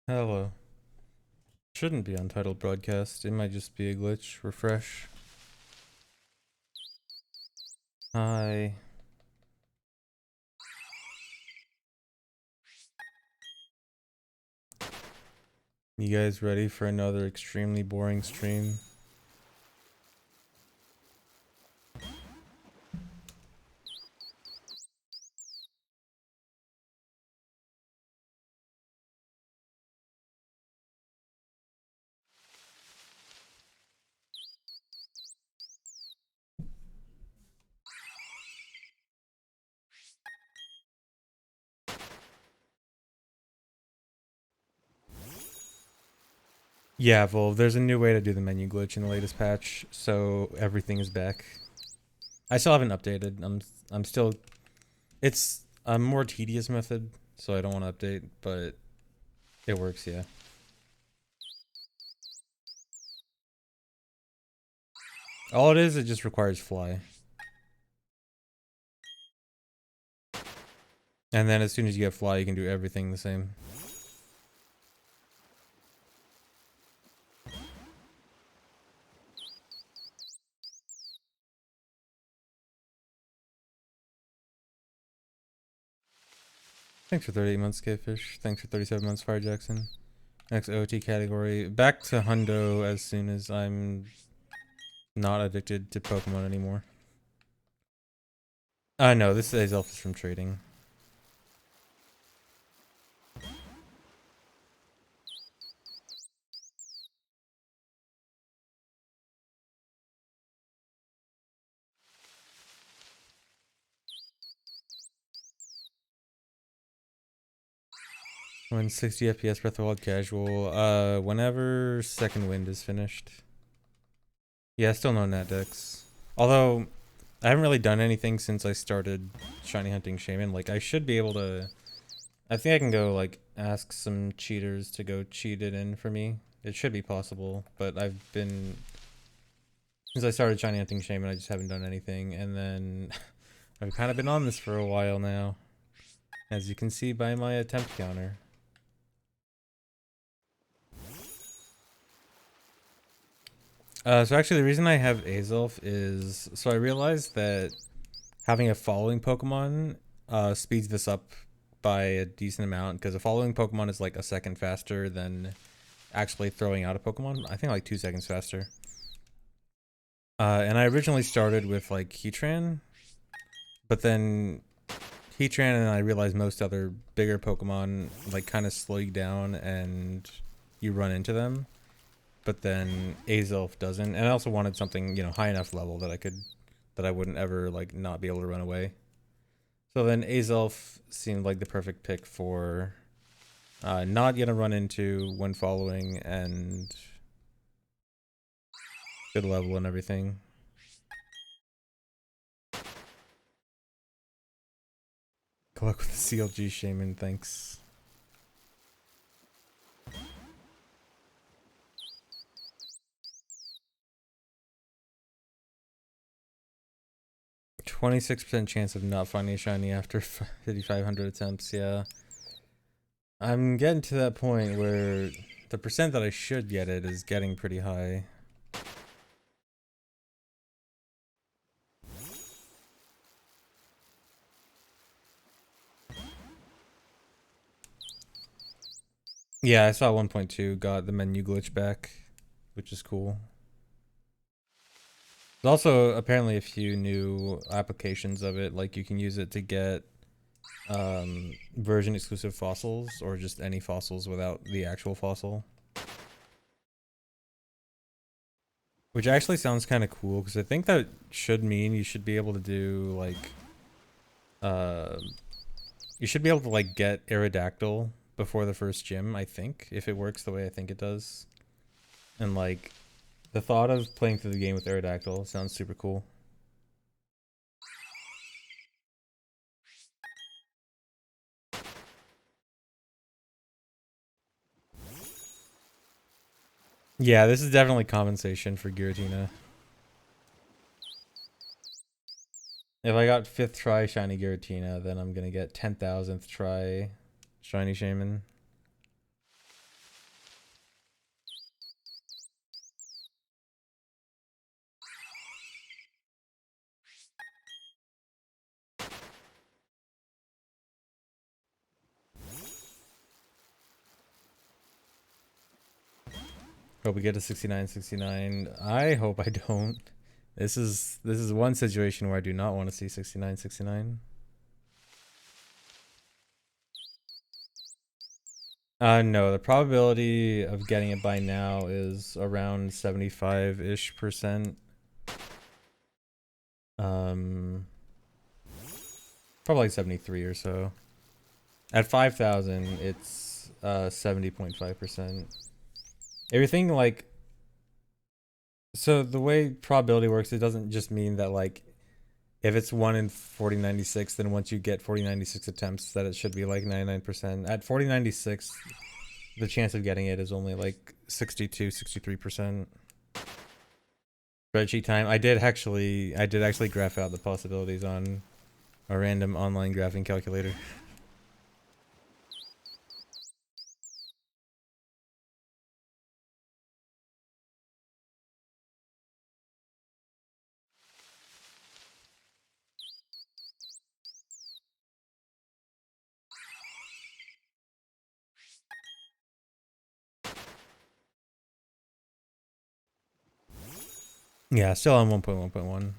Hello. Shouldn't be untitled broadcast. It might just be a glitch. Refresh. Hi. You guys ready for another extremely boring stream? Yeah, Volv, there's a new way to do the menu glitch in the latest patch, so everything is back. I still haven't updated. I'm still it's a more tedious method, so I don't want to update, but it works, yeah. All it is, it just requires fly. And then as soon as you get fly, you can do everything the same. Thanks for 38 months, Cavefish. Thanks for 37 months, Fire Jackson. Next OT category. Back to Hundo as soon as I'm not addicted to Pokemon anymore. No, this is Elf is from trading. When 60 FPS Breath of the Wild casual. Whenever Second Wind is finished. Yeah, still no Nat Dex. Although, I haven't really done anything since I started shiny hunting Shaymin. Like, I should be able to... I think I can go, like, ask some cheaters to go cheat it in for me. It should be possible, but I've been... Since I started shiny hunting Shaymin, I just haven't done anything. And then, I've kind of been on this for a while now. As you can see by my attempt counter. So actually the reason I have Azelf is, so I realized that having a following Pokemon speeds this up by a decent amount, because a following Pokemon is like a second faster than actually throwing out a Pokemon. I think like 2 seconds faster. And I originally started with like Heatran, but then Heatran and I realized most other bigger Pokemon like kind of slow you down and you run into them. But then Azelf doesn't. And I also wanted something, high enough level that I wouldn't ever like not be able to run away. So then Azelf seemed like the perfect pick for not gonna run into when following and good level and everything. Good luck with the CLG Shaymin, thanks. 26% chance of not finding a shiny after 5,500 attempts, yeah. I'm getting to that point where the percent that I should get it is getting pretty high. Yeah, I saw 1.2 got the menu glitch back, which is cool. There's also apparently a few new applications of it, like you can use it to get version exclusive fossils or just any fossils without the actual fossil. Which actually sounds kind of cool, because I think that should mean you should be able to do like uh you should be able to like get Aerodactyl before the first gym, I think, if it works the way I think it does. And like the thought of playing through the game with Aerodactyl sounds super cool. Yeah, this is definitely compensation for Giratina. If I got 5th try Shiny Giratina, then I'm gonna get 10,000th try Shiny Shaymin. Hope we get to 69-69. I hope I don't. This is one situation where I do not want to see 69-69. No, the probability of getting it by now is around 75-ish%. Probably like 73 or so. At 5,000, it's 70.5%. Everything like, so the way probability works, it doesn't just mean that like if it's 1 in 4096, then once you get 4096 attempts that it should be like 99%. At 4096, the chance of getting it is only like 62-63%. Spreadsheet time. I did actually graph out the possibilities on a random online graphing calculator. Yeah, still on 1.1.1.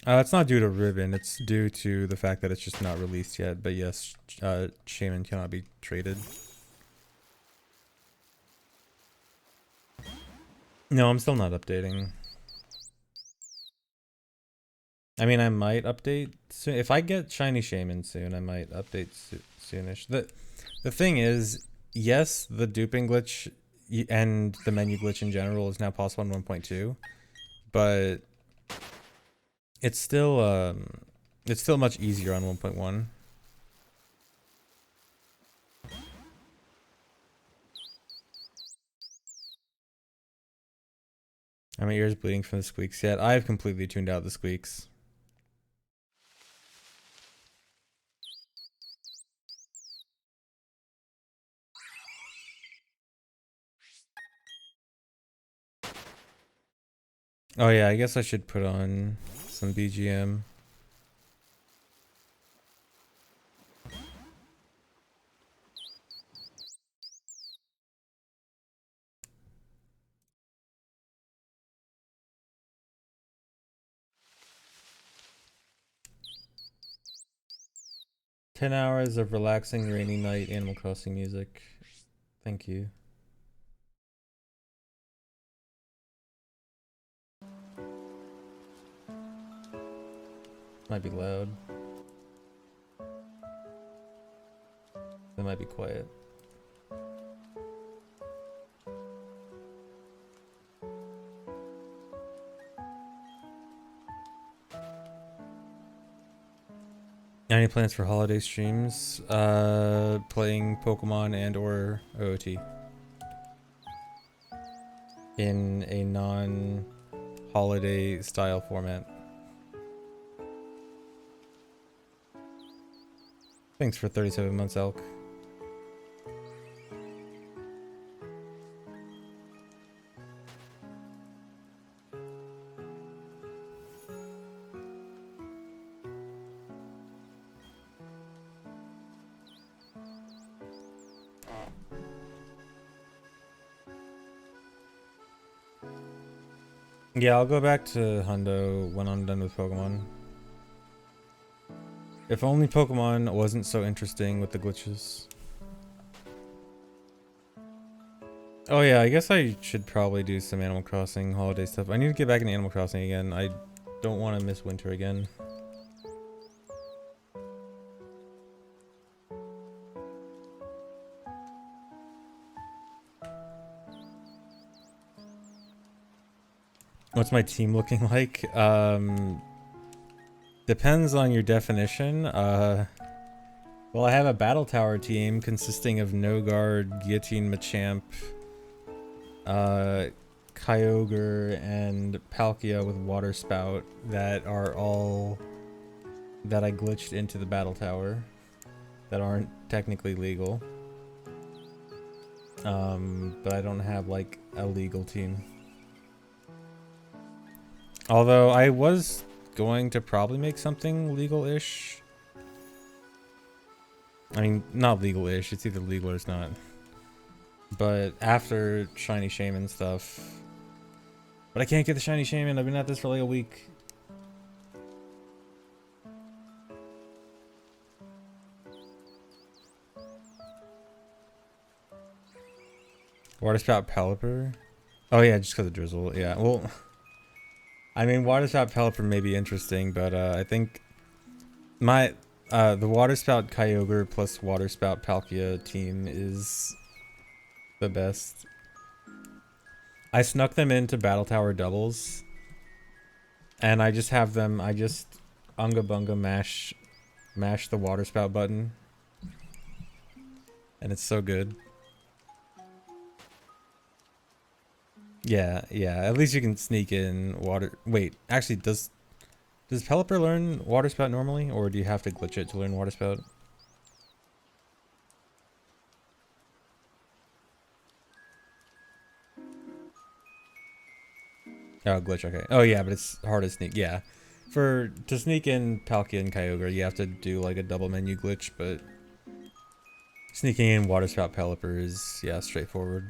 It's not due to Ribbon, it's due to the fact that it's just not released yet. But yes, Shaymin cannot be traded. No, I'm still not updating. I mean, I might update soon. If I get Shiny Shaymin soon, I might update soonish. The thing is, yes, the duping glitch and the menu glitch in general is now possible in 1.2, but it's still much easier on 1.1. Are my ears bleeding from the squeaks yet? I've completely tuned out the squeaks. Oh yeah, I guess I should put on some BGM. "10 hours of relaxing rainy night Animal Crossing music. Thank you." Might be loud. It might be quiet. Any plans for holiday streams? Playing Pokemon and or OOT. In a non-holiday style format. Thanks for 37 months, Elk. Yeah, I'll go back to Hundo when I'm done with Pokemon. If only Pokemon wasn't so interesting with the glitches. Oh yeah, I guess I should probably do some Animal Crossing holiday stuff. I need to get back into Animal Crossing again. I don't want to miss winter again. What's my team looking like? Depends on your definition. Well, I have a Battle Tower team consisting of No Guard, Guillotine Machamp, Kyogre, and Palkia with Water Spout that are all that I glitched into the Battle Tower that aren't technically legal. But I don't have like a legal team. Although I was going to probably make something legal-ish. I mean, not legal-ish. It's either legal or it's not. But after Shiny Shaymin stuff. But I can't get the Shiny Shaymin. I've been at this for like a week. Water Spout Pelipper? Oh yeah, just because of Drizzle. Yeah, well... I mean, Water Spout Pelipper may be interesting, but I think... the Water Spout Kyogre plus Water Spout Palkia team is the best. I snuck them into Battle Tower doubles. And I just have them, I just Unga Bunga mash the Water Spout button. And it's so good. Yeah, at least you can sneak in water. Wait, actually, does Pelipper learn Water Spout normally? Or do you have to glitch it to learn Water Spout? Oh, glitch, okay. Oh yeah, but it's hard to sneak, yeah. To sneak in Palkia and Kyogre, you have to do like a double menu glitch, but sneaking in Water Spout Pelipper is, yeah, straightforward.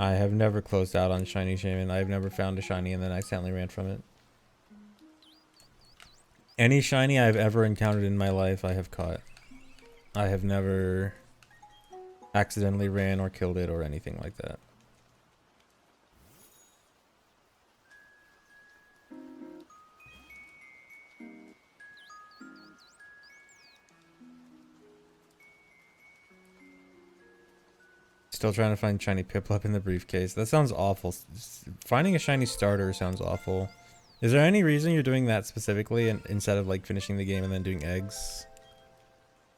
I have never closed out on Shiny Shaymin. I've never found a Shiny and then accidentally ran from it. Any Shiny I've ever encountered in my life, I have caught. I have never accidentally ran or killed it or anything like that. Still trying to find Shiny Piplup in the briefcase. That sounds awful. Finding a Shiny starter sounds awful. Is there any reason you're doing that specifically instead of like finishing the game and then doing eggs?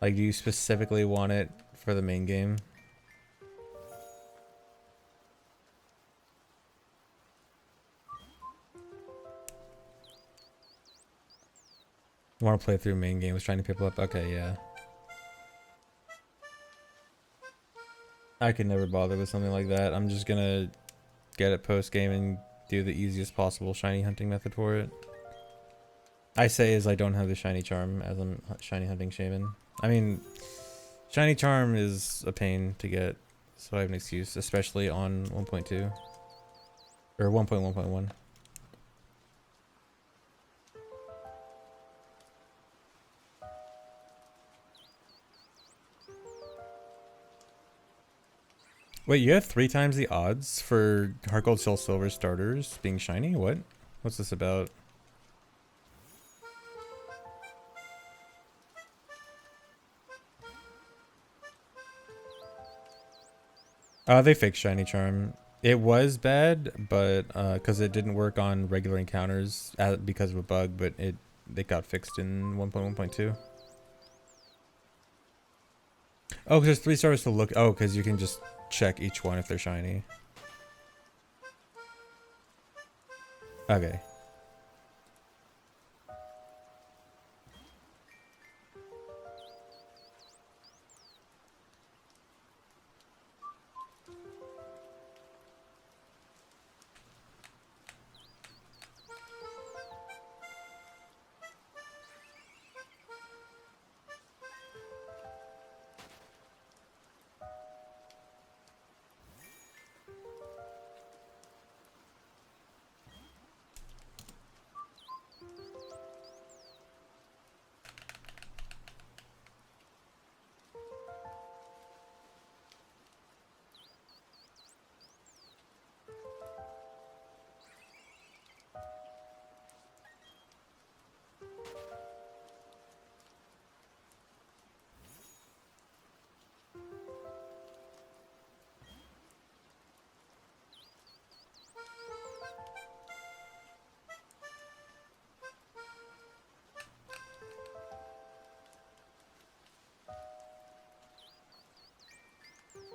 Like, do you specifically want it for the main game? You want to play through main game with Shiny Piplup? Okay, yeah. I could never bother with something like that. I'm just gonna get it post game and do the easiest possible shiny hunting method for it. I say as I don't have the shiny charm as I'm shiny hunting Shaymin. I mean, shiny charm is a pain to get, so I have an excuse, especially on 1.2 or 1.1.1. Wait, you have 3 times the odds for Heart Gold Soul Silver starters being shiny? What? What's this about? They fixed shiny charm. It was bad, but because it didn't work on regular encounters because of a bug, but it got fixed in 1.1.2. Oh, because there's 3 stars to look. Oh, because you can just check each one if they're shiny. Okay.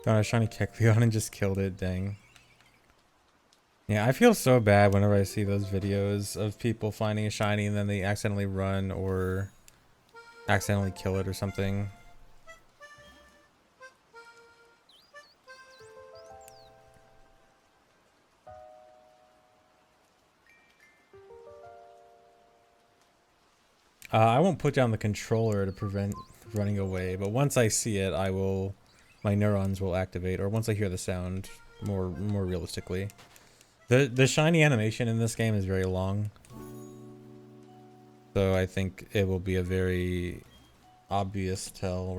Found a shiny Kecleon and just killed it, dang. Yeah, I feel so bad whenever I see those videos of people finding a shiny and then they accidentally run or accidentally kill it or something. I won't put down the controller to prevent running away, but once I see it, my neurons will activate, or once I hear the sound, more realistically. The shiny animation in this game is very long, so I think it will be a very obvious tell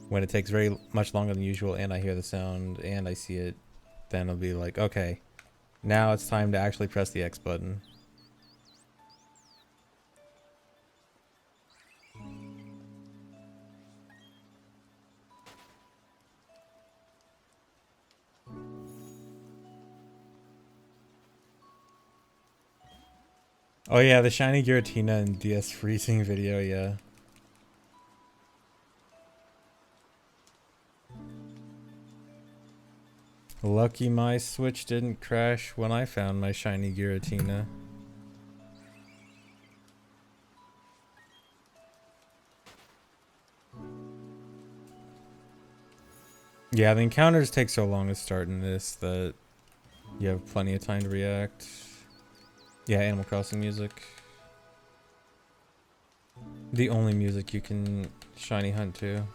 when it takes very much longer than usual, and I hear the sound and I see it, then it'll be like, okay, now it's time to actually press the X button. Oh yeah, the shiny Giratina and DS freezing video, yeah. Lucky my Switch didn't crash when I found my shiny Giratina. Yeah, the encounters take so long to start in this that you have plenty of time to react. Yeah, Animal Crossing music. The only music you can shiny hunt to.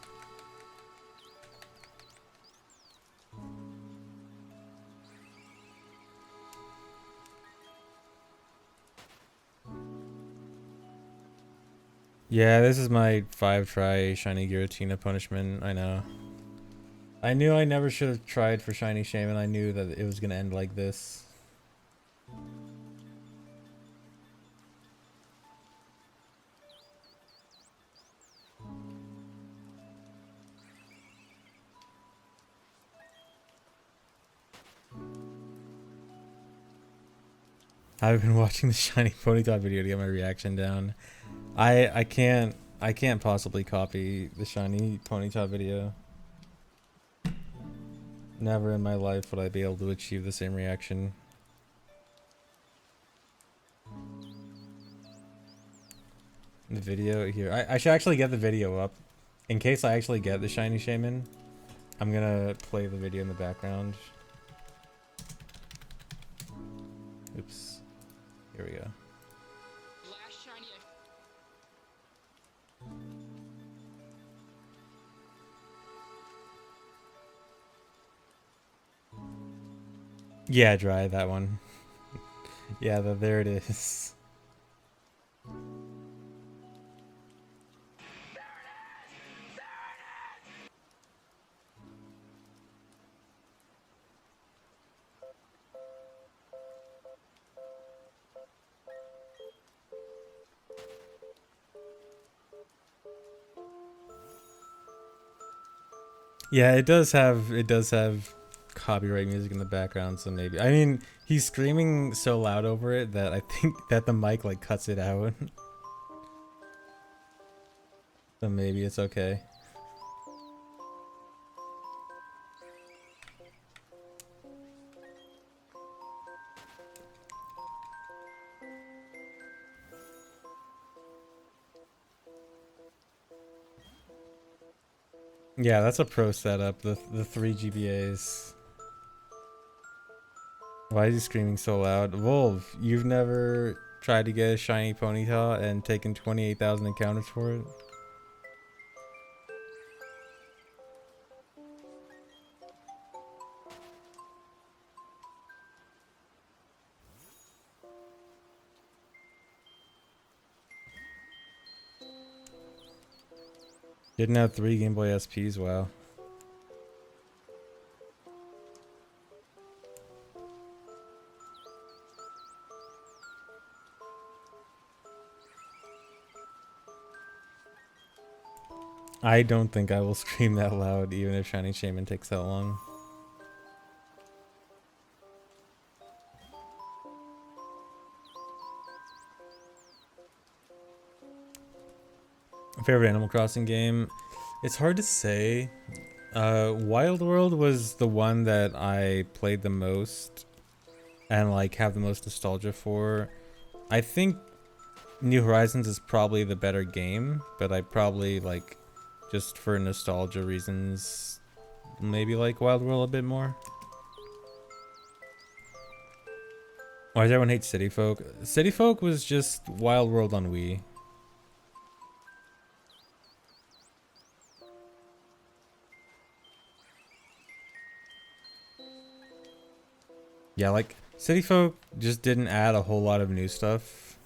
Yeah, this is my 5-try shiny Giratina punishment, I know. I knew I never should have tried for shiny Shaymin. I knew that it was gonna end like this. I've been watching the shiny Ponyta video to get my reaction down. I can't possibly copy the shiny Ponyta video. Never in my life would I be able to achieve the same reaction. The video here. I should actually get the video up. In case I actually get the shiny Shaymin, I'm gonna play the video in the background. Oops. Here we go. Last shiny Yeah, dry that one. Yeah, there it is. Yeah, it does have copyright music in the background, so maybe. I mean, he's screaming so loud over it that I think that the mic like cuts it out. So maybe it's okay. Yeah, that's a pro setup. The 3 GBAs. Why is he screaming so loud? Wolf, you've never tried to get a shiny Ponyta and taken 28,000 encounters for it? Didn't have 3 Game Boy SPs, wow. I don't think I will scream that loud even if Shiny Shaymin takes that long. Favorite Animal Crossing game? It's hard to say. Wild World was the one that I played the most. and like have the most nostalgia for. I think New Horizons is probably the better game, but I probably like just for nostalgia reasons maybe like Wild World a bit more. Why does everyone hate City Folk? City Folk was just Wild World on Wii. Yeah, like City Folk just didn't add a whole lot of new stuff.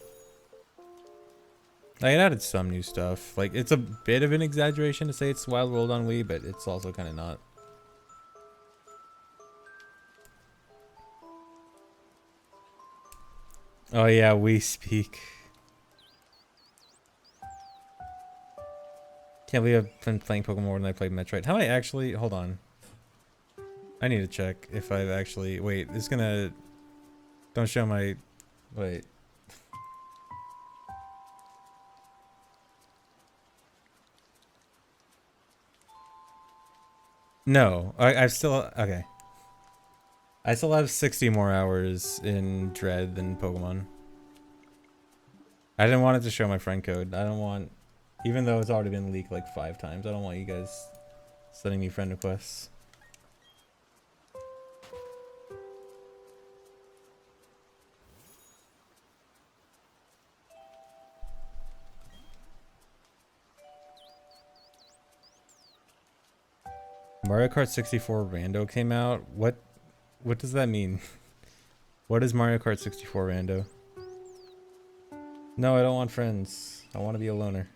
Like, it added some new stuff. Like, it's a bit of an exaggeration to say it's Wild World on Wii, but it's also kind of not. Oh yeah, we speak. Can't believe I've been playing Pokemon more than I played Metroid. How I actually... Hold on. I need to check if I've actually... Wait, it's gonna... Don't show my... Wait. No, I've still... Okay. I still have 60 more hours in Dread than Pokemon. I didn't want it to show my friend code. I don't want... Even though it's already been leaked like 5 times, I don't want you guys sending me friend requests. Mario Kart 64 Rando came out? What does that mean? What is Mario Kart 64 Rando? No, I don't want friends. I want to be a loner.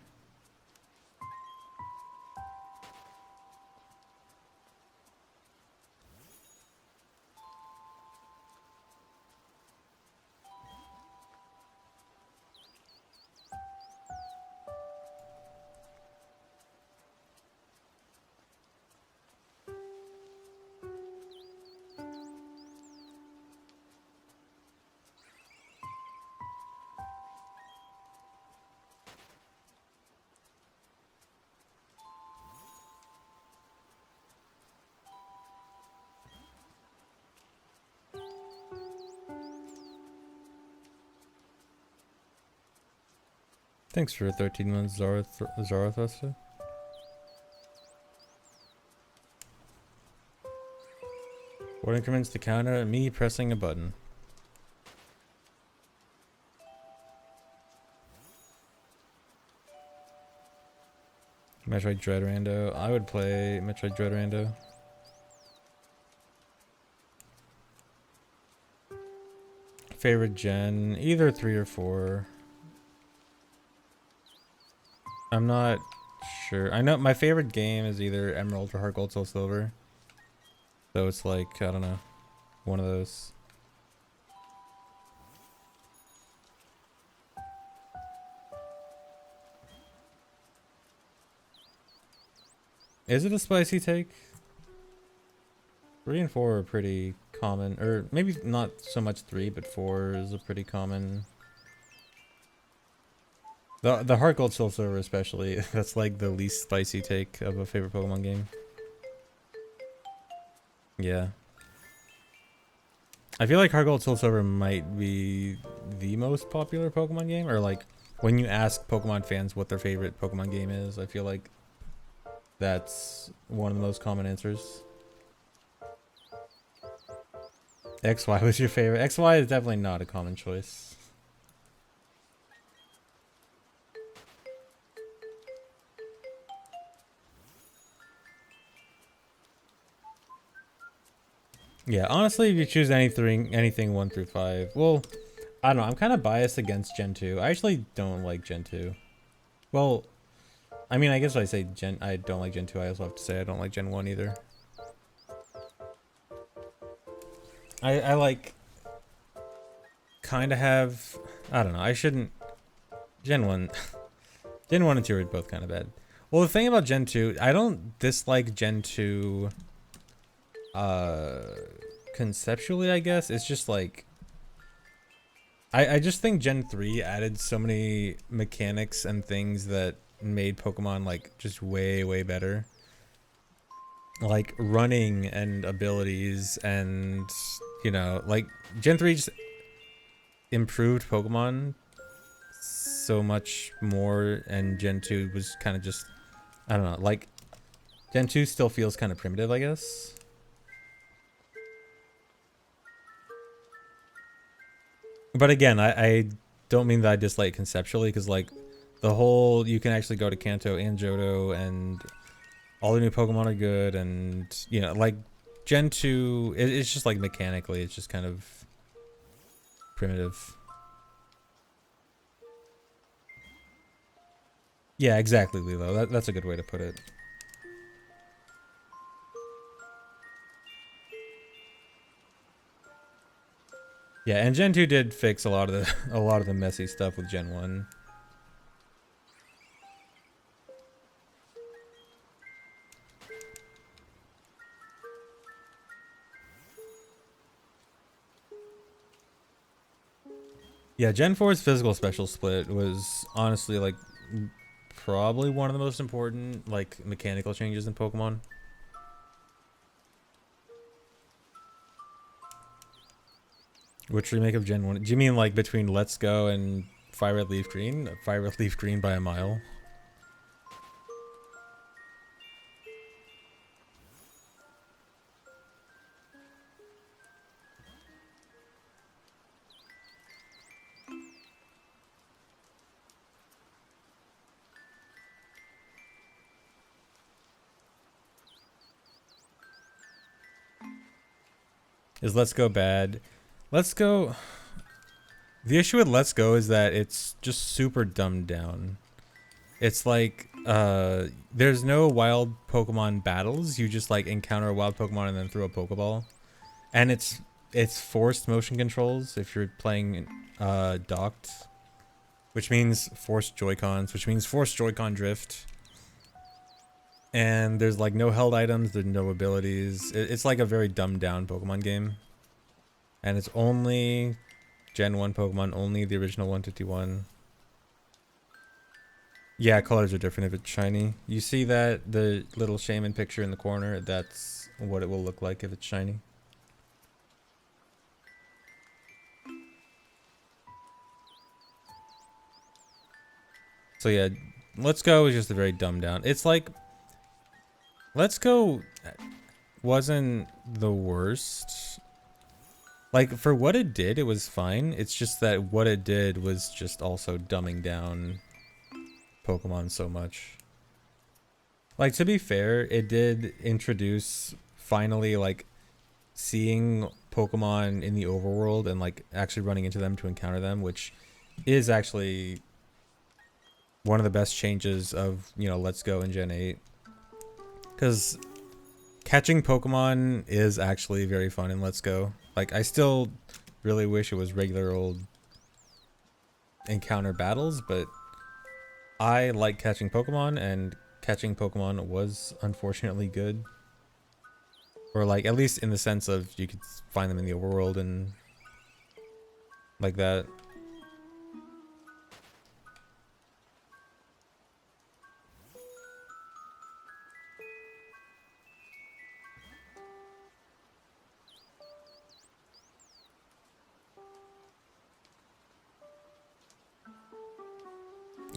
Thanks for 13 months, Zarathustra. What increments to counter? Me pressing a button. Metroid Dread Rando. I would play Metroid Dread Rando. Favorite gen? Either 3 or 4. I'm not sure. I know my favorite game is either Emerald or Heart Gold Soul Silver. So it's like, I don't know. One of those. Is it a spicy take? 3 and 4 are pretty common. Or maybe not so much 3, but 4 is a pretty common. The Heart Gold Soul Silver especially, that's like the least spicy take of a favorite Pokemon game. Yeah. I feel like Heart Gold Soul Silver might be the most popular Pokemon game, or like when you ask Pokemon fans what their favorite Pokemon game is, I feel like that's one of the most common answers. XY was your favorite. XY is definitely not a common choice. Yeah, honestly, if you choose anything 1 through 5, well, I don't know. I'm kind of biased against Gen 2. I actually don't like Gen 2. Well, I mean, I guess when I say I don't like Gen 2, I also have to say I don't like Gen 1 either. I like kind of have, I don't know. I shouldn't. Gen 1, Gen 1 and 2 are both kind of bad. Well, the thing about Gen 2, I don't dislike Gen 2 conceptually, I guess. It's just like I just think Gen 3 added so many mechanics and things that made Pokemon like just way better. Like running and abilities and you know, like Gen 3 just improved Pokemon so much more, and Gen 2 was kind of just, I don't know, like Gen 2 still feels kind of primitive, I guess. But again, I don't mean that I dislike conceptually, because like the whole, you can actually go to Kanto and Johto, and all the new Pokemon are good, and you know, like Gen 2, it's just like mechanically, it's just kind of primitive. Yeah, exactly, Lilo. That's a good way to put it. Yeah, and Gen 2 did fix a lot of the a lot of the messy stuff with Gen 1. Yeah, Gen 4's physical special split was honestly like probably one of the most important like mechanical changes in Pokemon. Which remake of Gen 1? Do you mean like between Let's Go and Fire Red Leaf Green? Fire Red Leaf Green by a mile. Is Let's Go bad? Let's Go... The issue with Let's Go is that it's just super dumbed down. It's like, there's no wild Pokemon battles. You just like encounter a wild Pokemon and then throw a Pokeball. And it's forced motion controls if you're playing docked. Which means forced Joy-Cons, which means forced Joy-Con drift. And there's like no held items, there's no abilities. It's like a very dumbed down Pokemon game. And it's only Gen 1 Pokemon, only the original 151. Yeah, colors are different if it's shiny. You see that, the little Shaymin picture in the corner? That's what it will look like if it's shiny. So yeah, Let's Go is just a very dumbed down. It's like, Let's Go wasn't the worst. Like, for what it did, it was fine. It's just that what it did was just also dumbing down Pokemon so much. Like, to be fair, it did introduce, finally, like, seeing Pokemon in the overworld and, like, actually running into them to encounter them, which is actually one of the best changes of, you know, Let's Go in Gen 8. Because catching Pokemon is actually very fun in Let's Go. Like, I still really wish it was regular old encounter battles, but I like catching Pokemon, and catching Pokemon was unfortunately good. Or like, at least in the sense of you could find them in the overworld and like that.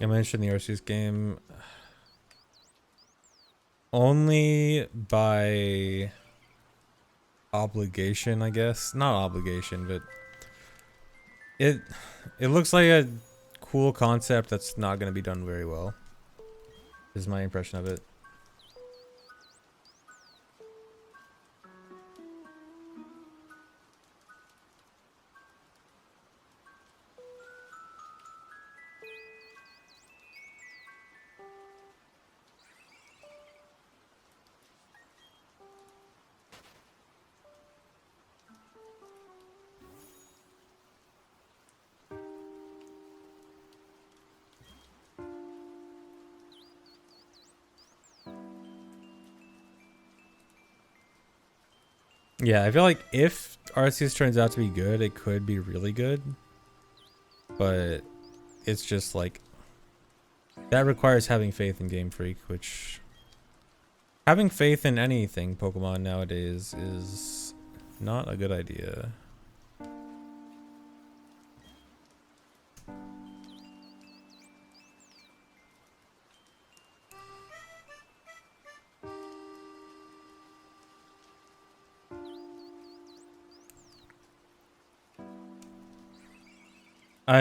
I mentioned the Arceus game only by obligation, I guess. Not obligation, but it looks like a cool concept that's not going to be done very well. Is my impression of it. Yeah, I feel like if Arceus turns out to be good, it could be really good. But it's just like, that requires having faith in Game Freak, which having faith in anything Pokemon nowadays is Not a good idea.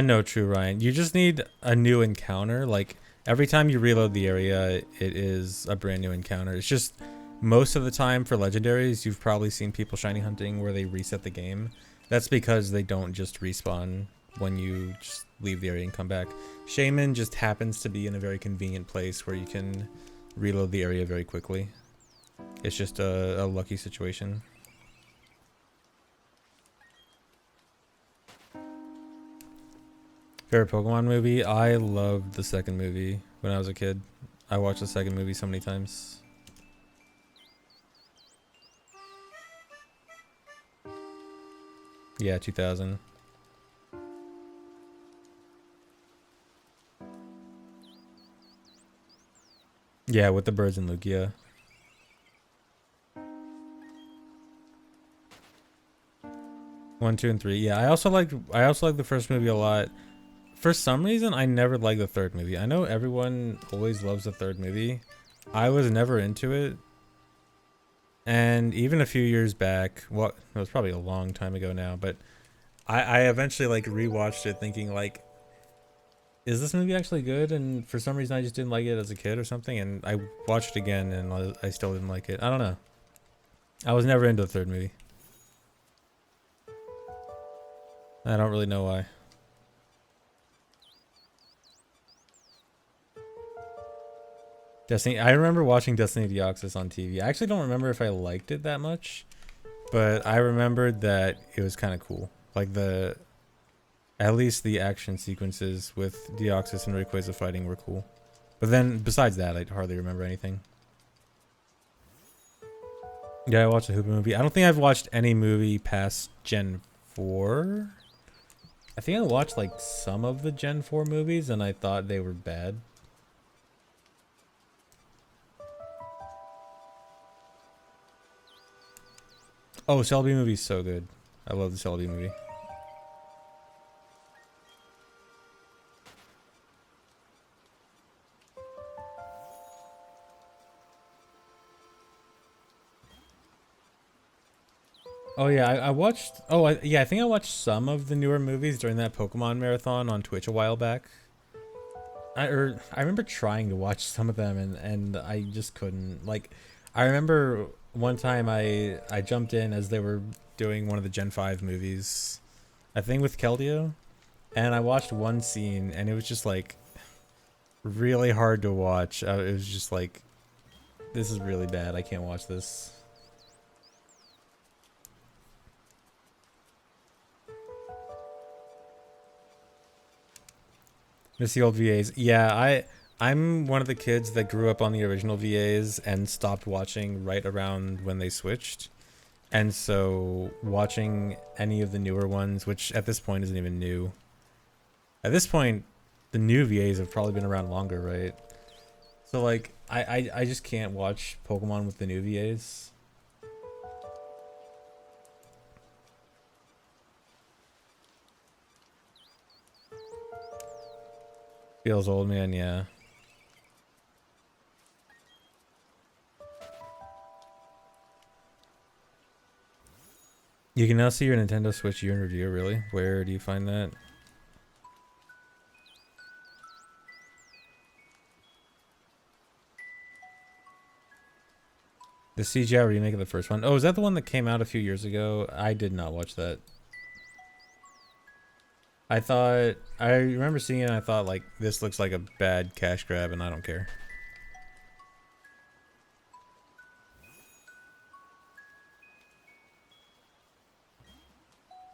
No, true, Ryan. You just need a new encounter. Like, every time you reload the area, it is a brand new encounter. It's just most of the time for legendaries, you've probably seen people shiny hunting where they reset the game. That's because they don't just respawn when you just leave the area and come back. Shaymin just happens to be in a very convenient place where you can reload the area very quickly. It's just a lucky situation. Favorite Pokemon movie? I loved the second movie when I was a kid. I watched the second movie so many times. Yeah, 2000. Yeah, with the birds and Lugia. One, two, and three. Yeah, I also like the first movie a lot. For some reason, I never liked the third movie. I know everyone always loves the third movie. I was never into it. And even a few years back, well, it was probably a long time ago now, but I eventually like rewatched it thinking like, is this movie actually good? And for some reason I just didn't like it as a kid or something, and I watched it again and I still didn't like it. I don't know. I was never into the third movie. I don't really know why. Destiny. I remember watching Destiny Deoxys on TV. I actually don't remember if I liked it that much, but I remembered that it was kind of cool. Like at least the action sequences with Deoxys and Rayquaza fighting were cool. But then besides that, I hardly remember anything. Yeah, I watched the Hoopa movie. I don't think I've watched any movie past Gen 4. I think I watched like some of the Gen 4 movies and I thought they were bad. Oh, Celebi movie's so good. I love the Celebi movie. Oh yeah, I watched. Oh yeah, I think I watched some of the newer movies during that Pokemon marathon on Twitch a while back. I remember trying to watch some of them and I just couldn't. Like, I remember one time I jumped in as they were doing one of the Gen 5 movies, I think with Keldeo, and I watched one scene and it was just like really hard to watch. It was just like, this is really bad. I can't watch this. Miss the old VAs. Yeah, I'm one of the kids that grew up on the original VAs and stopped watching right around when they switched. And so watching any of the newer ones, which at this point isn't even new. At this point, the new VAs have probably been around longer, right? So like I just can't watch Pokemon with the new VAs. Feels old, man, yeah. You can now see your Nintendo Switch year in review, really? Where do you find that? The CGI remake of the first one. Oh, is that the one that came out a few years ago? I did not watch that. I remember seeing it and I thought like, this looks like a bad cash grab and I don't care.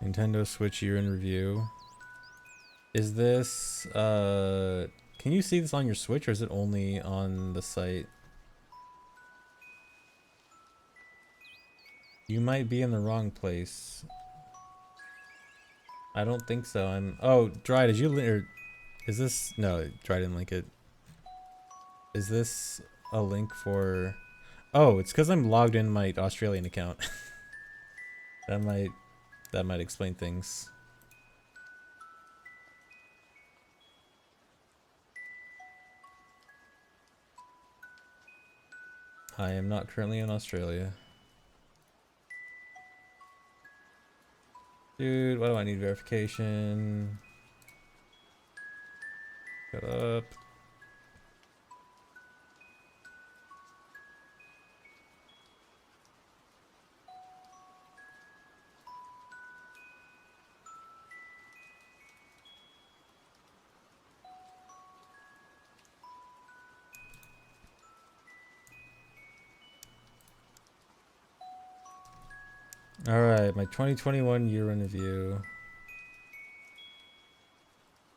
Nintendo Switch year in review. Is this, can you see this on your Switch or is it only on the site? You might be in the wrong place. I don't think so. Oh, Dry, did you, is this, no, Dry didn't link it. Is this a link for, oh, it's because I'm logged in my Australian account. That might explain things. I am not currently in Australia. Dude, why do I need verification? Shut up. Alright, my 2021 year in review.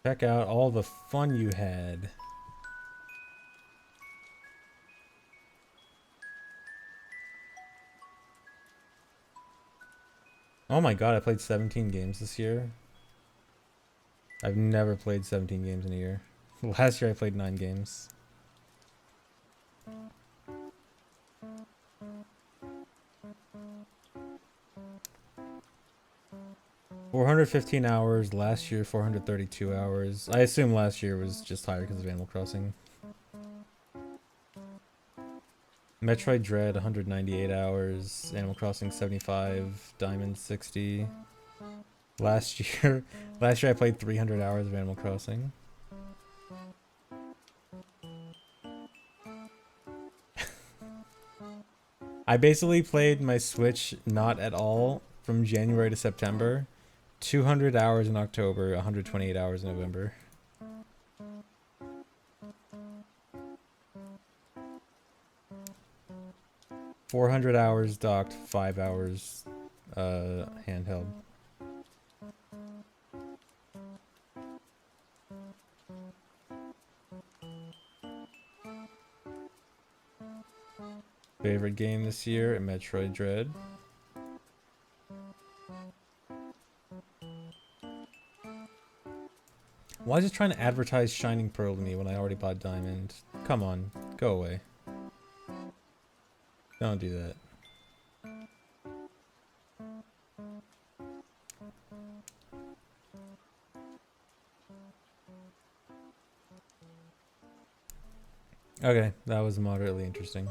Check out all the fun you had. Oh my god, I played 17 games this year. I've never played 17 games in a year. Last year I played 9 games. $415 hours, last year 432 hours. I assume last year was just higher because of Animal Crossing. Metroid Dread 198 hours, Animal Crossing 75, Diamond 60. Last year I played 300 hours of Animal Crossing. I basically played my Switch not at all from January to September. 200 hours in October, 128 hours in November. $400 hours docked, 5 hours handheld. Favorite game this year, Metroid Dread. Why is it trying to advertise Shining Pearl to me when I already bought Diamond? Come on, go away. Don't do that. Okay, that was moderately interesting.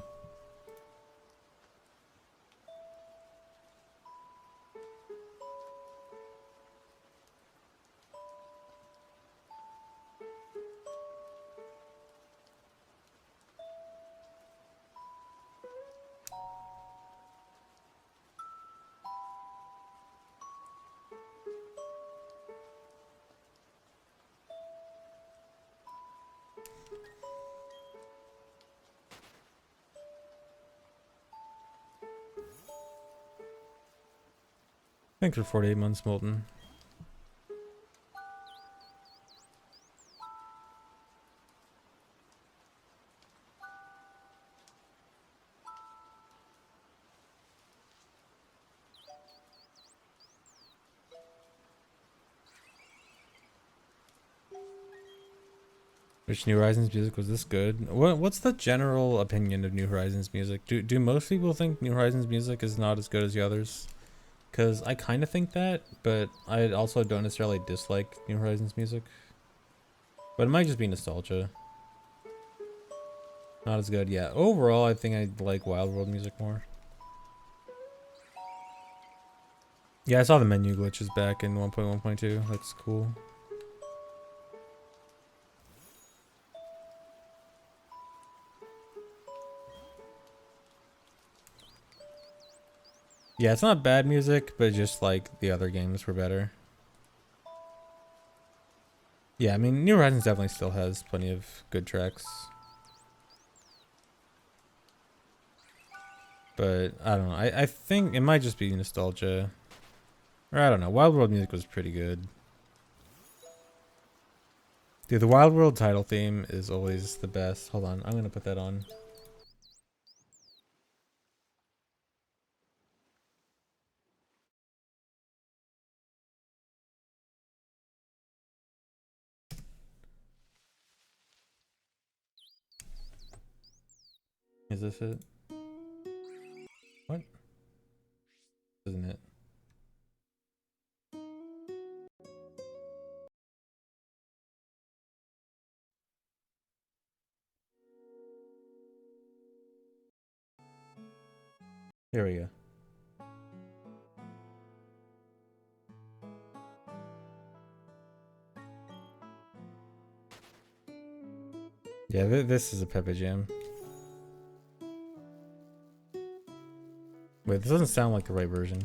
Thanks for 48 months, Molten. Which New Horizons music was this good? What's the general opinion of New Horizons music? Do most people think New Horizons music is not as good as the others? Because I kind of think that, but I also don't necessarily dislike New Horizons music. But it might just be nostalgia. Not as good, yeah. Overall, I think I like Wild World music more. Yeah, I saw the menu glitches back in 1.1.2. That's cool. Yeah, it's not bad music, but just like the other games were better. Yeah, I mean, New Horizons definitely still has plenty of good tracks. But I don't know. I think it might just be nostalgia. Or I don't know. Wild World music was pretty good. Dude, the Wild World title theme is always the best. Hold on, I'm gonna put that on. Is this it? What? Isn't it? Here we go. Yeah, this is a Pepe Jam. Wait, this doesn't sound like the right version.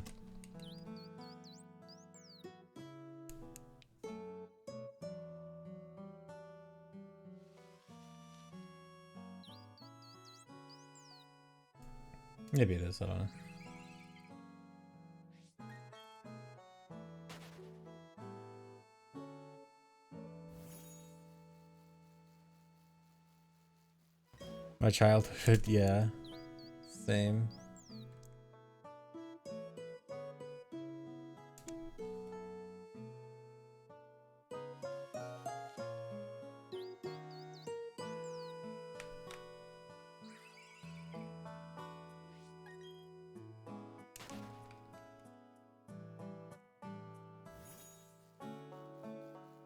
Maybe it is, I don't know. My childhood, yeah. Same.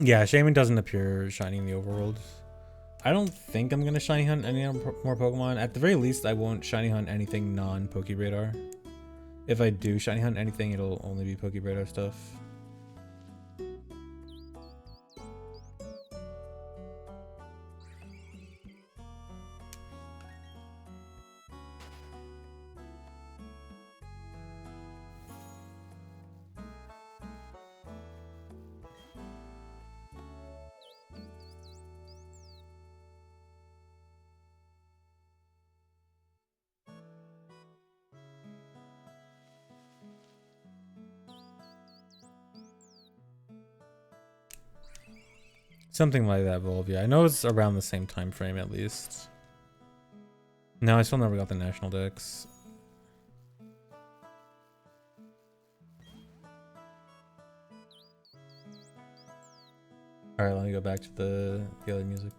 Yeah, Shaymin doesn't appear shiny in the overworld. I don't think I'm gonna shiny hunt any more Pokemon. At the very least, I won't shiny hunt anything non-Pokeradar. If I do shiny hunt anything, it'll only be Pokeradar stuff. Something like that, Volvia. I know it's around the same time frame at least. No, I still never got the national decks. Alright, let me go back to the other music.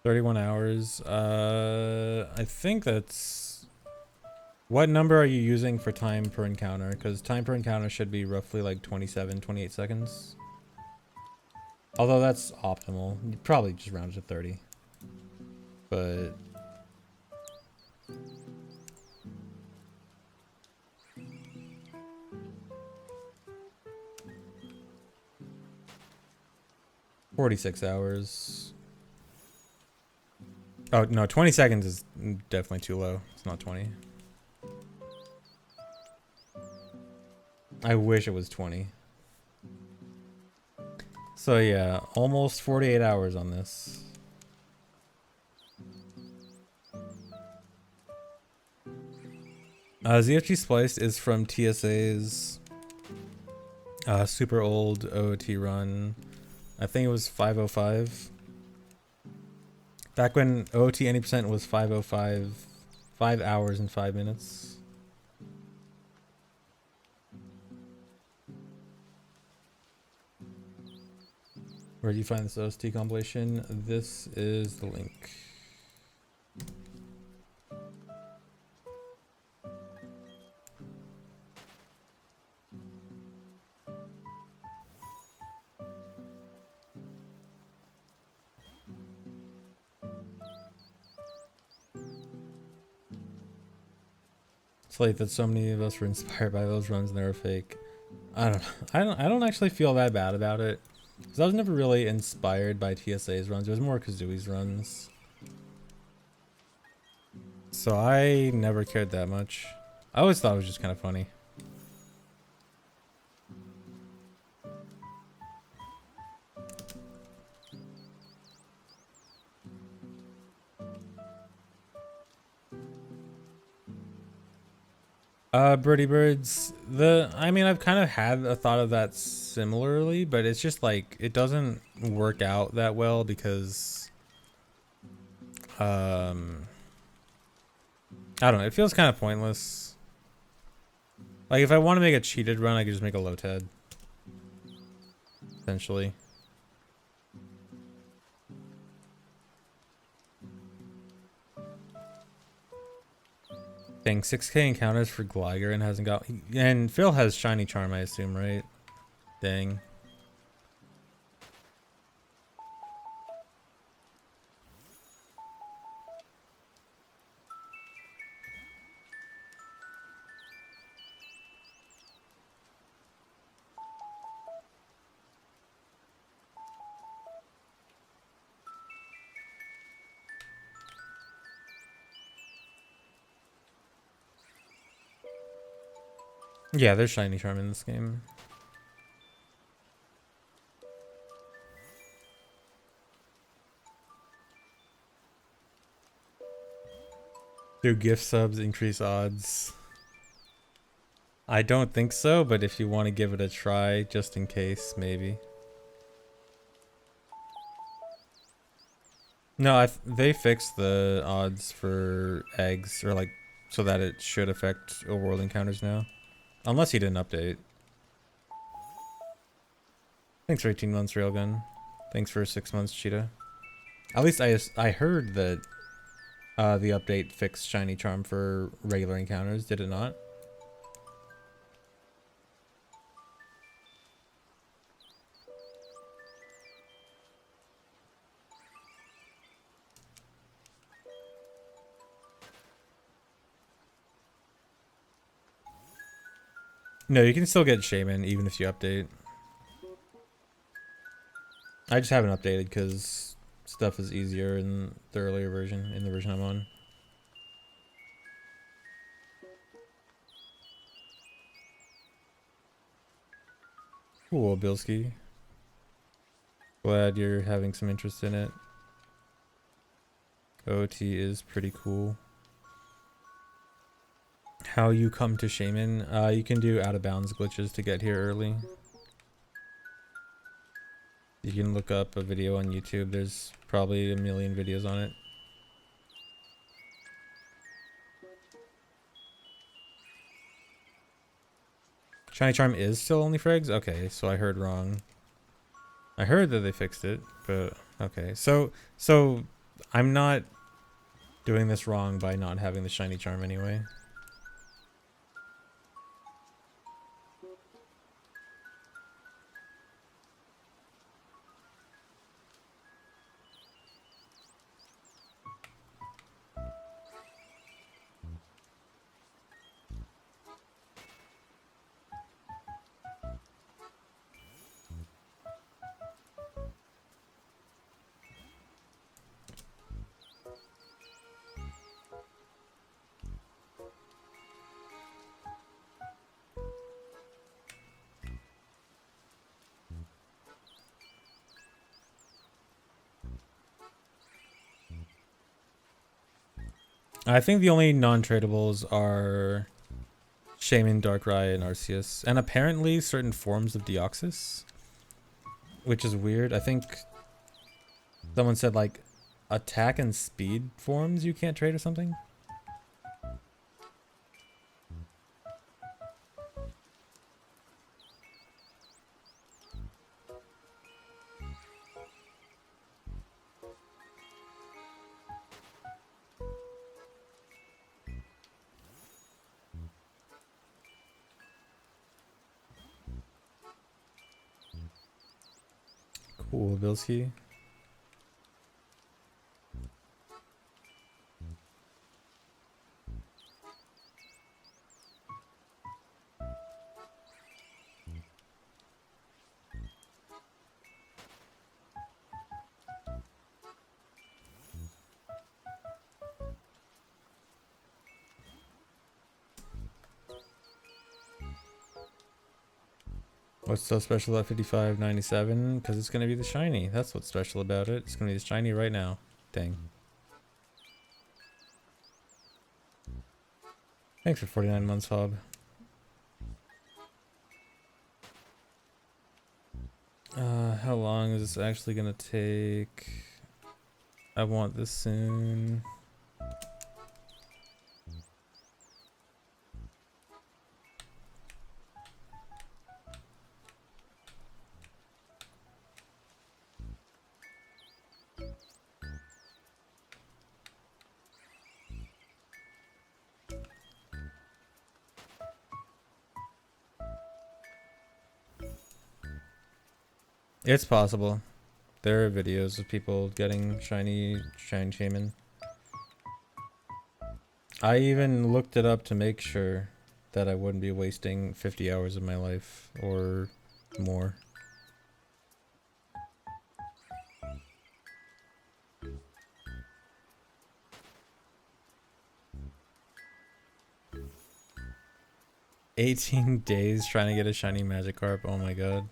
$31 hours. I think that's... What number are you using for time per encounter? Because time per encounter should be roughly like 27, 28 seconds. Although that's optimal. You'd probably just round it to 30. But... $46 hours. Oh, no, 20 seconds is definitely too low. It's not 20. I wish it was 20. So yeah, almost 48 hours on this. ZFG Spliced is from TSA's super old OOT run. I think it was 505. Back when OOT any percent was 505, 5 hours and 5 minutes. Where do you find this OST compilation? This is the link. It's like that so many of us were inspired by those runs and they were fake. I don't know. I don't actually feel that bad about it. Because I was never really inspired by TSA's runs. It was more Kazooie's runs. So I never cared that much. I always thought it was just kind of funny. Birdie Birds, I mean, I've kind of had a thought of that similarly, but it's just like, it doesn't work out that well because, I don't know, it feels kind of pointless. Like, if I want to make a cheated run, I could just make a low TED. Essentially. Dang, 6K encounters for Gligar and hasn't got... And Phil has Shiny Charm, I assume, right? Dang. Yeah, there's Shiny Charm in this game. Do gift subs increase odds? I don't think so, but if you want to give it a try, just in case, maybe. No, they fixed the odds for eggs, or like, so that it should affect overworld encounters now. Unless he didn't update. Thanks for 18 months, Railgun. Thanks for 6 months, Cheetah. At least I heard that the update fixed Shiny Charm for regular encounters, did it not? No, you can still get Shaymin even if you update. I just haven't updated because stuff is easier in the earlier version, in the version I'm on. Cool, Bilski. Glad you're having some interest in it. OT is pretty cool. How you come to Shaymin? You can do out of bounds glitches to get here early. You can look up a video on YouTube. There's probably a million videos on it. Shiny Charm is still only for eggs? Okay, so I heard wrong. I heard that they fixed it, but okay. So I'm not doing this wrong by not having the Shiny Charm anyway. I think the only non-tradables are Shaymin, Darkrai, and Arceus. And apparently certain forms of Deoxys. Which is weird. I think someone said like attack and speed forms you can't trade or something. Cool, Bilski. What's so special about 5597? Because it's going to be the shiny. That's what's special about it. It's going to be the shiny right now. Dang. Thanks for 49 months, Hob. How long is this actually going to take? I want this soon. It's possible. There are videos of people getting shiny Shaymin. I even looked it up to make sure that I wouldn't be wasting 50 hours of my life or more. "18 days trying to get a shiny Magikarp. Oh my god.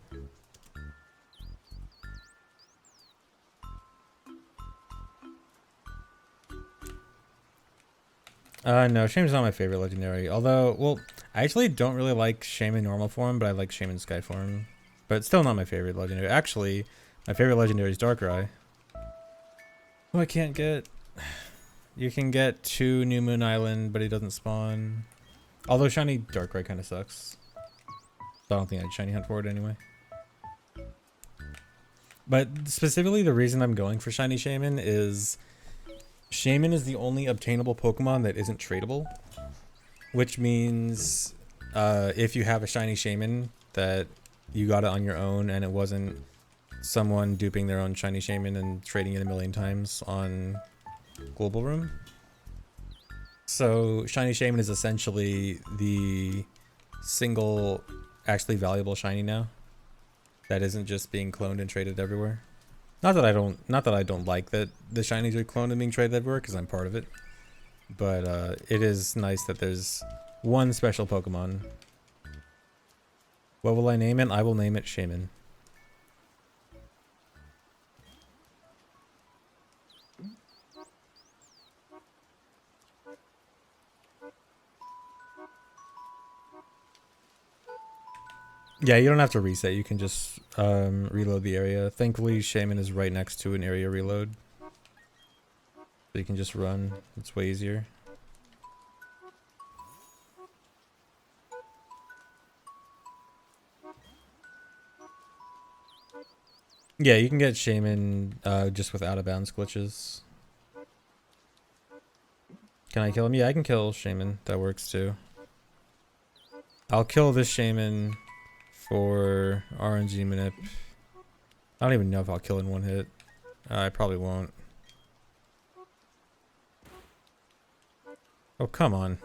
No, Shaymin's not my favorite legendary. Although, well, I actually don't really like Shaymin normal form, but I like Shaymin Sky form. But it's still not my favorite legendary. Actually, my favorite legendary is Darkrai. Oh, I can't get... You can get 2 New Moon Island, but he doesn't spawn. Although shiny Darkrai kind of sucks. So I don't think I'd shiny hunt for it anyway. But specifically, the reason I'm going for shiny Shaymin is Shaymin is the only obtainable Pokemon that isn't tradable, which means if you have a shiny Shaymin that you got it on your own and it wasn't someone duping their own shiny Shaymin and trading it a million times on Global Room. So shiny Shaymin is essentially the single actually valuable shiny now that isn't just being cloned and traded everywhere. Not that I don't like that the shinies are cloned and being traded everywhere, because I'm part of it. But it is nice that there's one special Pokemon. What will I name it? I will name it Shaymin. Yeah, you don't have to reset. You can just reload the area. Thankfully, Shaymin is right next to an area reload. So you can just run. It's way easier. Yeah, you can get Shaymin just with out of bounds glitches. Can I kill him? Yeah, I can kill Shaymin. That works too. I'll kill this Shaymin for RNG manip. I don't even know if I'll kill in one hit. I probably won't. Oh, come on.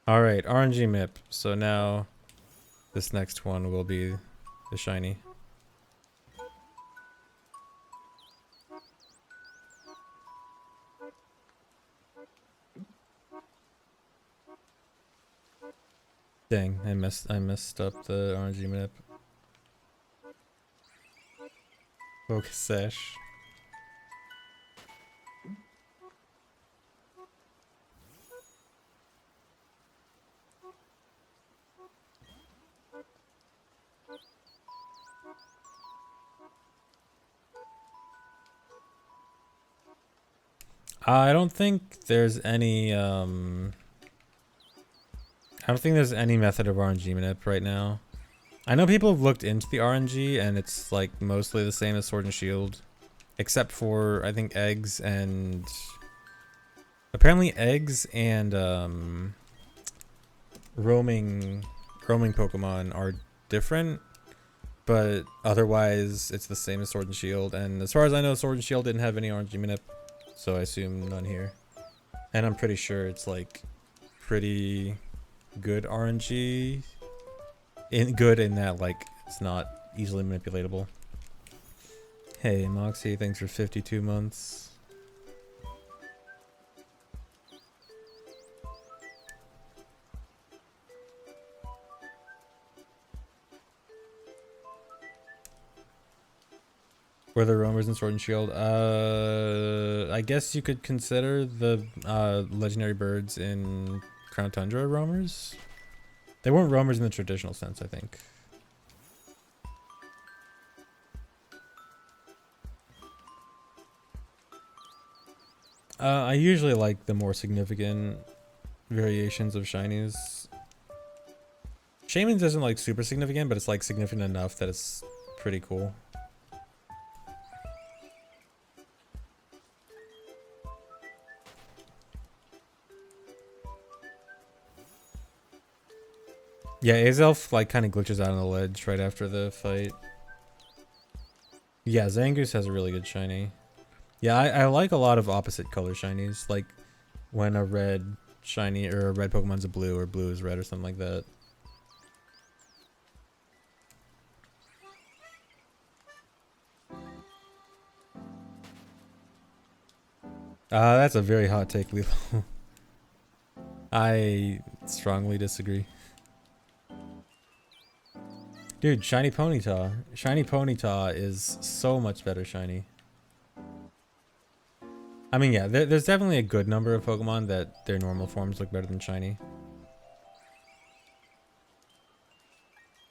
Alright, RNG MIP. So now this next one will be the shiny. Dang, I messed up the RNG MIP. Focus Sash. I don't think there's any I don't think there's any method of RNG manip right now. I know people have looked into the RNG and it's like mostly the same as Sword and Shield, except for I think eggs and apparently eggs and roaming Pokemon are different, but otherwise it's the same as Sword and Shield. And as far as I know, Sword and Shield didn't have any RNG manip, so I assume none here. And I'm pretty sure it's like pretty good RNG. Good in that like it's not easily manipulatable. Hey Moxie, thanks for 52 months. Were there roamers in Sword and Shield? I guess you could consider the legendary birds in Crown Tundra roamers. They weren't roamers in the traditional sense, I think. I usually like the more significant variations of shinies. Shaymin's isn't like super significant, but it's like significant enough that it's pretty cool. Yeah, Azelf like kind of glitches out on the ledge right after the fight. Yeah, Zangoose has a really good shiny. Yeah, I like a lot of opposite color shinies, like when a red shiny or a red Pokemon's a blue or blue is red or something like that. That's a very hot take, Lilo. I strongly disagree. Dude, Shiny Ponyta. Shiny Ponyta is so much better shiny. I mean, yeah, there's definitely a good number of Pokemon that their normal forms look better than shiny.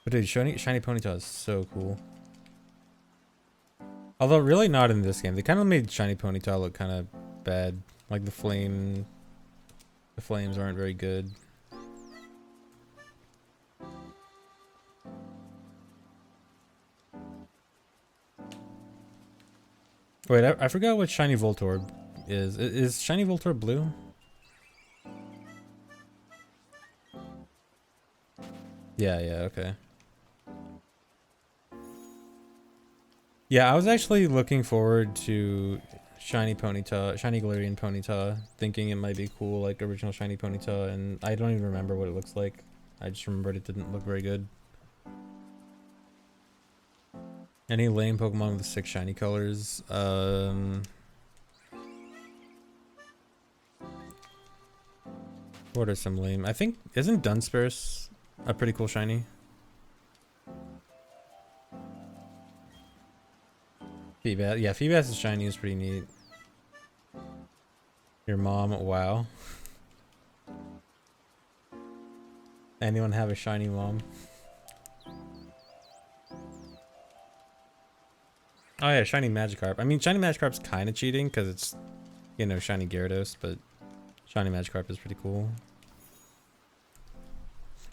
But dude, shiny Ponyta is so cool. Although really not in this game. They kind of made Shiny Ponyta look kind of bad. Like the flames aren't very good. Wait, I forgot what Shiny Voltorb is. Is Shiny Voltorb blue? Yeah, okay. Yeah, I was actually looking forward to Shiny Ponyta, Shiny Galarian Ponyta, thinking it might be cool like original Shiny Ponyta, and I don't even remember what it looks like. I just remembered it didn't look very good. Any lame Pokemon with 6 shiny colors? What are some lame? I think, isn't Dunsparce a pretty cool shiny? Feebas, yeah, Feebas' shiny is pretty neat. Your mom, wow. Anyone have a shiny mom? Oh yeah, shiny Magikarp. I mean, shiny Magikarp's kind of cheating because it's, you know, shiny Gyarados, but shiny Magikarp is pretty cool.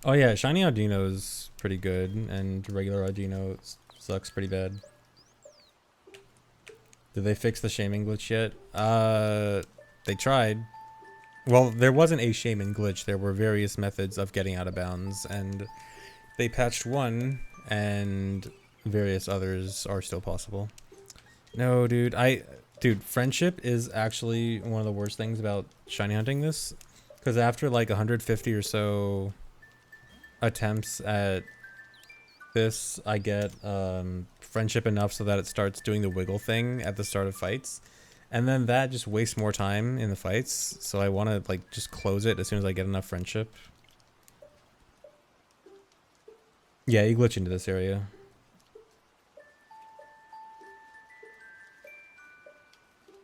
Oh yeah, shiny Audino is pretty good, and regular Audino sucks pretty bad. Did they fix the Shaymin glitch yet? They tried. Well, there wasn't a Shaymin glitch. There were various methods of getting out of bounds, and they patched one, and various others are still possible. No, dude. Dude, friendship is actually one of the worst things about shiny hunting this. Because after like 150 or so attempts at this, I get friendship enough so that it starts doing the wiggle thing at the start of fights. And then that just wastes more time in the fights. So I want to like just close it as soon as I get enough friendship. Yeah, you glitch into this area.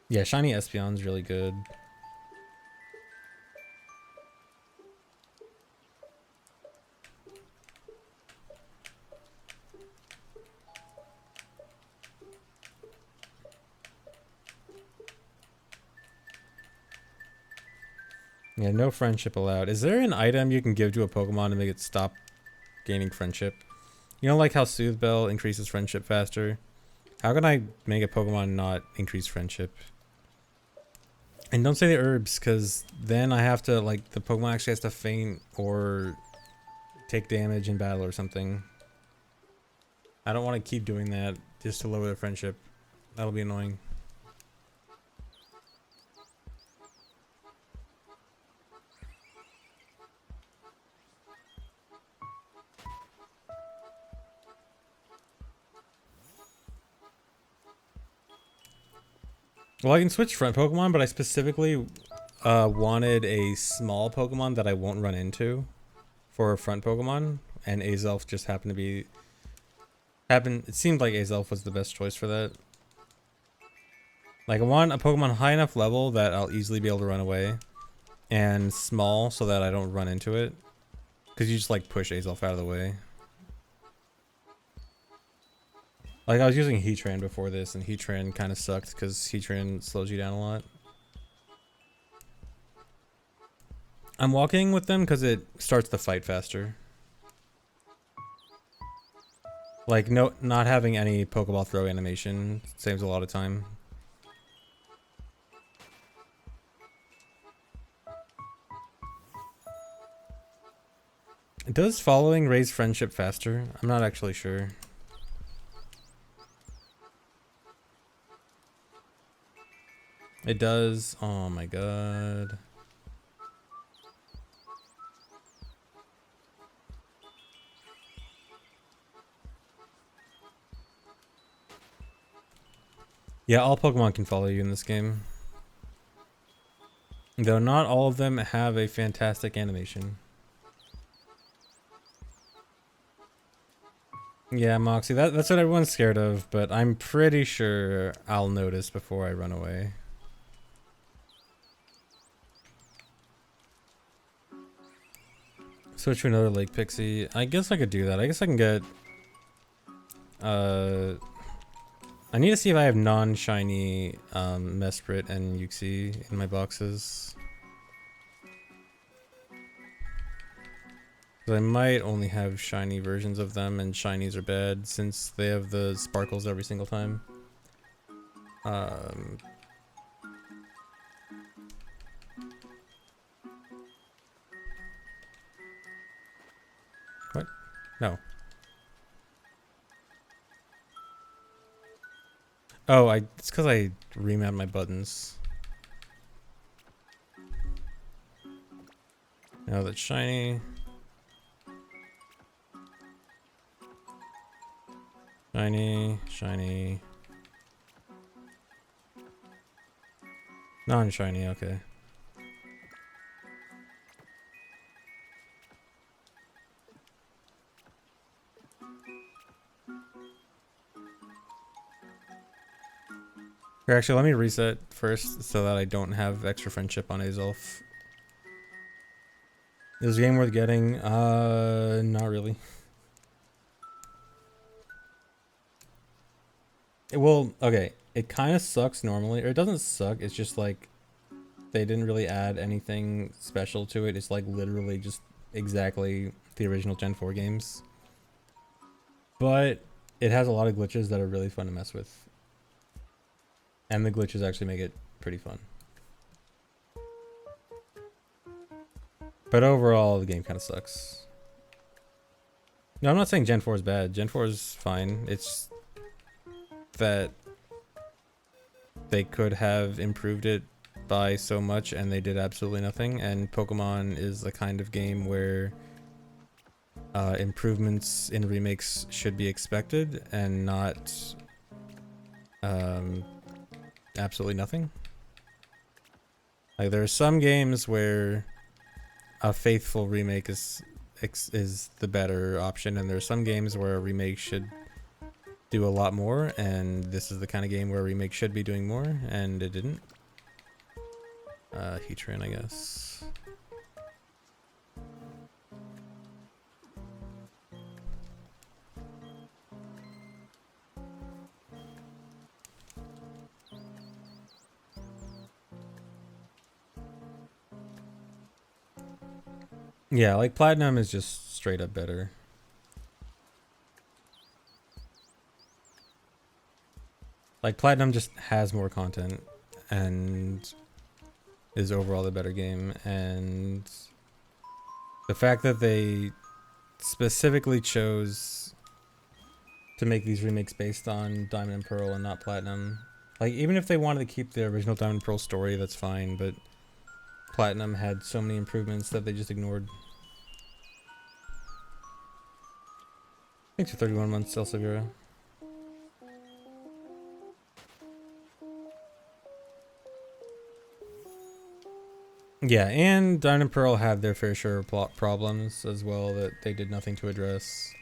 Yeah, shiny Espeon's really good. Yeah, no friendship allowed. Is there an item you can give to a Pokemon to make it stop gaining friendship? You know, like how Soothe Bell increases friendship faster? How can I make a Pokemon not increase friendship? And don't say the herbs, because then I have to, like, the Pokemon actually has to faint or take damage in battle or something. I don't want to keep doing that just to lower their friendship. That'll be annoying. Well, I can switch front Pokemon, but I specifically wanted a small Pokemon that I won't run into for a front Pokemon, and Azelf just happened to be... It seemed like Azelf was the best choice for that. Like, I want a Pokemon high enough level that I'll easily be able to run away, and small so that I don't run into it. Because you just, like, push Azelf out of the way. Like, I was using Heatran before this, and Heatran kind of sucked because Heatran slows you down a lot. I'm walking with them because it starts the fight faster. Like, not having any Pokeball throw animation saves a lot of time. Does following raise friendship faster? I'm not actually sure. It does. Oh my god. Yeah, all Pokemon can follow you in this game. Though not all of them have a fantastic animation. Yeah, Moxie, that's what everyone's scared of, but I'm pretty sure I'll notice before I run away. Switch to another Lake Pixie. I guess I could do that. I guess I can get... I need to see if I have non-shiny Mesprit and Uxie in my boxes. I might only have shiny versions of them, and shinies are bad since they have the sparkles every single time. What? No. Oh, it's because I remapped my buttons. Now that's shiny. Shiny, shiny. Non-shiny, okay. Here, actually, let me reset first so that I don't have extra friendship on Azulf. Is the game worth getting? Not really. Well, okay. It kind of sucks normally, or it doesn't suck. It's just like they didn't really add anything special to it. It's like literally just exactly the original Gen 4 games. But it has a lot of glitches that are really fun to mess with. And the glitches actually make it pretty fun. But overall, the game kind of sucks. No, I'm not saying Gen 4 is bad. Gen 4 is fine. It's that they could have improved it by so much and they did absolutely nothing. And Pokemon is the kind of game where improvements in remakes should be expected and not absolutely nothing. Like there are some games where a faithful remake is the better option, and there are some games where a remake should do a lot more, and this is the kind of game where a remake should be doing more, and it didn't. Heatran, I guess. Yeah, like Platinum is just straight up better. Like Platinum just has more content and is overall the better game, and the fact that they specifically chose to make these remakes based on Diamond and Pearl and not Platinum. Like even if they wanted to keep the original Diamond and Pearl story, that's fine, but Platinum had so many improvements that they just ignored. Thanks for 31 months, Elsevera. Yeah, and Diamond and Pearl had their fair share of plot problems as well that they did nothing to address.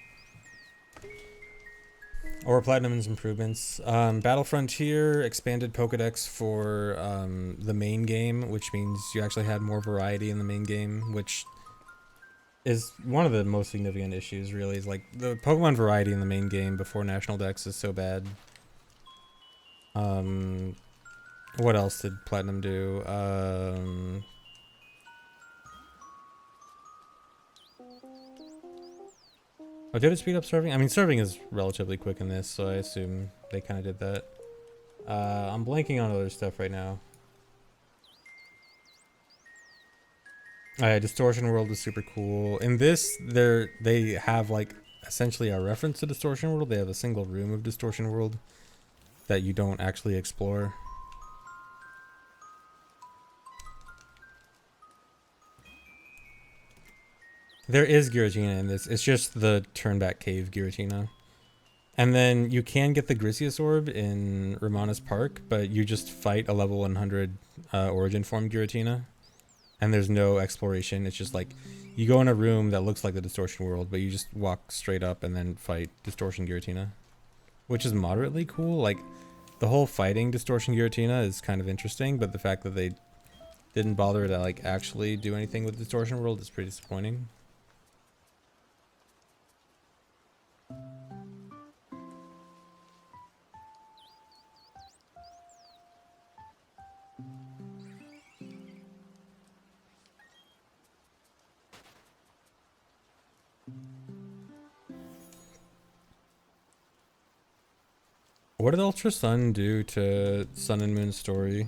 Or Platinum's improvements. Battle Frontier expanded Pokedex for the main game, which means you actually had more variety in the main game, which is one of the most significant issues, really. Is like the Pokemon variety in the main game before National Dex is so bad. What else did Platinum do? Oh, did it speed up serving? I mean, serving is relatively quick in this, so I assume they kind of did that. I'm blanking on other stuff right now. Distortion World is super cool. In this, they have like essentially a reference to Distortion World. They have a single room of Distortion World that you don't actually explore. There is Giratina in this. It's just the turn-back cave Giratina. And then you can get the Grisius Orb in Ramana's Park, but you just fight a level 100 Origin Form Giratina. And there's no exploration. It's just like you go in a room that looks like the Distortion World, but you just walk straight up and then fight Distortion Giratina, which is moderately cool. Like the whole fighting Distortion Giratina is kind of interesting, but the fact that they didn't bother to like actually do anything with Distortion World is pretty disappointing. What did Ultra Sun do to Sun and Moon story?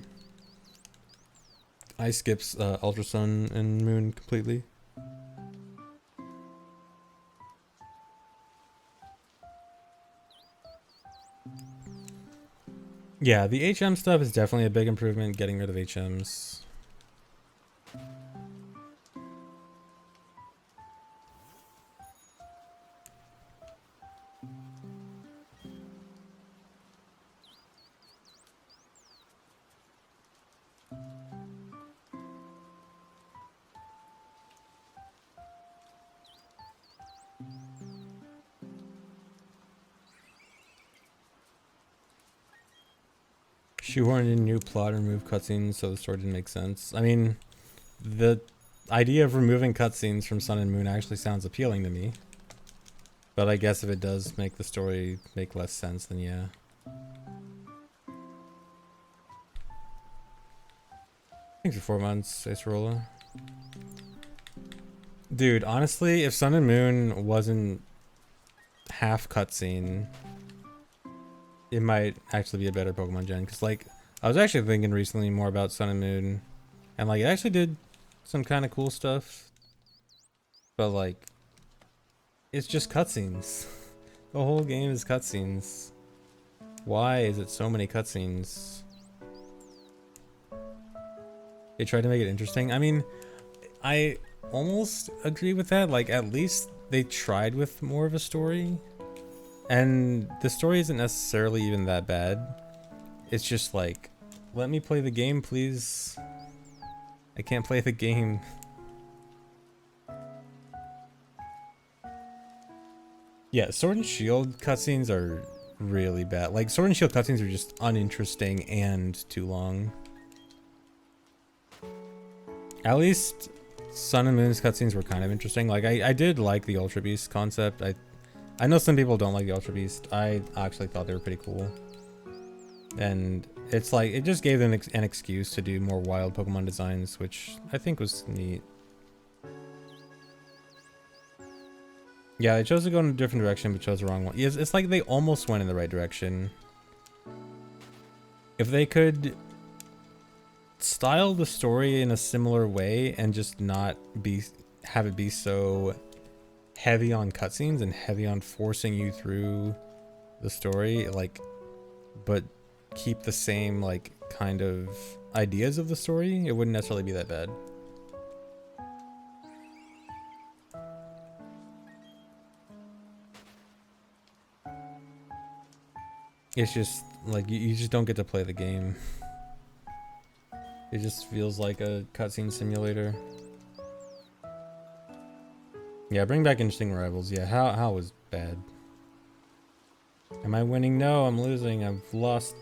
I skips Ultra Sun and Moon completely. Yeah, the HM stuff is definitely a big improvement, getting rid of HMs. Shoehorned in new plot and remove cutscenes so the story didn't make sense. I mean, the idea of removing cutscenes from Sun and Moon actually sounds appealing to me. But I guess if it does make the story make less sense, then yeah. Thanks for 4 months, Acerola. Dude, honestly, if Sun and Moon wasn't half cutscene, it might actually be a better Pokemon gen. Because, like, I was actually thinking recently more about Sun and Moon. And, like, it actually did some kind of cool stuff. But, like, it's just cutscenes. The whole game is cutscenes. Why is it so many cutscenes? They tried to make it interesting. I mean, I almost agree with that. Like, at least they tried with more of a story. And the story isn't necessarily even that bad. It's just like, let me play the game, please. I can't play the game. Yeah, Sword and Shield cutscenes are really bad. Like, Sword and Shield cutscenes are just uninteresting and too long. At least Sun and Moon's cutscenes were kind of interesting. Like, I did like the Ultra Beast concept. I know some people don't like the Ultra Beast. I actually thought they were pretty cool. And it's like, it just gave them an excuse to do more wild Pokemon designs, which I think was neat. Yeah, they chose to go in a different direction, but chose the wrong one. It's like they almost went in the right direction. If they could style the story in a similar way and just not have it be so heavy on cutscenes and heavy on forcing you through the story, like, but keep the same like kind of ideas of the story, it wouldn't necessarily be that bad. It's just like you just don't get to play the game. It just feels like a cutscene simulator. Yeah, bring back interesting rivals. Yeah, how was bad? Am I winning? No, I'm losing. I've lost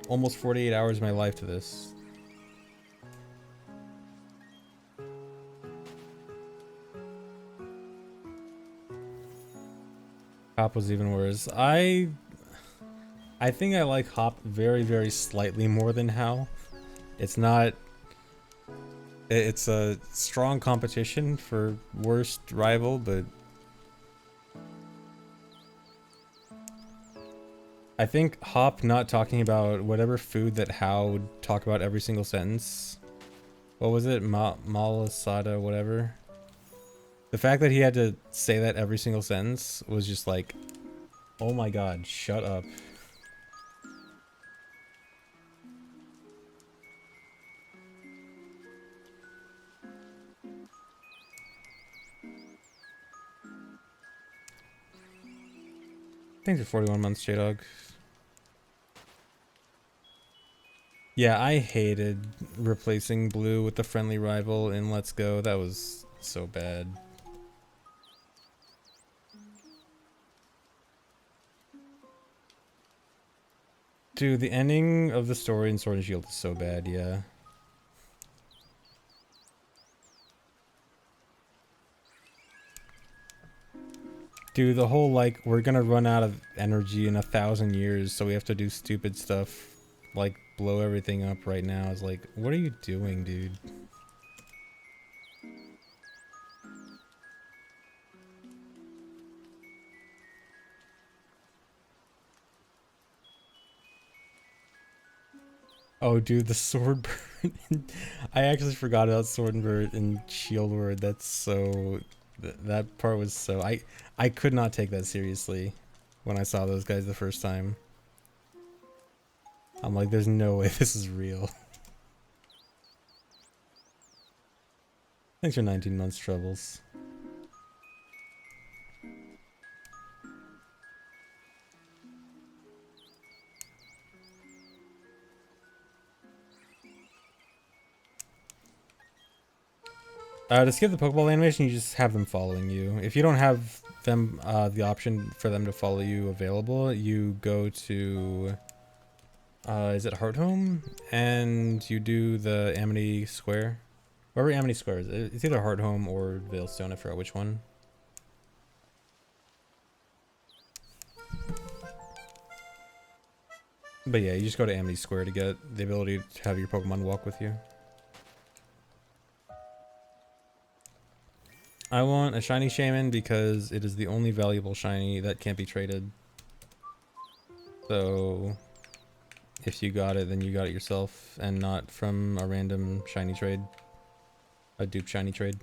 almost 48 hours of my life to this. Hop was even worse. I think I like Hop very, very slightly more than How. It's not... It's a strong competition for worst rival, but... I think Hop not talking about whatever food that How would talk about every single sentence, What was it? Malasada, whatever. The fact that he had to say that every single sentence was just like, oh my god, shut up. Thanks for 41 months, J-Dog. Yeah, I hated replacing Blue with the friendly rival in Let's Go. That was so bad. Dude, the ending of the story in Sword and Shield is so bad, yeah. Dude, the whole like, we're gonna run out of energy in 1,000 years, so we have to do stupid stuff, like blow everything up right now is like, what are you doing, dude? Oh, dude, the sword bird. I actually forgot about sword bird and shield word. That's so... that part was so... I could not take that seriously when I saw those guys the first time. I'm like, there's no way this is real. Thanks for 19 months, Troubles. To skip the Pokeball animation, you just have them following you. If you don't have them, the option for them to follow you available, you go to, is it Heart Home? And you do the Amity Square. Wherever Amity Square is. It's either Heart Home or Veilstone, I forgot which one. But yeah, you just go to Amity Square to get the ability to have your Pokemon walk with you. I want a shiny Shaymin because it is the only valuable shiny that can't be traded. So if you got it, then you got it yourself and not from a random shiny trade. A dupe shiny trade.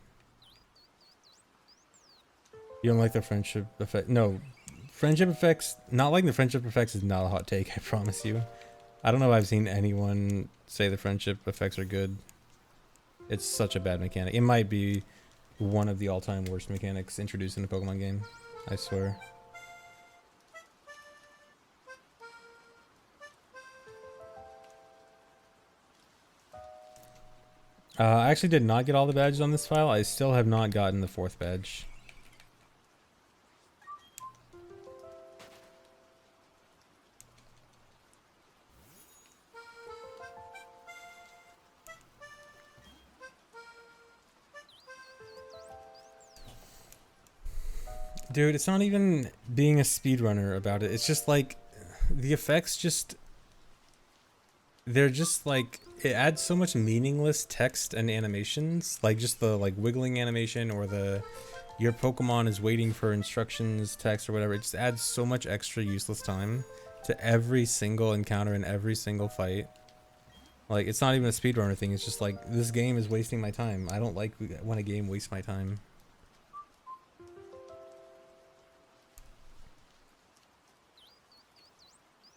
You don't like the friendship effect? No. Friendship effects, not liking the friendship effects is not a hot take, I promise you. I don't know if I've seen anyone say the friendship effects are good. It's such a bad mechanic. It might be one of the all-time worst mechanics introduced in a Pokemon game. I swear. I actually did not get all the badges on this file. I still have not gotten the 4th badge. Dude, it's not even being a speedrunner about it. It's just like, the effects just... they're just like, it adds so much meaningless text and animations. Like just the like wiggling animation or the your Pokemon is waiting for instructions text or whatever. It just adds so much extra useless time to every single encounter and every single fight. Like, it's not even a speedrunner thing. It's just like, this game is wasting my time. I don't like when a game wastes my time.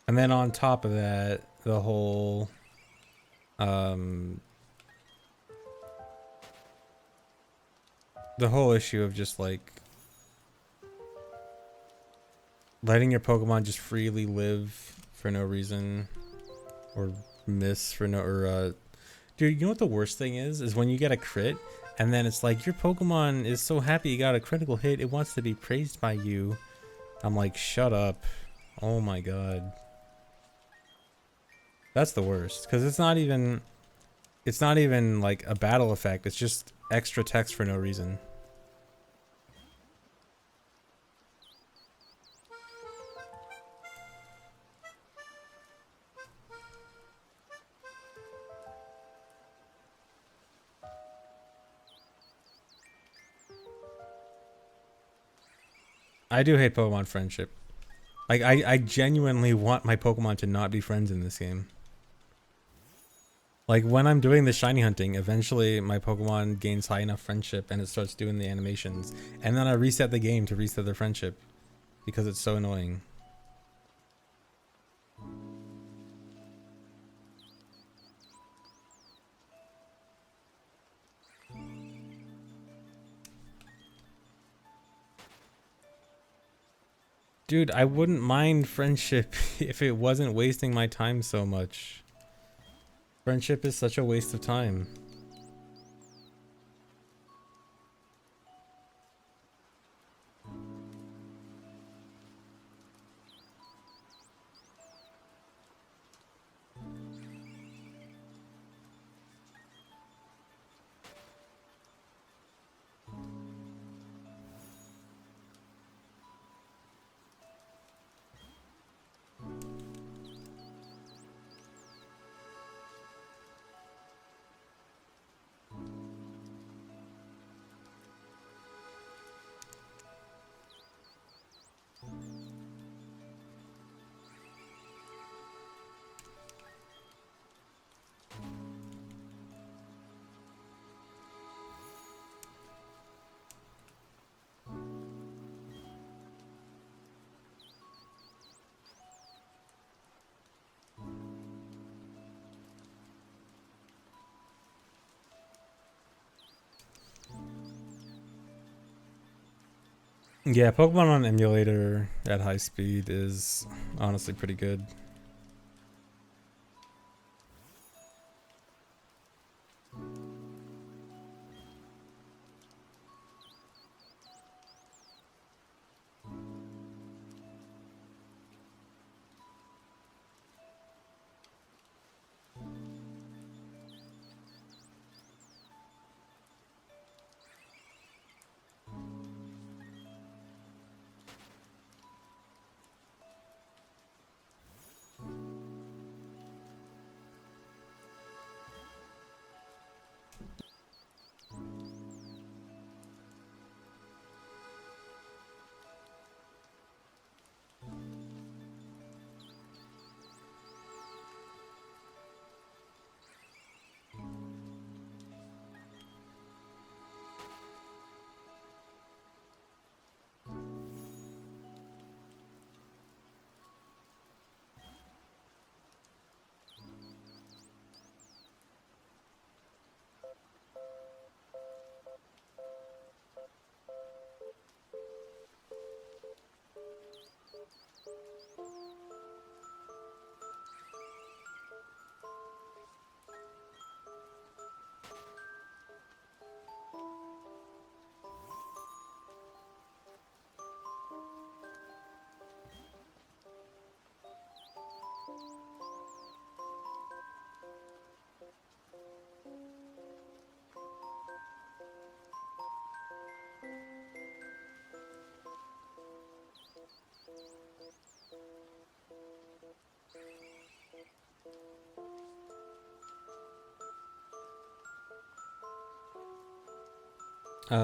And then on top of that, the whole issue of just like letting your Pokemon just freely live for no reason or miss for no, or dude, you know what the worst thing is when you get a crit and then it's like your Pokemon is so happy you got a critical hit, it wants to be praised by you. I'm like, shut up. Oh my god. That's the worst, because it's not even like a battle effect. It's just extra text for no reason. I do hate Pokemon friendship. Like, I genuinely want my Pokemon to not be friends in this game. Like when I'm doing the shiny hunting, eventually my Pokemon gains high enough friendship and it starts doing the animations. And then I reset the game to reset their friendship because it's so annoying. Dude, I wouldn't mind friendship if it wasn't wasting my time so much. Friendship is such a waste of time. Yeah, Pokemon on emulator at high speed is honestly pretty good.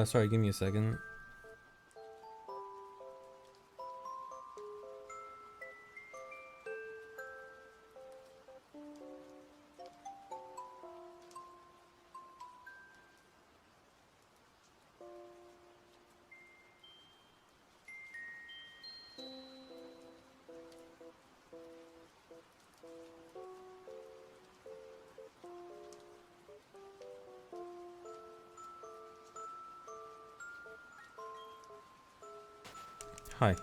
Sorry, give me a second. Hi.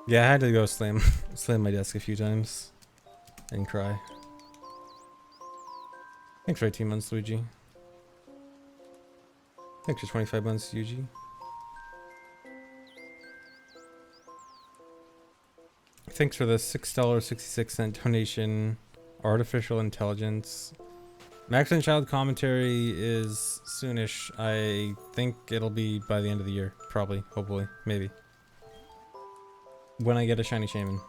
Yeah, I had to go slam slam my desk a few times and cry. Thanks for 18 months, Luigi. Thanks for 25 months, Yuji. Thanks for the $6.66 donation. Artificial intelligence. Max and Child commentary is soonish. I think it'll be by the end of the year. Probably. Hopefully. Maybe. When I get a shiny Shaymin.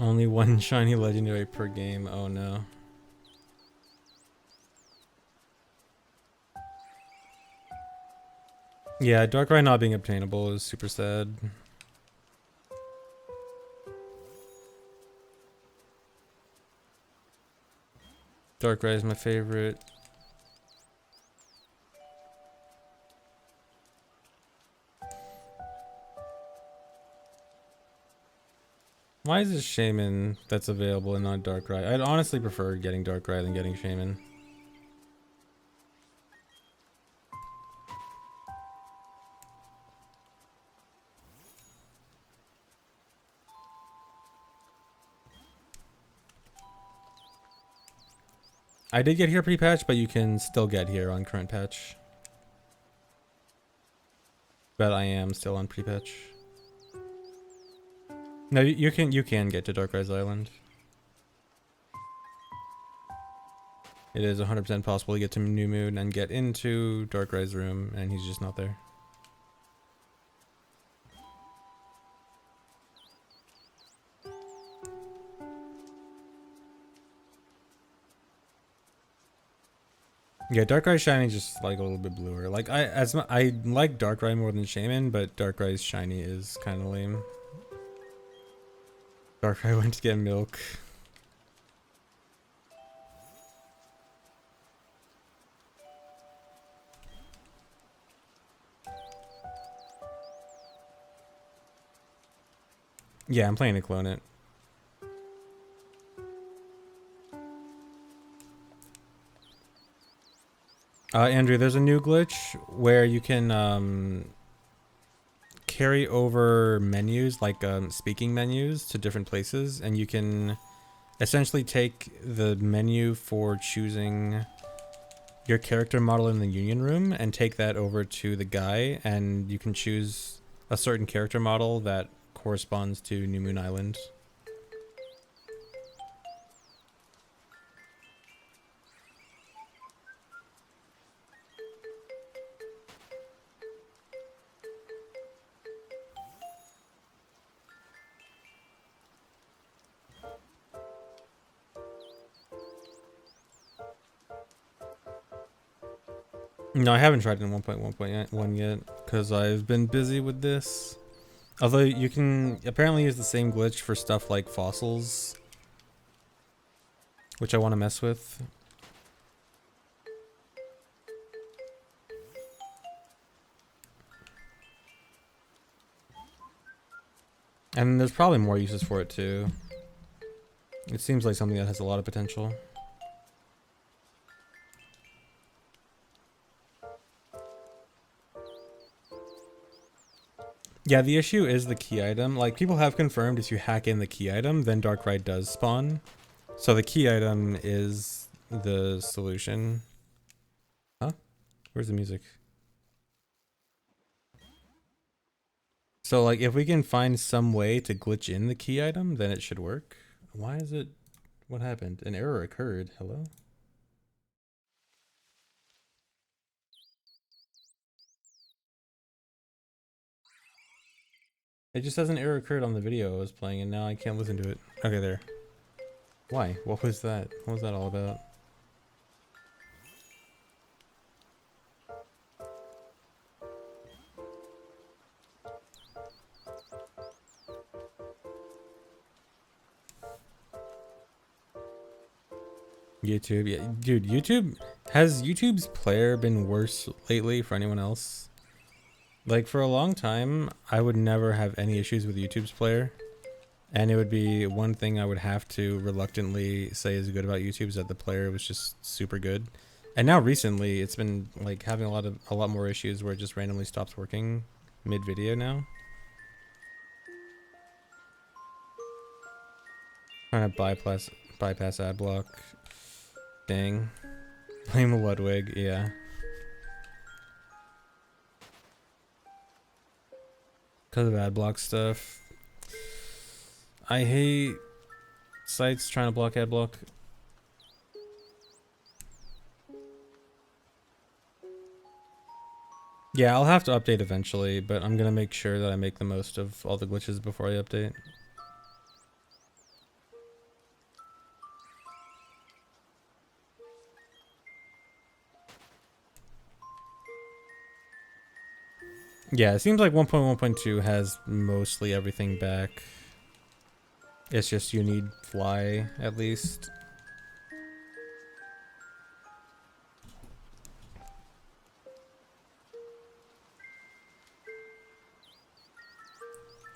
Only one shiny legendary per game. Oh no. Yeah, Darkrai not being obtainable is super sad. Darkrai is my favorite. Why is this Shaymin that's available and not Darkrai? I'd honestly prefer getting Darkrai than getting Shaymin. I did get here pre-patch, but you can still get here on current patch. But I am still on pre-patch. No, you can get to Darkrai's Island. It is 100% possible to get to New Moon and get into Darkrai's room, and he's just not there. Yeah, Darkrai Shiny just like a little bit bluer. Like I like Darkrai more than Shaymin, but Darkrai's Shiny is kind of lame. Darkrai went to get milk. Yeah, I'm planning to clone it. Andrew, there's a new glitch where you can carry over menus, like speaking menus, to different places, and you can essentially take the menu for choosing your character model in the union room and take that over to the guy, and you can choose a certain character model that corresponds to New Moon Island. No, I haven't tried it in 1.1.1 yet because I've been busy with this. Although you can apparently use the same glitch for stuff like fossils, which I want to mess with. And there's probably more uses for it too. It seems like something that has a lot of potential. Yeah, the issue is the key item. Like, people have confirmed if you hack in the key item, then Darkrai does spawn. So the key item is the solution. Huh? Where's the music? So, like, if we can find some way to glitch in the key item, then it should work. Why is it... What happened? An error occurred. Hello? It just says an error occurred on the video I was playing, and now I can't listen to it. Okay, there. Why? What was that? What was that all about? YouTube, yeah, dude, YouTube... Has YouTube's player been worse lately for anyone else? Like, for a long time, I would never have any issues with YouTube's player. And it would be one thing I would have to reluctantly say is good about YouTube is that the player was just super good. And now recently, it's been like having a lot more issues where it just randomly stops working mid-video now. Trying to bypass ad block. Dang. Blame Ludwig, yeah. Because of ad block stuff. I hate sites trying to block ad block. Yeah, I'll have to update eventually, but I'm gonna make sure that I make the most of all the glitches before I update. Yeah, it seems like 1.1.2 has mostly everything back. It's just you need fly at least.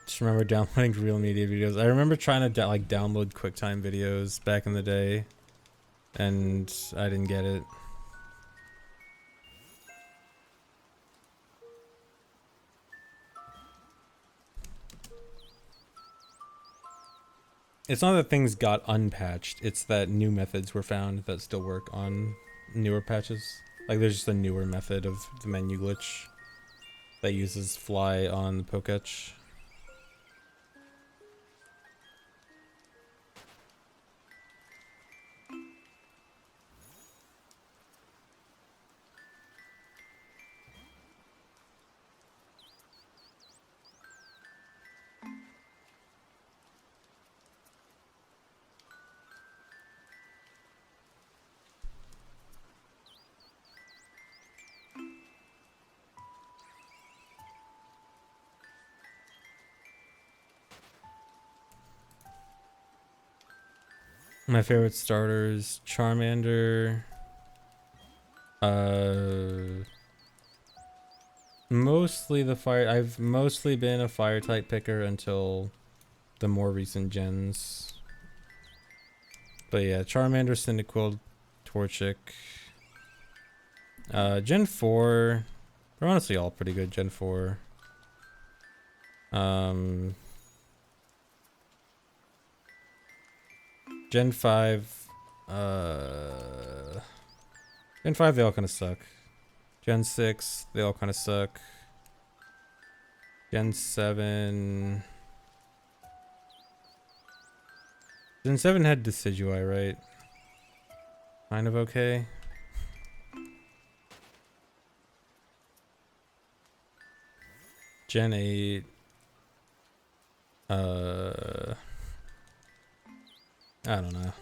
Just remember downloading real media videos. I remember trying to like download QuickTime videos back in the day, and I didn't get it. It's not that things got unpatched, it's that new methods were found that still work on newer patches. Like there's just a newer method of the menu glitch that uses fly on the poketch. My favorite starters, Charmander. Mostly the fire. I've mostly been a fire type picker until the more recent gens. But yeah, Charmander, Cyndaquil, Torchic. Gen 4. They're honestly all pretty good, Gen 4. Gen 5. Gen 5, they all kind of suck. Gen 6, they all kind of suck. Gen 7. Gen 7 had Decidueye, right? Kind of okay. Gen 8. I don't know.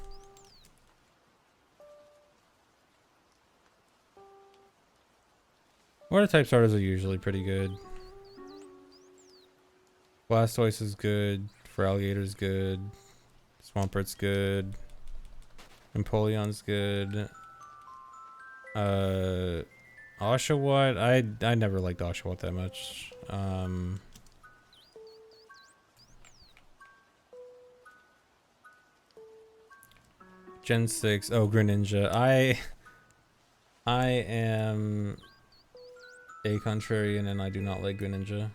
Water type starters are usually pretty good. Blastoise is good. Feraligator's good. Swampert's good. Empoleon's good. Oshawott, I never liked Oshawott that much. Gen 6. Oh, Greninja. I am a contrarian and I do not like Greninja.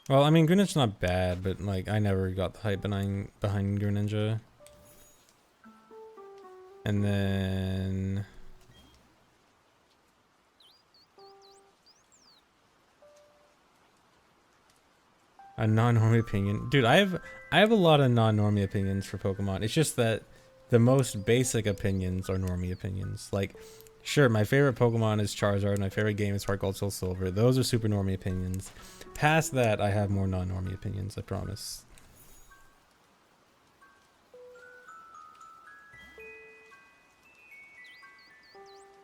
Well, I mean, Greninja's not bad, but like I never got the hype behind Greninja. And then a non-normie opinion. Dude, I have a lot of non-normie opinions for Pokemon. It's just that the most basic opinions are normie opinions. Like, sure, my favorite Pokemon is Charizard, my favorite game is Heart Gold Soul Silver. Those are super normie opinions. Past that, I have more non-normie opinions, I promise.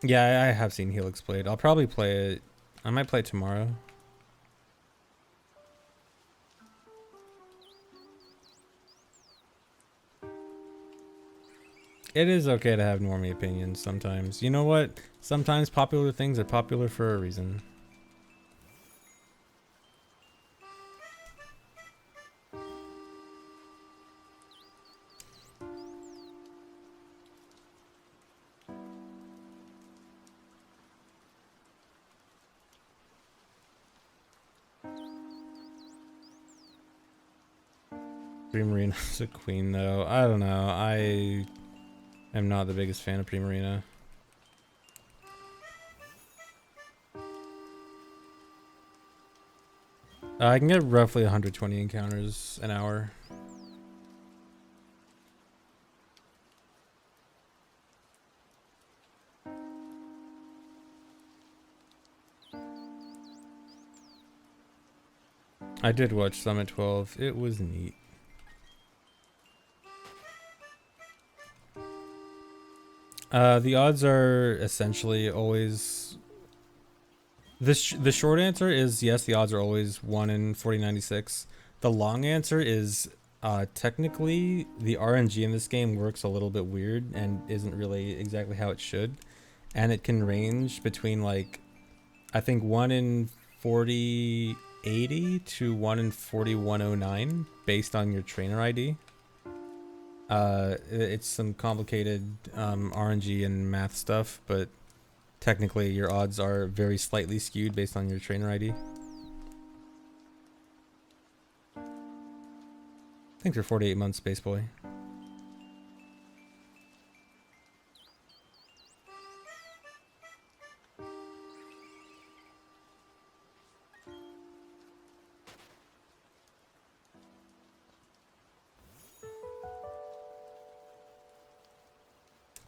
Yeah, I have seen Helix played. I'll probably play it. I might play it tomorrow. It is okay to have normie opinions sometimes. You know what? Sometimes popular things are popular for a reason. Primarina's a queen though. I don't know. I am not the biggest fan of Primarina. I can get roughly 120 encounters an hour. I did watch Summit 12. It was neat. The odds are essentially always The short answer is yes, the odds are always 1 in 4096. The long answer is technically the RNG in this game works a little bit weird and isn't really exactly how it should. And it can range between like, I think 1 in 4080 to 1 in 4109 based on your trainer ID. It's some complicated RNG and math stuff, but technically your odds are very slightly skewed based on your trainer ID. Thanks for 48 months, Space Boy.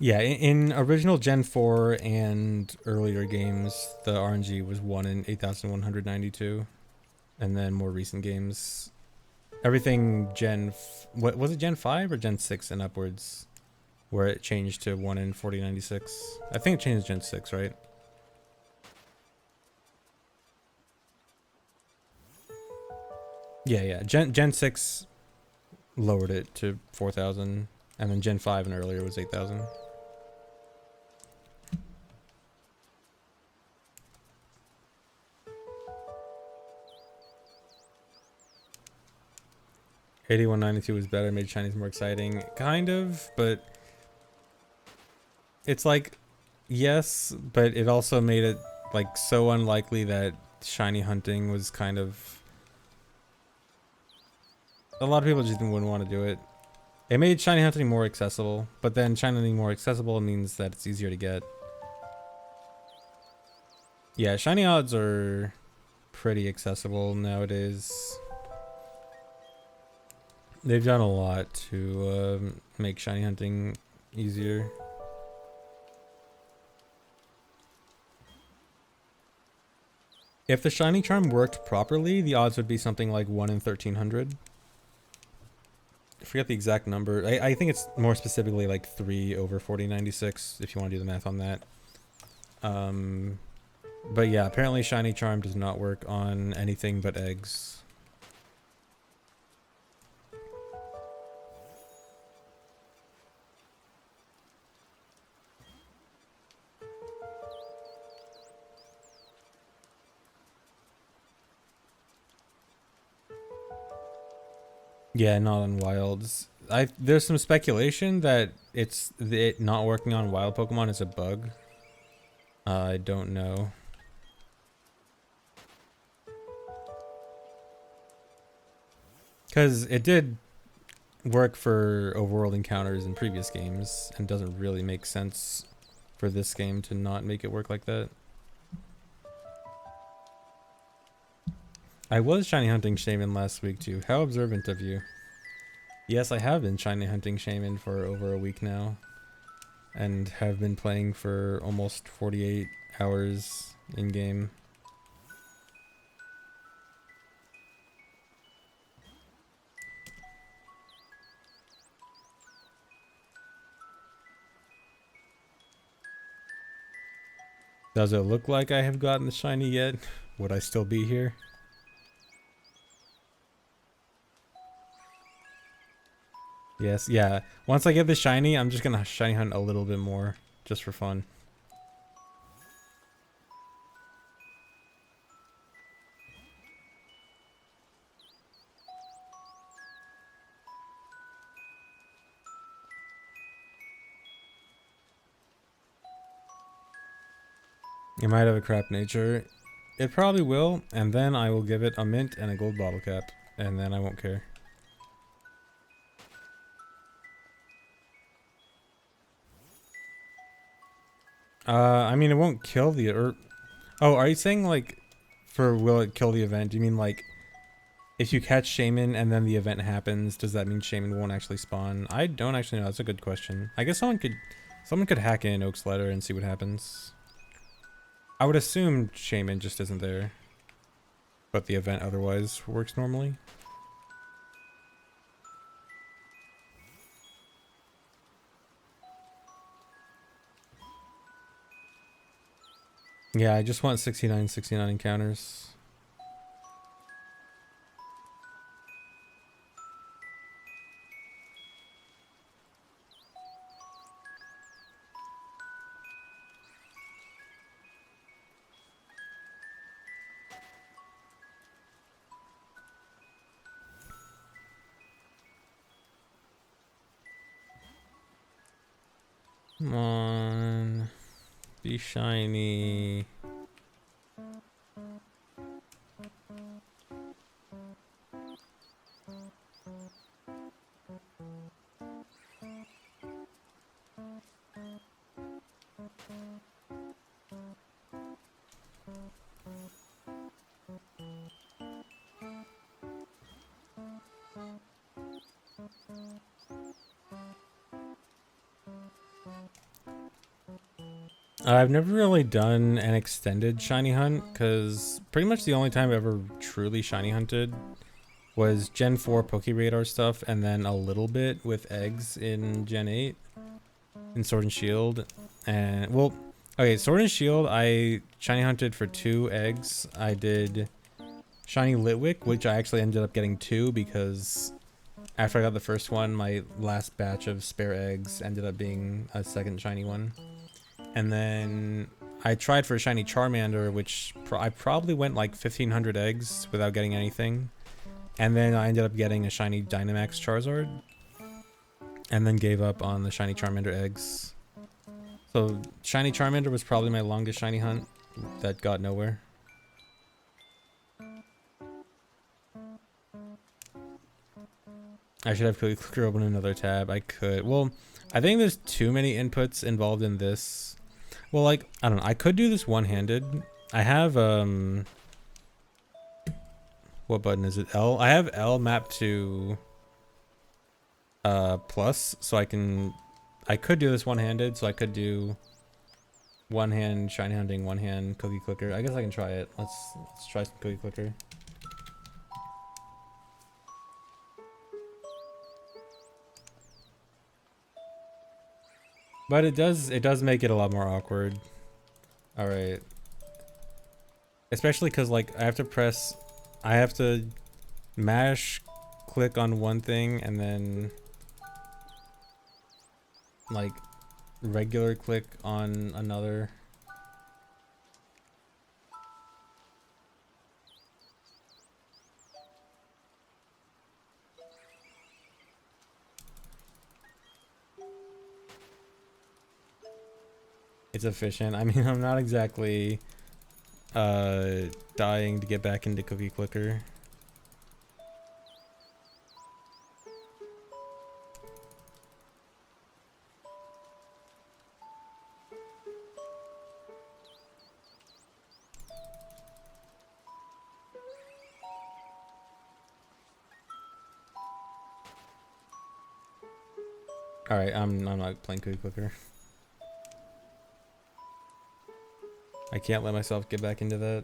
Yeah, in original Gen 4 and earlier games, the RNG was 1 in 8,192. And then more recent games, everything what was it, Gen 5 or Gen 6 and upwards, where it changed to 1 in 4096. I think it changed Gen 6, right? Yeah. Gen 6 lowered it to 4,000, and then Gen 5 and earlier was 8,000. $81.92 was better, made shinies more exciting. Kind of, but it's like, yes, but it also made it like so unlikely that shiny hunting was kind of... A lot of people just wouldn't want to do it. It made shiny hunting more accessible, but then shiny hunting more accessible means that it's easier to get. Yeah, shiny odds are pretty accessible nowadays. They've done a lot to make shiny hunting easier. If the shiny charm worked properly, the odds would be something like 1 in 1300. I forget the exact number. I think it's more specifically like 3 over 4096 if you want to do the math on that. But yeah, apparently shiny charm does not work on anything but eggs. Yeah, not on wilds. There's some speculation that it not working on wild Pokemon is a bug. I don't know. Because it did work for overworld encounters in previous games and doesn't really make sense for this game to not make it work like that. I was shiny hunting Shaymin last week too. How observant of you. Yes, I have been shiny hunting Shaymin for over a week now. And have been playing for almost 48 hours in game. Does it look like I have gotten the shiny yet? Would I still be here? Yes, yeah. Once I get the shiny, I'm just gonna shiny hunt a little bit more, just for fun. It might have a crap nature. It probably will, and then I will give it a mint and a gold bottle cap, and then I won't care. I mean, it won't kill the... Oh, are you saying, like, for will it kill the event? Do you mean, like, if you catch Shaymin and then the event happens, does that mean Shaymin won't actually spawn? I don't actually know. That's a good question. I guess someone could hack in Oak's letter and see what happens. I would assume Shaymin just isn't there, but the event otherwise works normally. Yeah, I just want 69 encounters. Come on. Be shiny. I've never really done an extended shiny hunt because pretty much the only time I've ever truly shiny hunted was Gen 4 Pokeradar stuff and then a little bit with eggs in Gen 8 in Sword and Shield. And well, okay, Sword and Shield, I shiny hunted for 2 eggs. I did shiny Litwick, which I actually ended up getting 2 because after I got the first one, my last batch of spare eggs ended up being a second shiny one. And then I tried for a shiny Charmander, which I probably went like 1,500 eggs without getting anything. And then I ended up getting a shiny Dynamax Charizard. And then gave up on the shiny Charmander eggs. So shiny Charmander was probably my longest shiny hunt that got nowhere. I should have quickly open another tab. I could. Well, I think there's too many inputs involved in this. Well, like, I don't know. I could do this one-handed. I have, what button is it? L? I have L mapped to, plus, so I could do this one-handed, so I could do one hand shiny hunting, one hand cookie clicker. I guess I can try it. Let's try some cookie clicker. But it does make it a lot more awkward. All right. Especially because like I have to mash click on one thing and then like regular click on another. It's efficient. I mean, I'm not exactly dying to get back into cookie clicker. All right, I'm not playing cookie clicker. I can't let myself get back into that.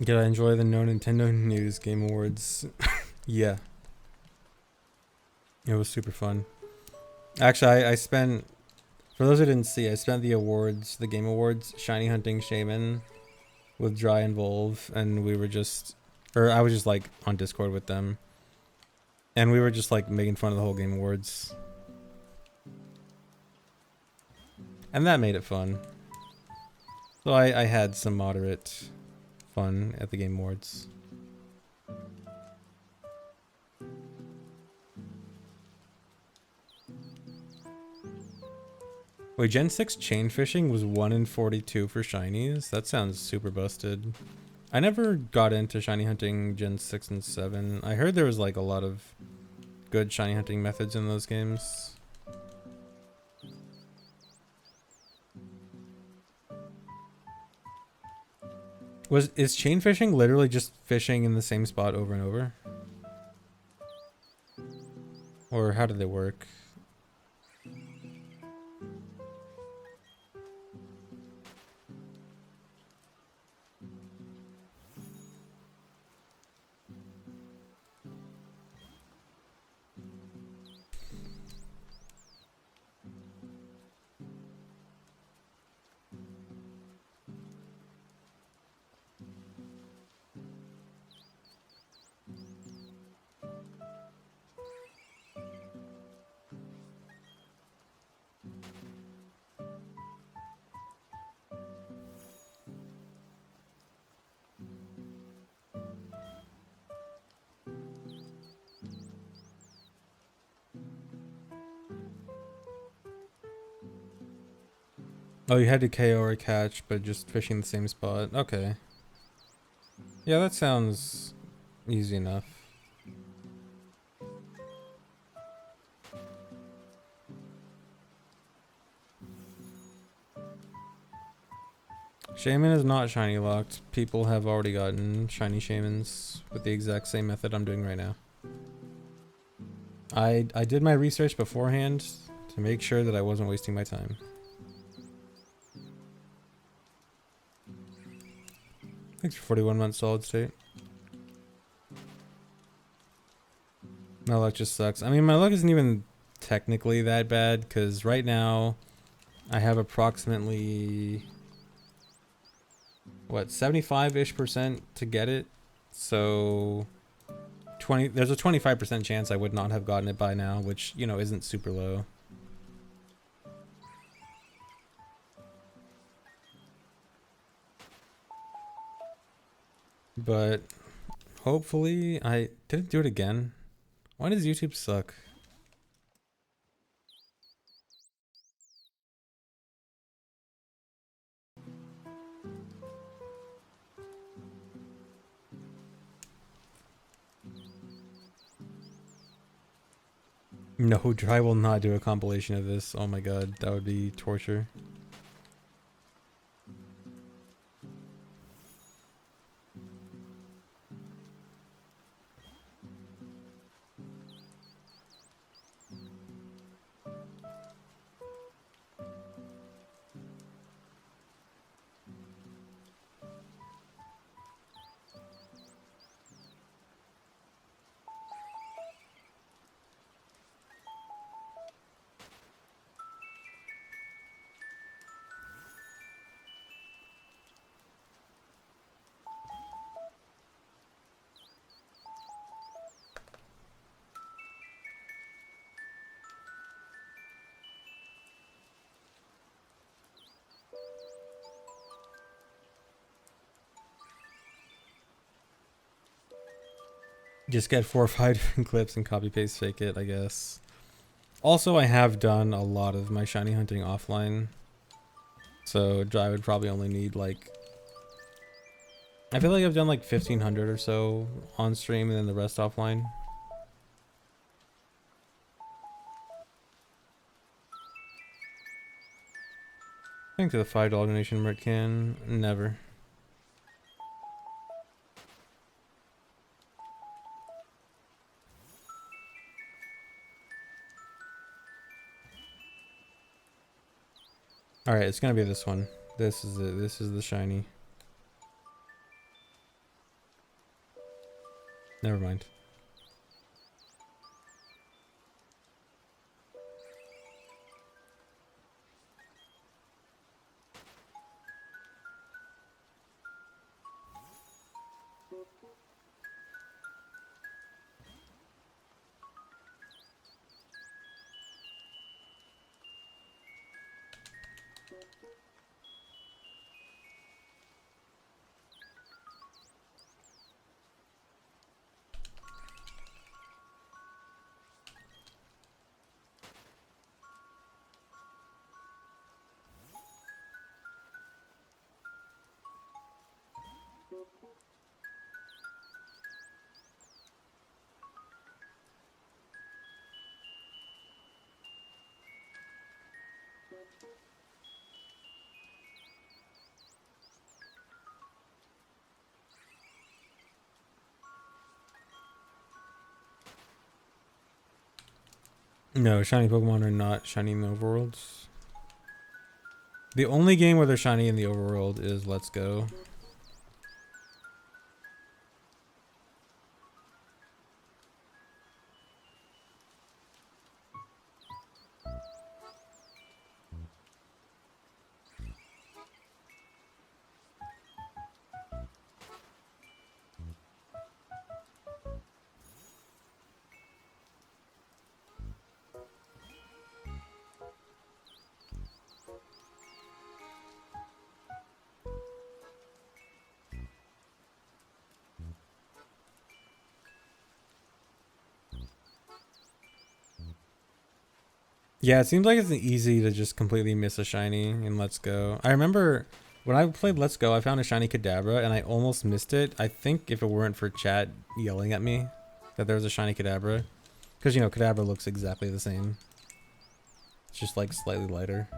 Did I enjoy the No Nintendo News Game Awards? Yeah, it was super fun. Actually, I spent, for those who didn't see, I spent the Game Awards, shiny hunting Shaymin with Dry and Volve, and we were just, or I was just like on Discord with them, and we were just like making fun of the whole Game Awards. And that made it fun. So I had some moderate fun at the Game Awards. Wait, Gen 6 chain fishing was 1 in 42 for shinies? That sounds super busted. I never got into shiny hunting Gen 6 and 7. I heard there was like a lot of good shiny hunting methods in those games. Is chain fishing literally just fishing in the same spot over and over? Or how did they work? Oh, you had to KO or catch, but just fishing the same spot. Okay. Yeah, that sounds easy enough. Shaymin is not shiny locked. People have already gotten shiny Shaymins with the exact same method I'm doing right now. I did my research beforehand to make sure that I wasn't wasting my time. Thanks for 41 months solid state. My luck just sucks. I mean, my luck isn't even technically that bad because right now I have approximately, what, 75-ish% to get it. So there's a 25% chance I would not have gotten it by now, which, you know, isn't super low. But hopefully I didn't do it again. Why does YouTube suck? No, Dry will not do a compilation of this. Oh my god, that would be torture. Just get 4 or 5 different clips and copy paste fake it, I guess. Also, I have done a lot of my shiny hunting offline. So I would probably only need like, I feel like I've done like 1500 or so on stream and then the rest offline. Thanks to the $5 donation, Mert can. Never. Alright, it's gonna be this one. This is it. This is the shiny. Never mind. No, shiny Pokemon are not shiny in the overworlds. The only game where they're shiny in the overworld is Let's Go. Yeah, it seems like it's easy to just completely miss a shiny in Let's Go. I remember when I played Let's Go, I found a shiny Kadabra and I almost missed it. I think if it weren't for chat yelling at me that there was a shiny Kadabra. Because, you know, Kadabra looks exactly the same. It's just like slightly lighter.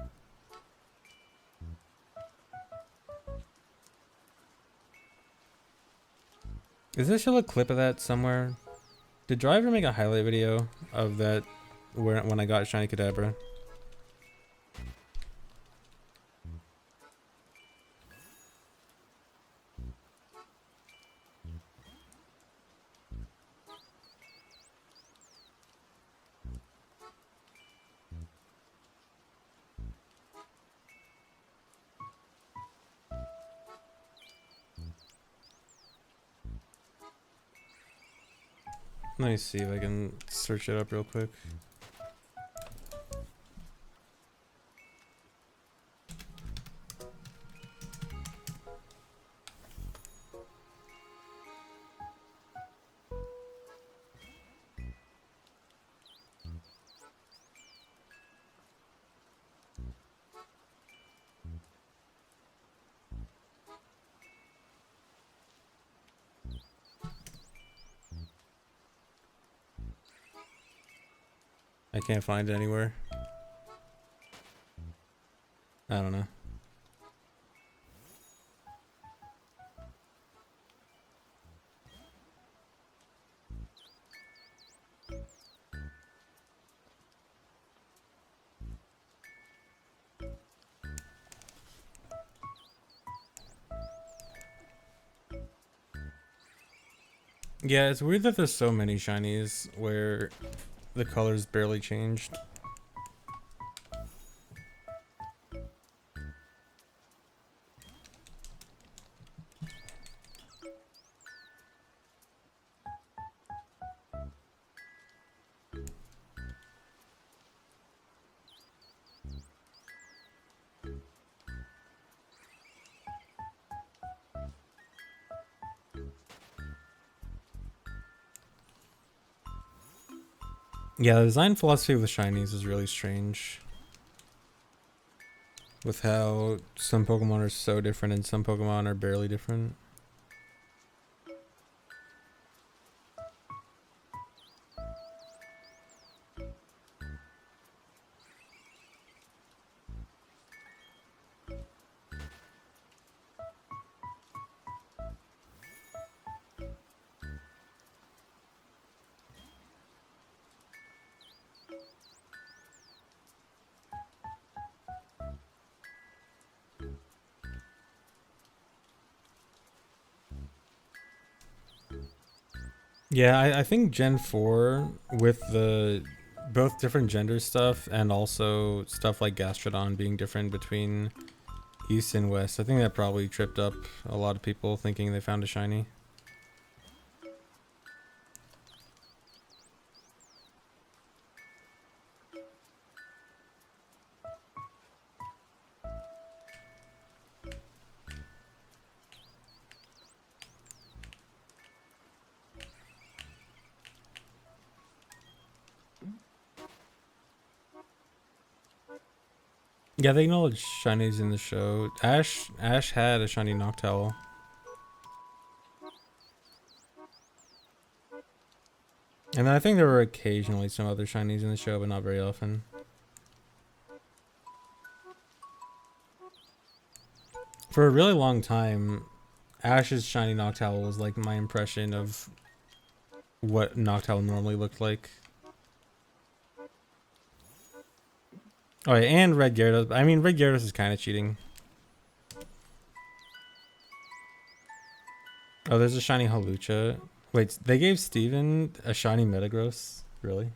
Is there still a clip of that somewhere? Did Driver make a highlight video of that when I got shiny Kadabra? Let me see if I can search it up real quick. I can't find it anywhere. I don't know. Yeah, it's weird that there's so many shinies where the colors barely changed. Yeah, the design philosophy of the shinies is really strange. With how some Pokemon are so different and some Pokemon are barely different. Yeah, I think Gen 4 with the both different gender stuff and also stuff like Gastrodon being different between East and West, I think that probably tripped up a lot of people thinking they found a shiny. Yeah, they acknowledge shinies in the show. Ash had a shiny Noctowl. And I think there were occasionally some other shinies in the show, but not very often. For a really long time, Ash's shiny Noctowl was like my impression of what Noctowl normally looked like. Oh, yeah, and Red Gyarados. I mean, Red Gyarados is kind of cheating. Oh, there's a shiny Halucha. Wait, they gave Steven a shiny Metagross? Really?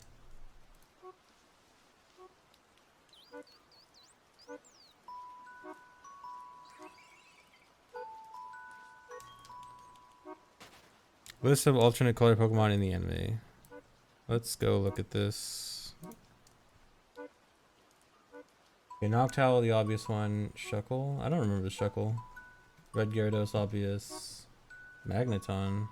List of alternate color Pokemon in the anime. Let's go look at this. Okay, Noctowl, the obvious one. Shuckle? I don't remember Shuckle. Red Gyarados, obvious. Magneton.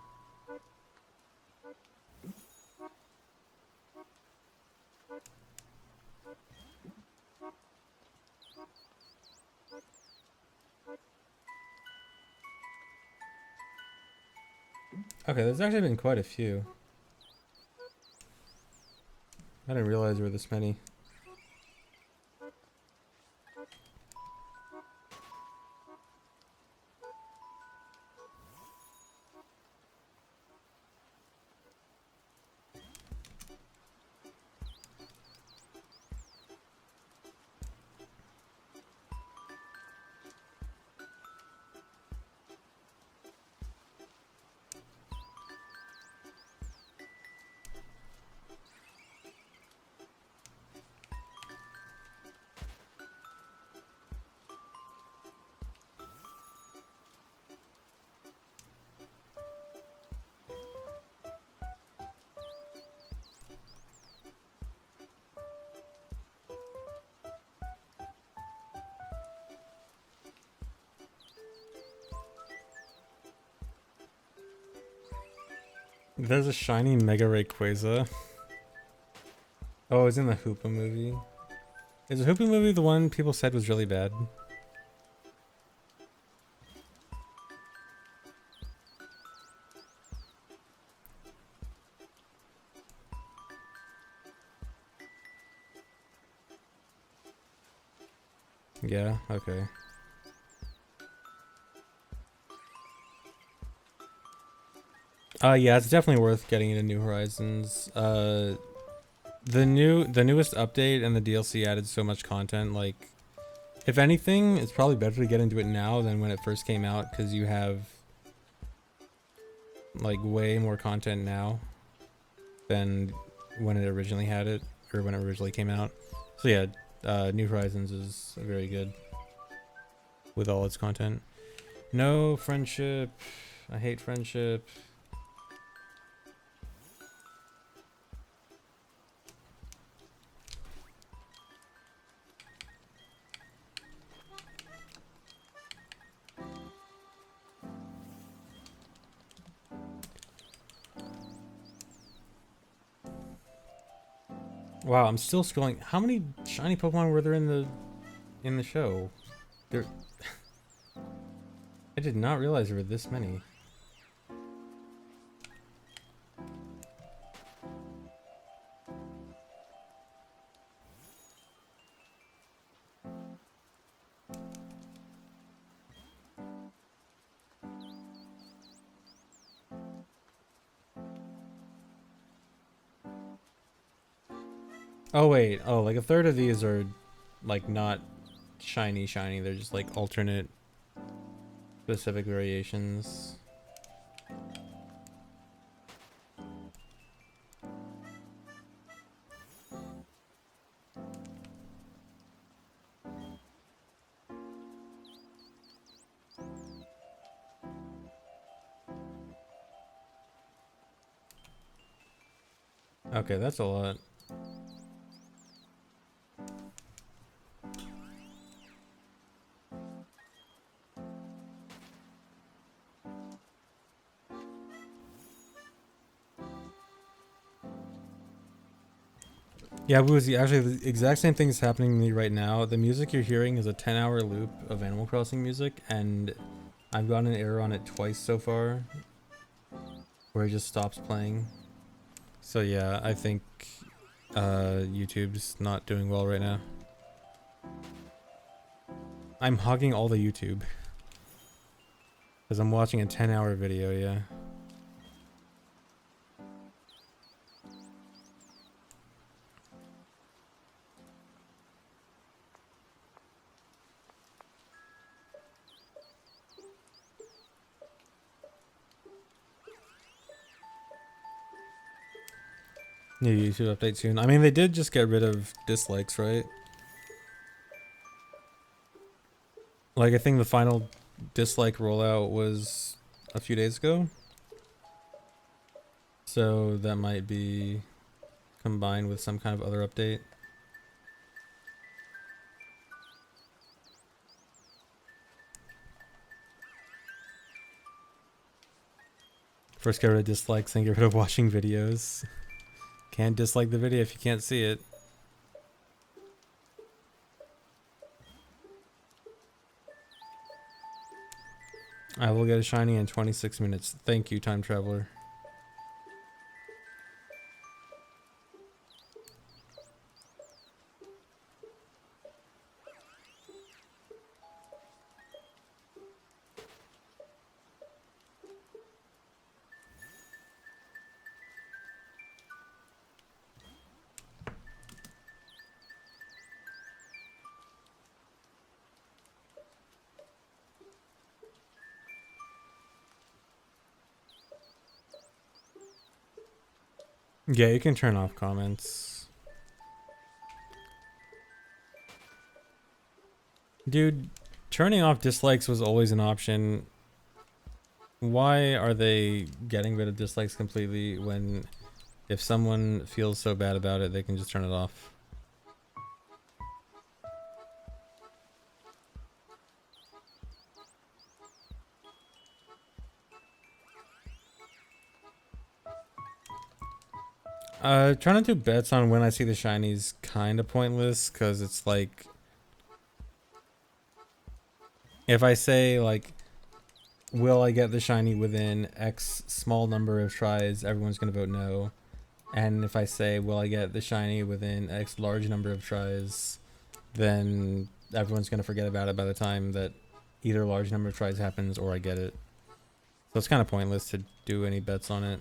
Okay, there's actually been quite a few. I didn't realize there were this many. There's a shiny Mega Rayquaza. Oh, it's in the Hoopa movie. Is the Hoopa movie the one people said was really bad? Yeah, okay. Yeah, it's definitely worth getting into New Horizons. The newest update and the DLC added so much content. Like, if anything, it's probably better to get into it now than when it first came out, because you have like way more content now than when it originally had it, or when it originally came out. So yeah, New Horizons is very good with all its content. No friendship. I hate friendship. Wow, I'm still scrolling. How many shiny Pokemon were there in the show? There, I did not realize there were this many. Oh wait, oh, like a third of these are like not shiny. They're just like alternate specific variations. Okay, that's a lot. Yeah, Woozy, actually the exact same thing is happening to me right now. The music you're hearing is a 10-hour loop of Animal Crossing music, and I've gotten an error on it twice so far, where it just stops playing. So yeah, I think YouTube's not doing well right now. I'm hogging all the YouTube. Because I'm watching a 10-hour video, yeah. New YouTube update soon. I mean, they did just get rid of dislikes, right? Like, I think the final dislike rollout was a few days ago. So that might be combined with some kind of other update. First get rid of dislikes, then get rid of watching videos. Can't dislike the video if you can't see it. I will get a shiny in 26 minutes. Thank you, time traveler. Yeah, you can turn off comments. Dude, turning off dislikes was always an option. Why are they getting rid of dislikes completely when if someone feels so bad about it, they can just turn it off? Trying to do bets on when I see the shinies kind of pointless, because it's like, if I say like, will I get the shiny within X small number of tries, everyone's gonna vote no. And if I say, will I get the shiny within X large number of tries, then everyone's gonna forget about it by the time that either large number of tries happens or I get it. So it's kind of pointless to do any bets on it.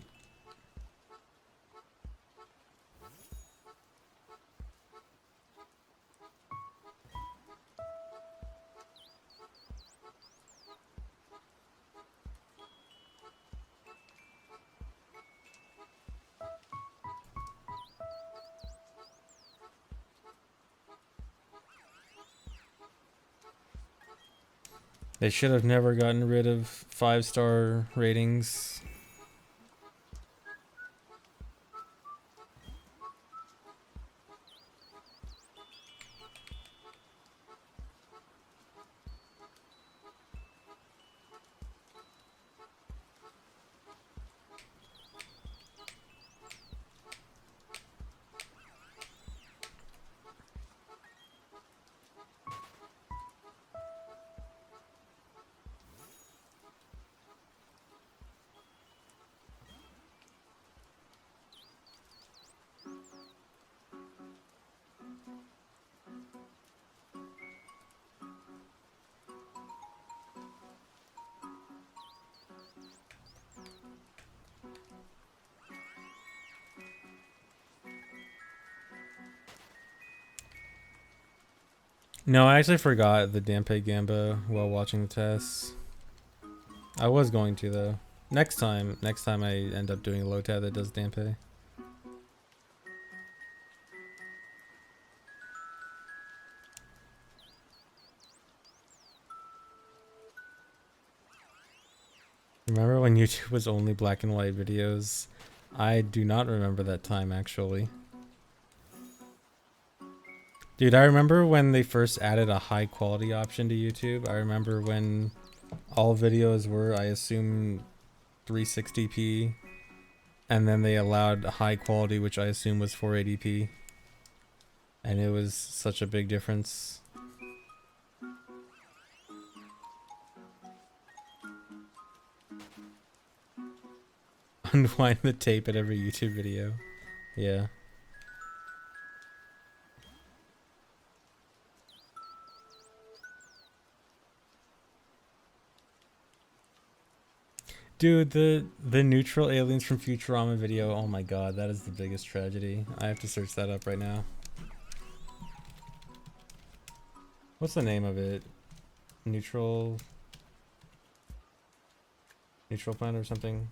They should have never gotten rid of 5-star ratings. No, I actually forgot the Dampe Gamba while watching the tests. I was going to though. Next time I end up doing a low tab that does Dampe. Remember when YouTube was only black and white videos? I do not remember that time actually. Dude, I remember when they first added a high quality option to YouTube. I remember when all videos were, I assume, 360p, and then they allowed high quality, which I assume was 480p, and it was such a big difference. Unwind the tape at every YouTube video. Yeah. Dude, the neutral aliens from Futurama video, oh my god, that is the biggest tragedy. I have to search that up right now. What's the name of it? Neutral planet or something?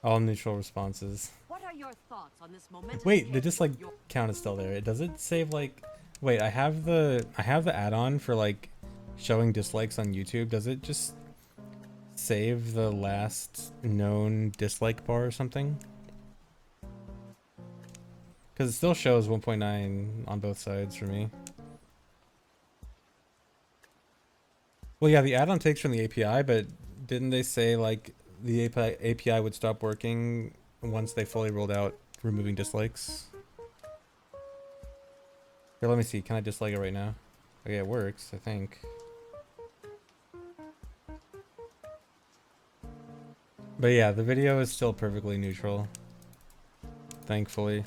All neutral responses. What are your thoughts on this momentous Wait, the change dislike in your count is still there. Does it save like? Wait, I have the add-on for like showing dislikes on YouTube. Does it just save the last known dislike bar or something? Because it still shows 1.9 on both sides for me. Well, yeah, the add-on takes from the API, but didn't they say like the API would stop working once they fully rolled out removing dislikes? Here, let me see. Can I dislike it right now? Okay, it works, I think. But yeah, the video is still perfectly neutral. Thankfully.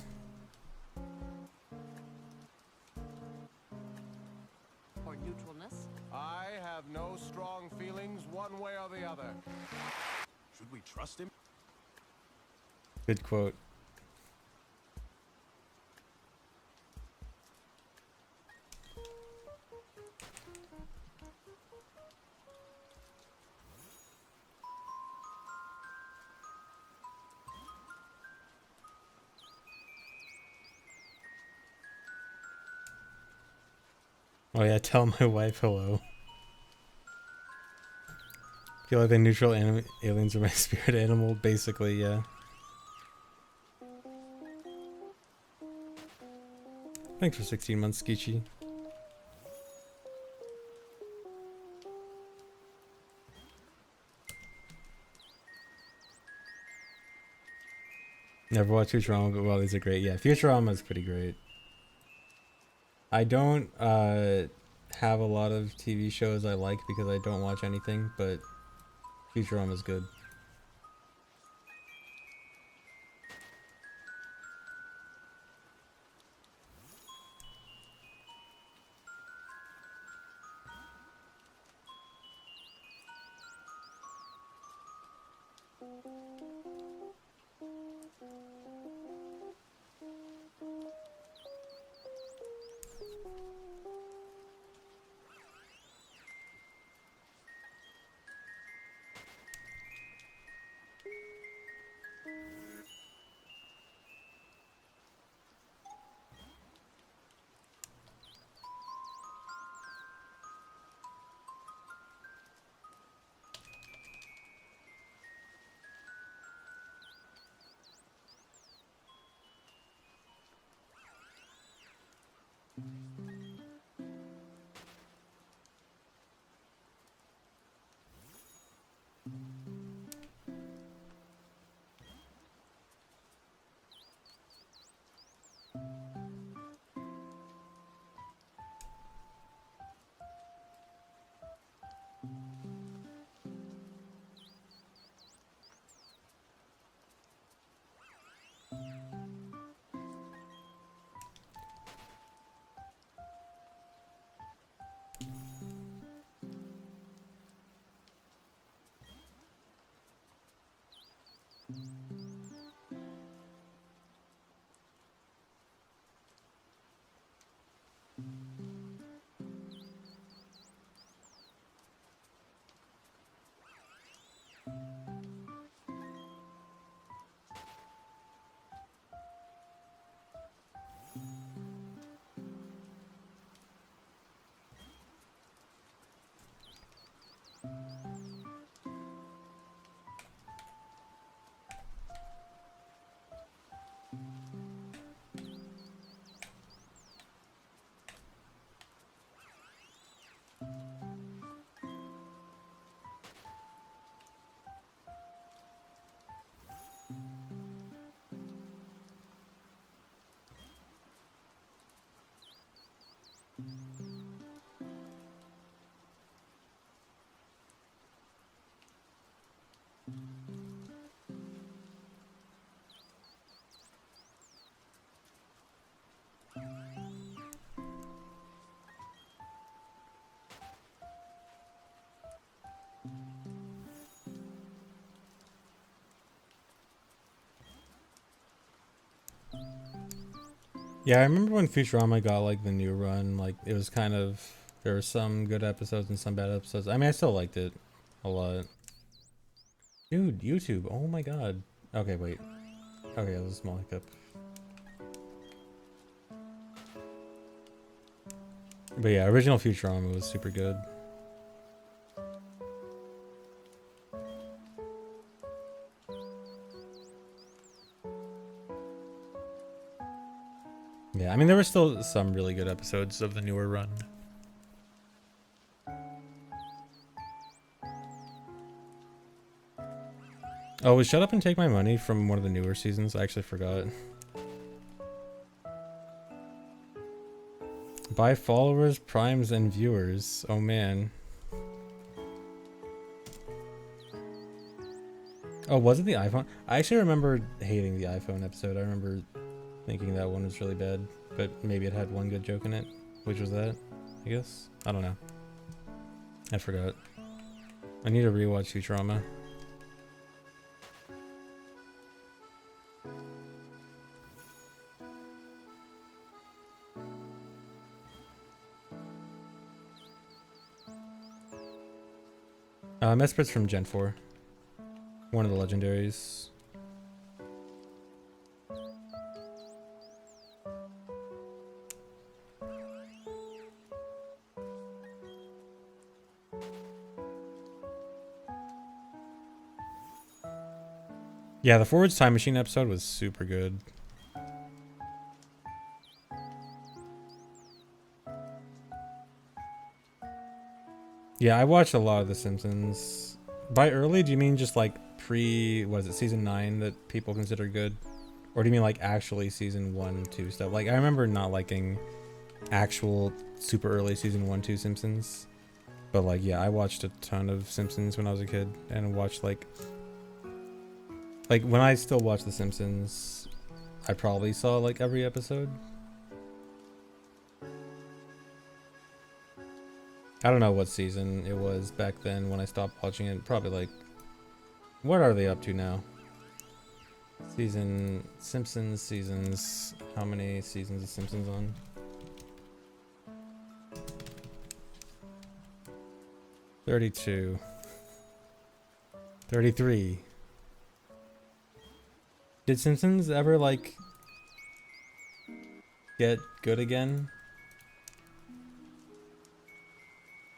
or neutralness? I have no strong feelings one way or the other. Should we trust him? Good quote. Oh yeah, tell my wife hello. Feel like the neutral aliens are my spirit animal, basically, yeah. Thanks for 16 months, Skichi. Never watched Futurama, but well, these are great. Yeah, Futurama is pretty great. I don't have a lot of TV shows I like because I don't watch anything, but Futurama is good. Yeah, I remember when Futurama got like the new run, like it was kind of, there were some good episodes and some bad episodes. I mean, I still liked it a lot. Dude, YouTube, oh my god. Okay, wait. Okay, that was a small hiccup. But yeah, original Futurama was super good. Yeah, I mean, there were still some really good episodes of the newer run. Oh, was Shut Up and Take My Money from one of the newer seasons? I actually forgot. By followers, primes, and viewers. Oh man. Oh, was it the iPhone? I actually remember hating the iPhone episode. I remember thinking that one was really bad, but maybe it had one good joke in it. Which was that, I guess? I don't know. I forgot. I need to rewatch Futurama. Mesprit's from Gen 4. One of the legendaries. Yeah, the Forwards Time Machine episode was super good. Yeah, I watched a lot of The Simpsons. By early, do you mean just like what is it, season 9 that people consider good? Or do you mean like actually season 1, 2 stuff? Like, I remember not liking actual super early season 1, 2 Simpsons. But like, yeah, I watched a ton of Simpsons when I was a kid and watched like when I still watch The Simpsons, I probably saw like every episode. I don't know what season it was back then when I stopped watching it. Probably like, what are they up to now? Simpsons seasons. How many seasons is Simpsons on? 32. 33. Did Simpsons ever like get good again?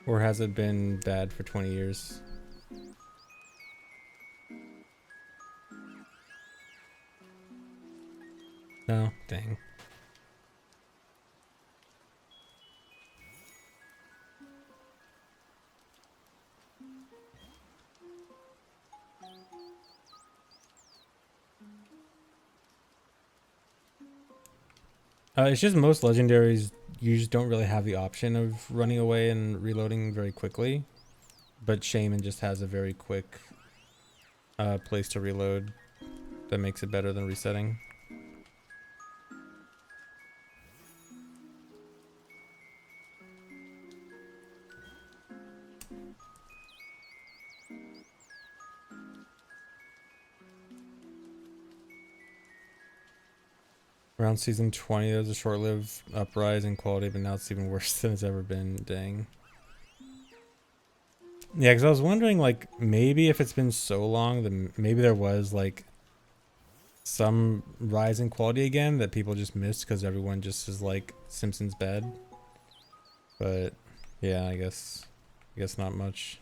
Or has it been bad for 20 years? No? Dang. It's just most legendaries, you just don't really have the option of running away and reloading very quickly. But Shaymin just has a very quick place to reload that makes it better than resetting. Around season 20, there was a short-lived uprise in quality, but now it's even worse than it's ever been. Dang. Yeah, because I was wondering, like, maybe if it's been so long, then maybe there was, like, some rise in quality again that people just missed because everyone just is like, Simpsons bad. But, yeah, I guess not much.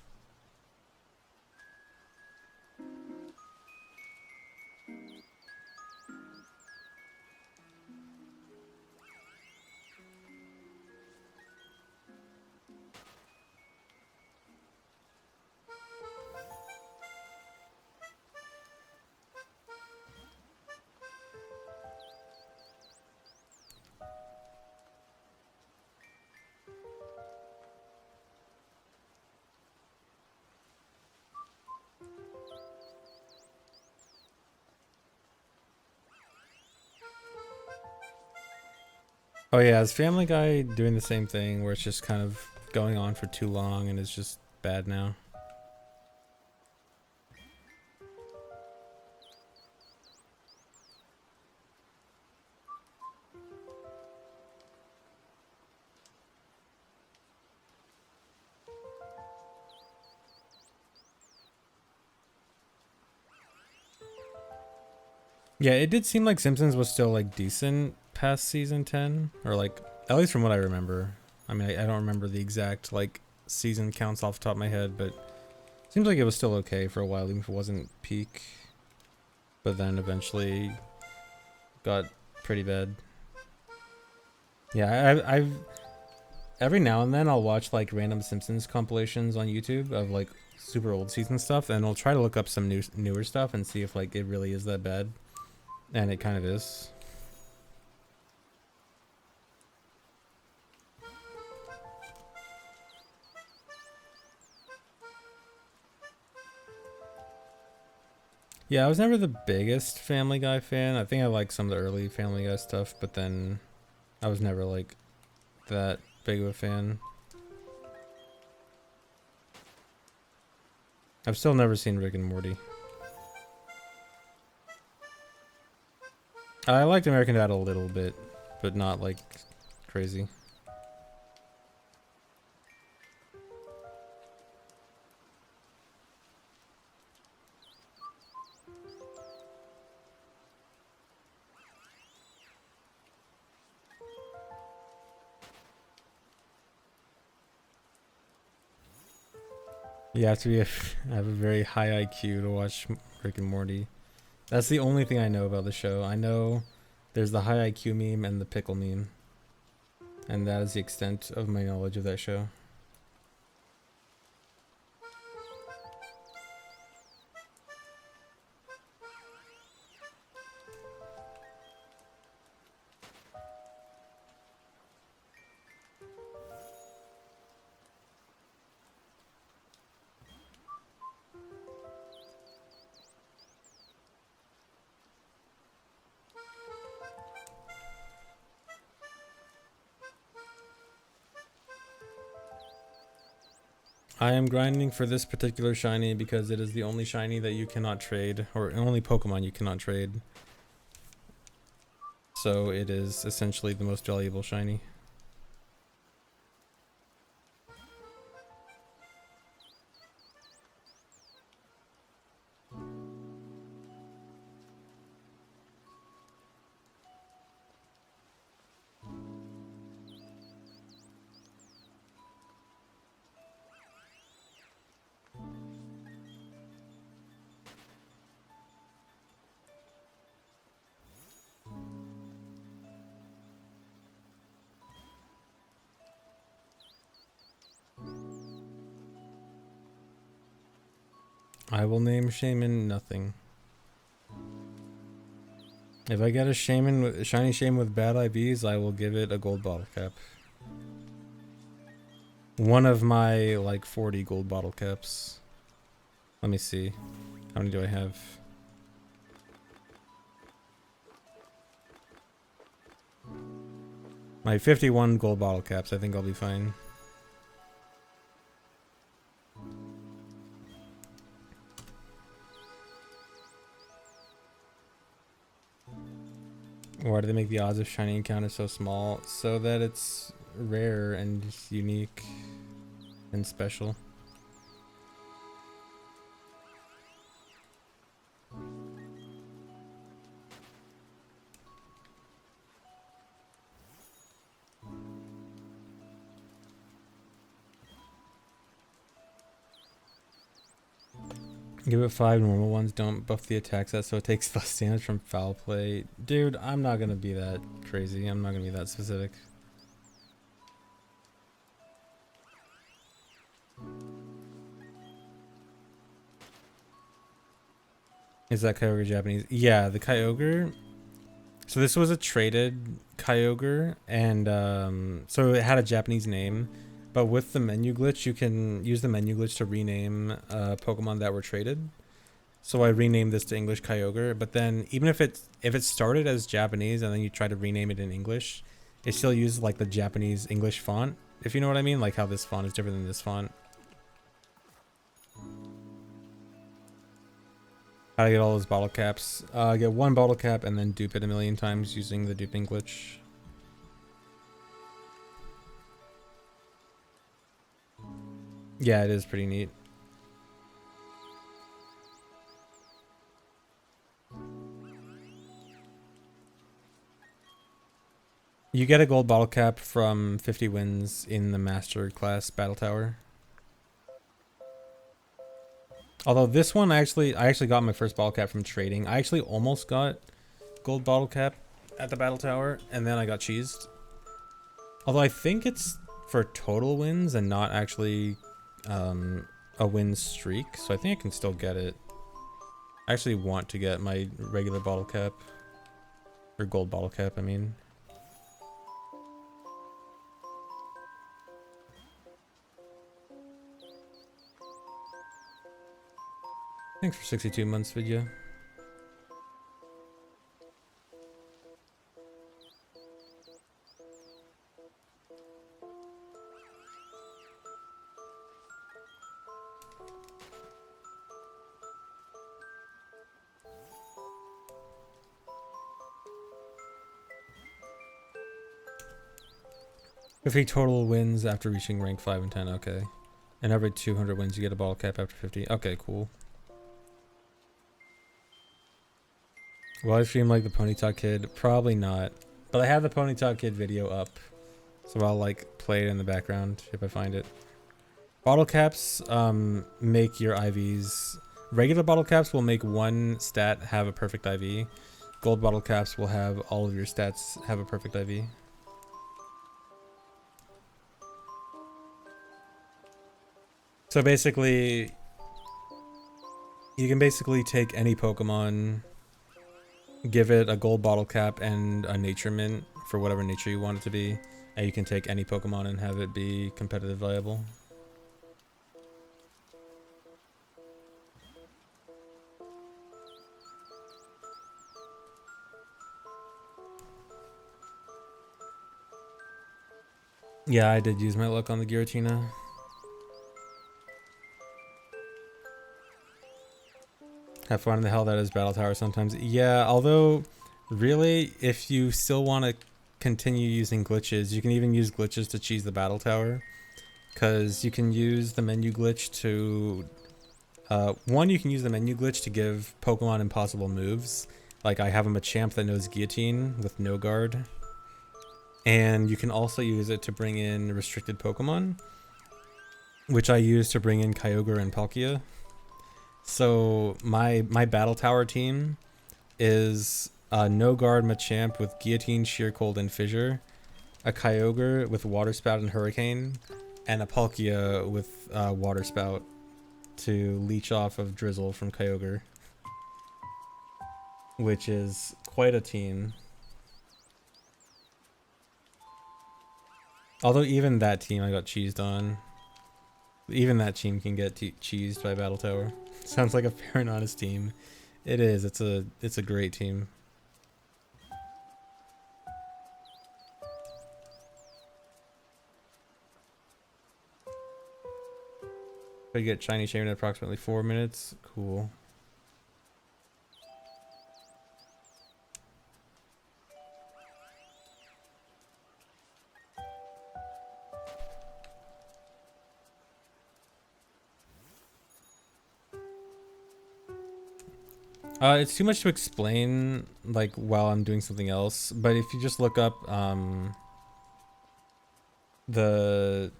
Oh yeah, is Family Guy doing the same thing where it's just kind of going on for too long and it's just bad now? Yeah, it did seem like Simpsons was still like decent past season 10, or like at least from what I remember. I mean, I don't remember the exact like season counts off the top of my head, but seems like it was still okay for a while, even if it wasn't peak. But then eventually got pretty bad. Yeah, I've every now and then I'll watch like random Simpsons compilations on YouTube of like super old season stuff, and I'll try to look up some newer stuff and see if like it really is that bad, and it kind of is. Yeah, I was never the biggest Family Guy fan. I think I like some of the early Family Guy stuff, but then I was never like that big of a fan. I've still never seen Rick and Morty. I liked American Dad a little bit, but not like crazy. You have to be have a very high IQ to watch Rick and Morty. That's the only thing I know about the show. I know there's the high IQ meme and the pickle meme, and that is the extent of my knowledge of that show. I am grinding for this particular shiny because it is the only shiny that you cannot trade, or only Pokemon you cannot trade. So it is essentially the most valuable shiny. I will name Shaymin nothing. If I get a Shaymin with shiny Shaymin with bad IVs, I will give it a gold bottle cap. One of my like 40 gold bottle caps. Let me see. How many do I have? My 51 gold bottle caps. I think I'll be fine. Why do they make the odds of shiny encounter so small? So that it's rare and unique and special. Give it 5 normal ones, don't buff the attack set so it takes less damage from foul play. Dude, I'm not gonna be that crazy. I'm not gonna be that specific. Is that Kyogre Japanese? Yeah, the Kyogre. So this was a traded Kyogre, and so it had a Japanese name. But with the menu glitch, you can use the menu glitch to rename Pokemon that were traded. So I renamed this to English Kyogre, but then even if it started as Japanese and then you try to rename it in English, it still uses like the Japanese English font, if you know what I mean, like how this font is different than this font. How to get all those bottle caps? Get one bottle cap and then dupe it a million times using the duping glitch. Yeah, it is pretty neat. You get a gold bottle cap from 50 wins in the master class battle tower. Although this one I actually got my first bottle cap from trading. I actually almost got gold bottle cap at the battle tower, and then I got cheesed. Although I think it's for total wins and not actually a win streak, so I think I can still get it. I actually want to get my regular bottle cap. Or gold bottle cap, I mean. Thanks for 62 months, video. If he total wins after reaching rank 5 and 10, okay. And every 200 wins you get a bottle cap after 50. Okay, cool. Will I stream like the Pony Talk Kid? Probably not. But I have the Pony Talk Kid video up. So I'll like play it in the background if I find it. Bottle caps make your IVs. Regular bottle caps will make one stat have a perfect IV. Gold bottle caps will have all of your stats have a perfect IV. So basically, you can basically take any Pokemon, give it a gold bottle cap and a nature mint for whatever nature you want it to be, and you can take any Pokemon and have it be competitive viable. Yeah, I did use my luck on the Giratina. Have fun in the hell that is Battle Tower sometimes. Yeah, although, really, if you still want to continue using glitches, you can even use glitches to cheese the Battle Tower. Because you can use the menu glitch to... one, you can use the menu glitch to give Pokemon impossible moves. Like, I have a Machamp that knows Guillotine with no guard. And you can also use it to bring in restricted Pokemon, which I use to bring in Kyogre and Palkia. So my battle tower team is a no guard Machamp with Guillotine, Sheer Cold, and Fissure, a Kyogre with Water Spout and Hurricane, and a Palkia with Water Spout to leech off of Drizzle from Kyogre, which is quite a team. Although even that team I got cheesed on. Even that team can get cheesed by Battle Tower. Sounds like a fair and honest team. It is. It's a great team. I get Shiny Shaymin in approximately 4 minutes. Cool. It's too much to explain, like, while I'm doing something else. But if you just look up, the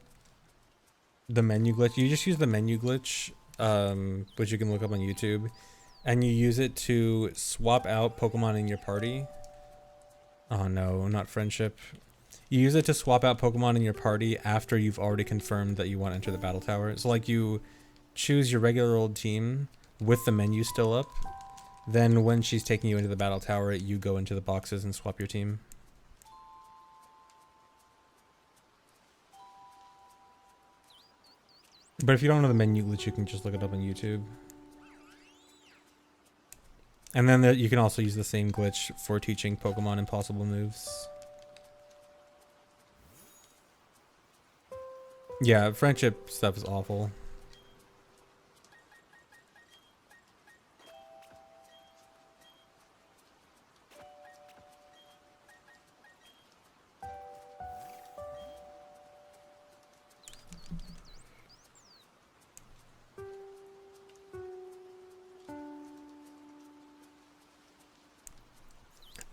menu glitch, you just use the menu glitch, which you can look up on YouTube, and you use it to swap out Pokemon in your party. Oh no, not friendship. You use it to swap out Pokemon in your party after you've already confirmed that you want to enter the battle tower. So like you choose your regular old team with the menu still up. Then when she's taking you into the battle tower, you go into the boxes and swap your team. But if you don't know the menu glitch, you can just look it up on YouTube. And then you can also use the same glitch for teaching Pokemon impossible moves. Yeah, friendship stuff is awful.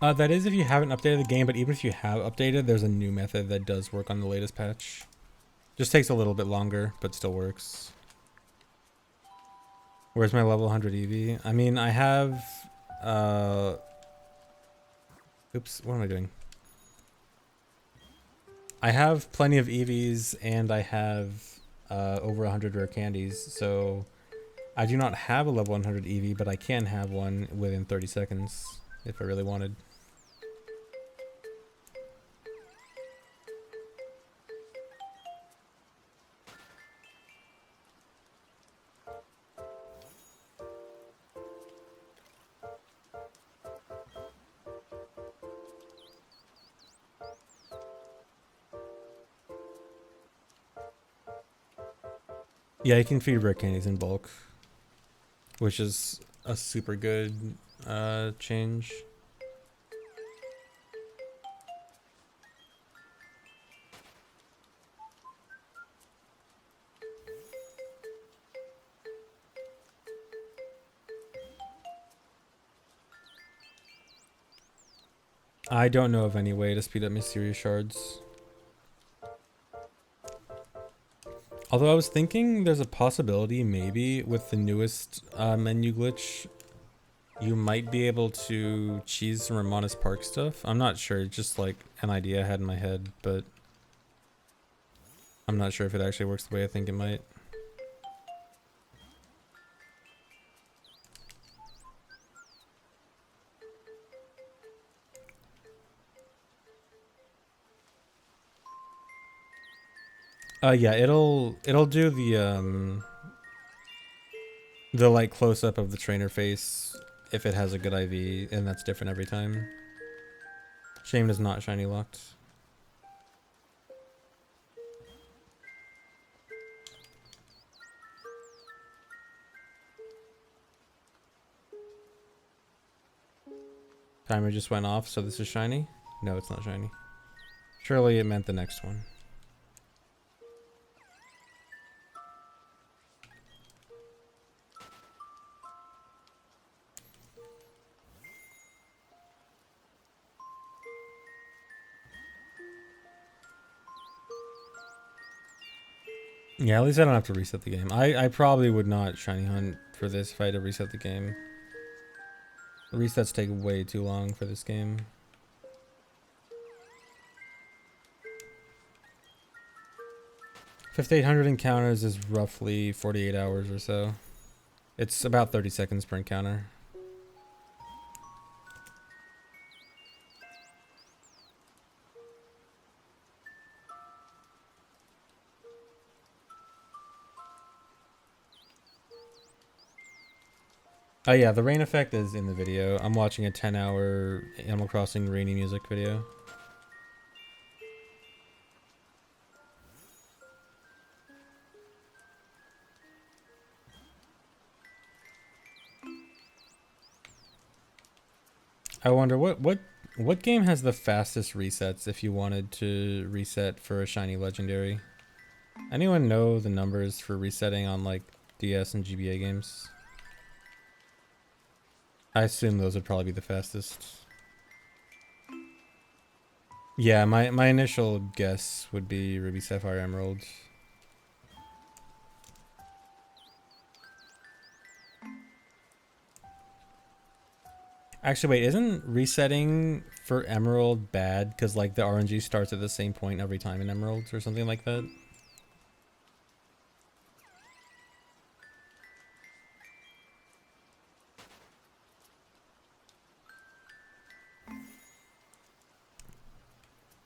That is if you haven't updated the game, but even if you have updated, there's a new method that does work on the latest patch. Just takes a little bit longer, but still works. Where's my level 100 EV? I mean, I have... Oops, what am I doing? I have plenty of EVs, and I have over 100 rare candies, so... I do not have a level 100 EV, but I can have one within 30 seconds, if I really wanted. Yeah, you can feed rare candies in bulk, which is a super good change. I don't know of any way to speed up mysterious shards. Although I was thinking there's a possibility maybe with the newest menu glitch, you might be able to cheese some Ramona's Park stuff. I'm not sure, just like an idea I had in my head, but I'm not sure if it actually works the way I think it might. Yeah, it'll do the like close up of the trainer face if it has a good IV, and that's different every time. Shaymin is not shiny locked. Timer just went off, so this is shiny? No, it's not shiny. Surely it meant the next one. Yeah, at least I don't have to reset the game. I probably would not shiny hunt for this if I had to reset the game. The resets take way too long for this game. Fifth 800 encounters is roughly 48 hours or so. It's about 30 seconds per encounter. Oh yeah, the rain effect is in the video. I'm watching a 10-hour Animal Crossing rainy music video. I wonder what game has the fastest resets if you wanted to reset for a shiny legendary? Anyone know the numbers for resetting on like DS and GBA games? I assume those would probably be the fastest. Yeah, my initial guess would be Ruby, Sapphire, Emerald. Actually, wait, isn't resetting for Emerald bad? Because like the RNG starts at the same point every time in Emeralds or something like that?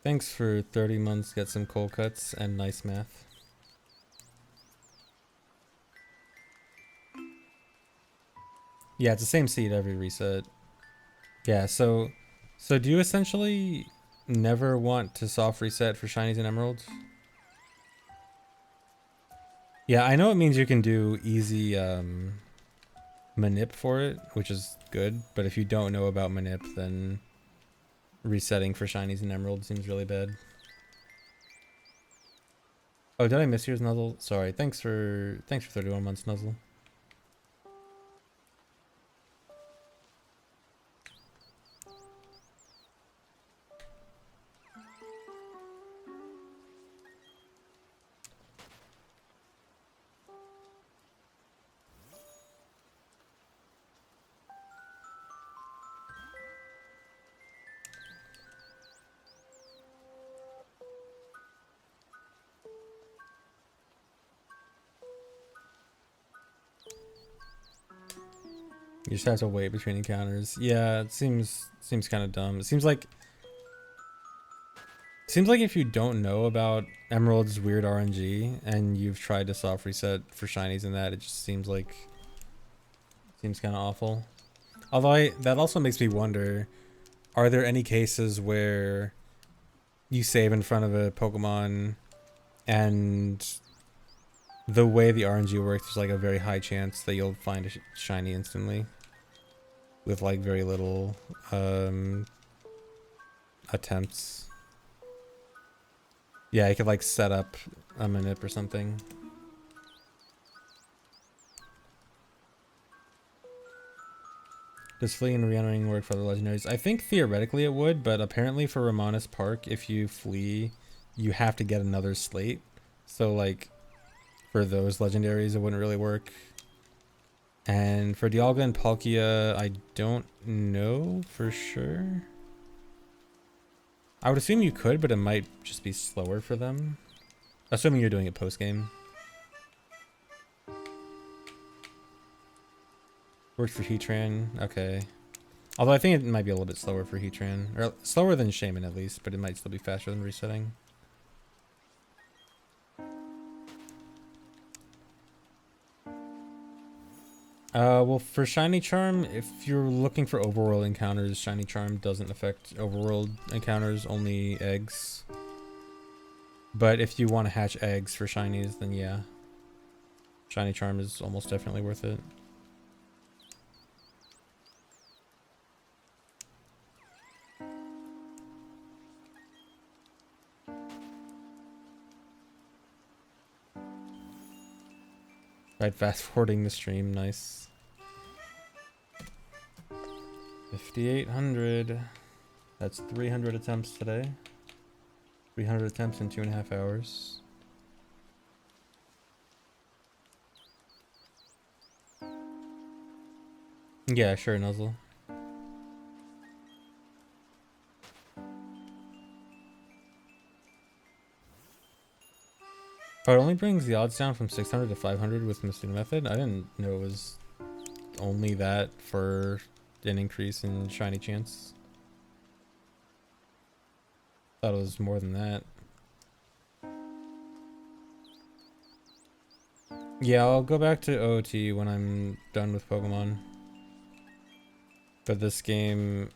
Thanks for 30 months, get some cold cuts and nice math. Yeah, it's the same seed every reset. Yeah, so do you essentially never want to soft reset for shinies and emeralds? Yeah, I know it means you can do easy manip for it, which is good, but if you don't know about manip, then resetting for shinies and emeralds seems really bad. Oh, did I miss yours, Nuzzle? Sorry. Thanks for 31 months, Nuzzle. You just have to wait between encounters. Yeah, it seems kind of dumb. It seems like if you don't know about Emerald's weird RNG and you've tried to soft reset for shinies and that, it just seems kind of awful. Although that also makes me wonder, are there any cases where you save in front of a Pokemon and the way the RNG works, there's like a very high chance that you'll find a shiny instantly with like very little attempts. Yeah, you could like set up a manip or something. Does fleeing and re-entering work for the legendaries? I think theoretically it would, but apparently for Romanus Park, if you flee, you have to get another slate. So like, for those legendaries, it wouldn't really work. And for Dialga and Palkia, I don't know for sure. I would assume you could, but it might just be slower for them. Assuming you're doing it post-game. Works for Heatran, okay. Although I think it might be a little bit slower for Heatran. Or slower than Shaymin at least, but it might still be faster than resetting. Well, for Shiny Charm, if you're looking for overworld encounters, Shiny Charm doesn't affect overworld encounters, only eggs. But if you want to hatch eggs for shinies, then yeah. Shiny Charm is almost definitely worth it. Right, fast forwarding the stream, nice. 5,800. That's 300 attempts today. 300 attempts in 2.5 hours. Yeah, sure, Nuzzle. Oh, it only brings the odds down from 600 to 500 with Missing Method. I didn't know it was only that for an increase in shiny chance. Thought it was more than that. Yeah, I'll go back to OOT when I'm done with Pokemon. But this game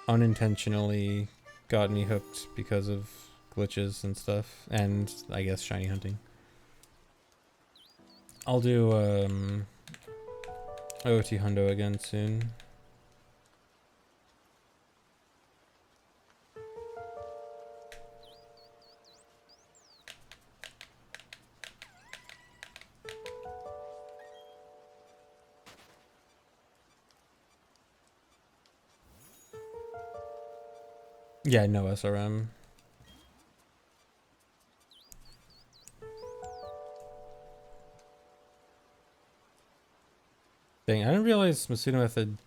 unintentionally got me hooked because of glitches and stuff, and I guess shiny hunting. I'll do OOT Hundo again soon. Yeah, no SRM. Dang, I didn't realize Masuda Method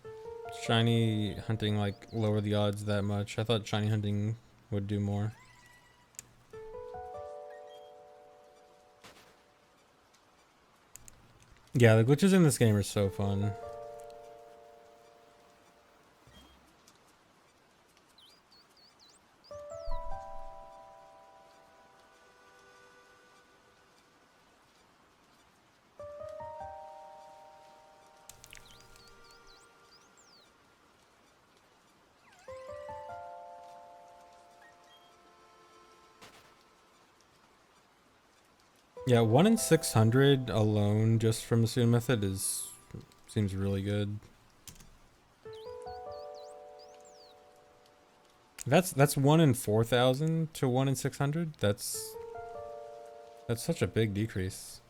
shiny hunting like lower the odds that much. I thought shiny hunting would do more. Yeah, the glitches in this game are so fun. Yeah, 1 in 600 alone just from the student method seems really good. That's 1 in 4,000 to 1 in 600. That's such a big decrease.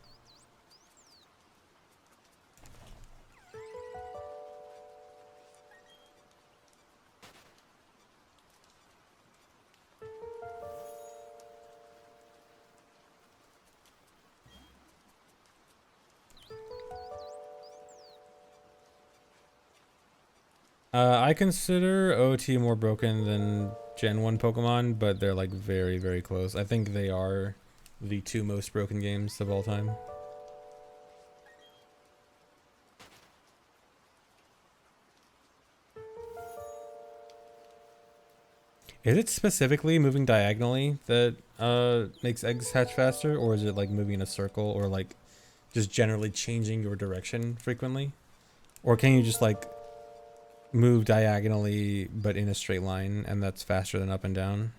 I consider OT more broken than Gen 1 Pokemon, but they're like very, very close. I think they are the two most broken games of all time. Is it specifically moving diagonally that makes eggs hatch faster, or is it like moving in a circle, or like just generally changing your direction frequently? Or can you just like move diagonally but in a straight line and that's faster than up and down?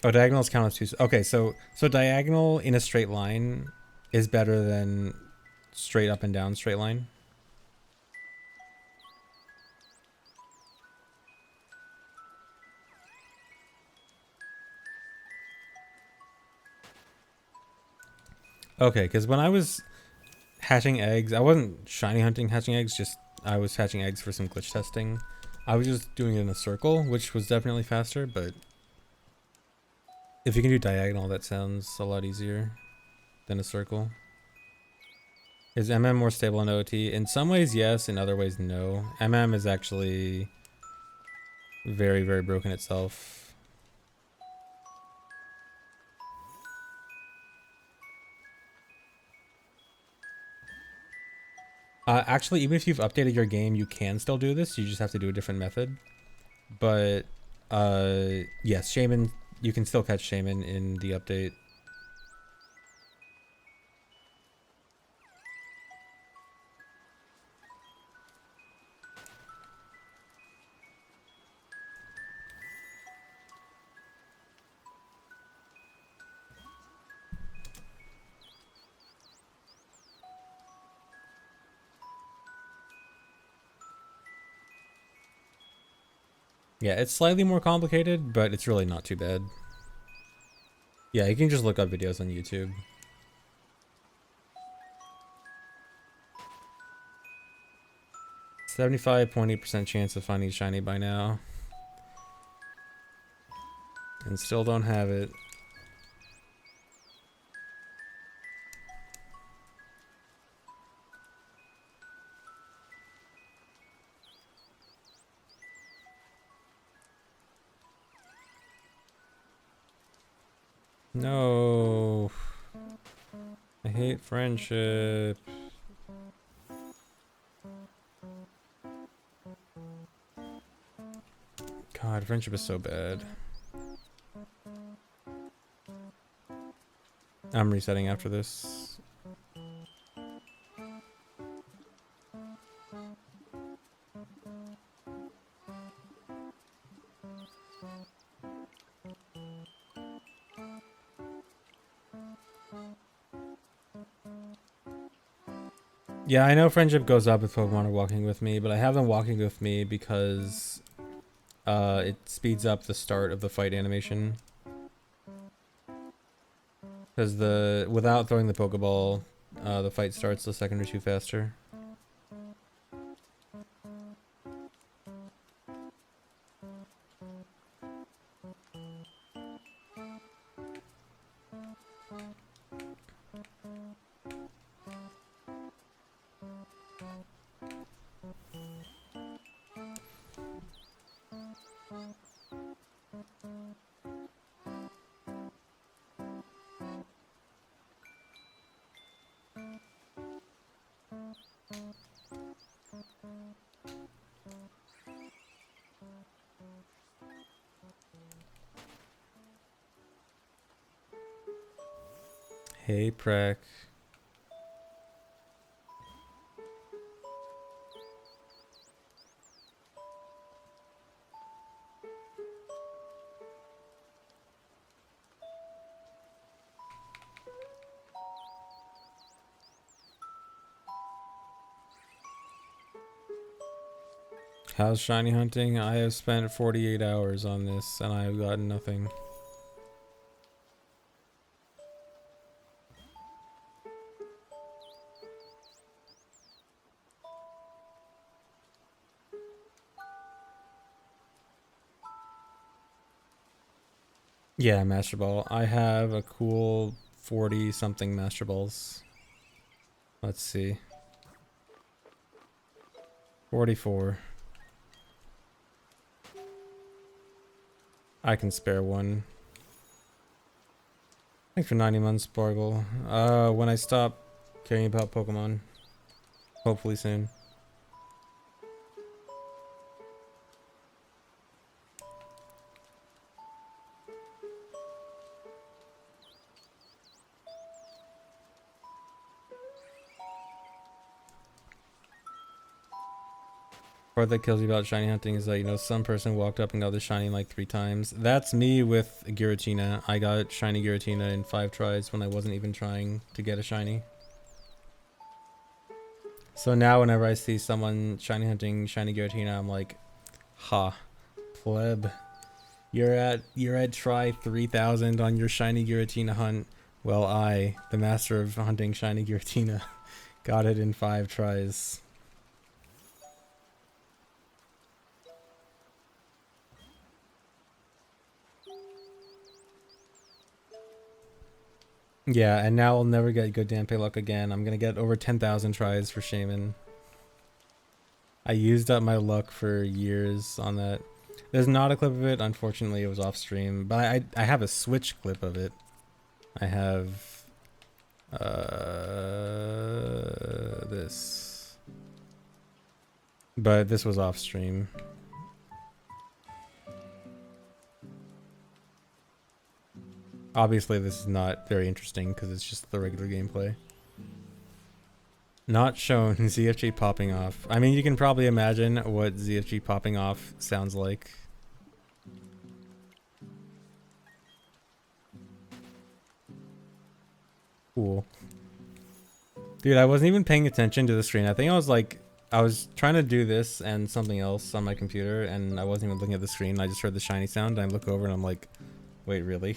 Oh, diagonals count as two. Okay, so diagonal in a straight line is better than straight up and down straight line. Okay, because when I was hatching eggs, I wasn't shiny hunting hatching eggs, just I was hatching eggs for some glitch testing. I was just doing it in a circle, which was definitely faster, but if you can do diagonal, that sounds a lot easier than a circle. Is MM more stable in OT? In some ways, yes. In other ways, no. MM is actually very, very broken itself. Actually, even if you've updated your game, you can still do this. You just have to do a different method. But, yes, Shaymin, you can still catch Shaymin in the update. Yeah, it's slightly more complicated, but it's really not too bad. Yeah, you can just look up videos on YouTube. 75.8% chance of finding shiny by now. And still don't have it. No. I hate friendship. God, friendship is so bad. I'm resetting after this. Yeah, I know friendship goes up if Pokemon are walking with me, but I have them walking with me because it speeds up the start of the fight animation. Because without throwing the Pokeball, the fight starts a second or two faster. Hey, Prek. How's shiny hunting? I have spent 48 hours on this and I have gotten nothing. Yeah, Master Ball. I have a cool 40 something Master Balls. Let's see. 44. I can spare one. Thanks for 90 months, Sparkle. When I stop caring about Pokemon. Hopefully soon. Part that kills me about shiny hunting is that, you know, some person walked up and got the shiny like 3 times. That's me with Giratina. I got shiny Giratina in 5 tries when I wasn't even trying to get a shiny. So now whenever I see someone shiny hunting shiny Giratina, I'm like, ha, pleb. You're at try 3000 on your shiny Giratina hunt. Well, I, the master of hunting shiny Giratina, got it in 5 tries. Yeah, and now I'll never get good Dampe luck again. I'm gonna get over 10,000 tries for Shaymin. I used up my luck for years on that. There's not a clip of it. Unfortunately, it was off stream. But I have a Switch clip of it. I have this. But this was off stream. Obviously, this is not very interesting because it's just the regular gameplay. Not shown. ZFG popping off. I mean, you can probably imagine what ZFG popping off sounds like. Cool. Dude, I wasn't even paying attention to the screen. I think I was trying to do this and something else on my computer, and I wasn't even looking at the screen. I just heard the shiny sound, and I look over and I'm like, wait, really?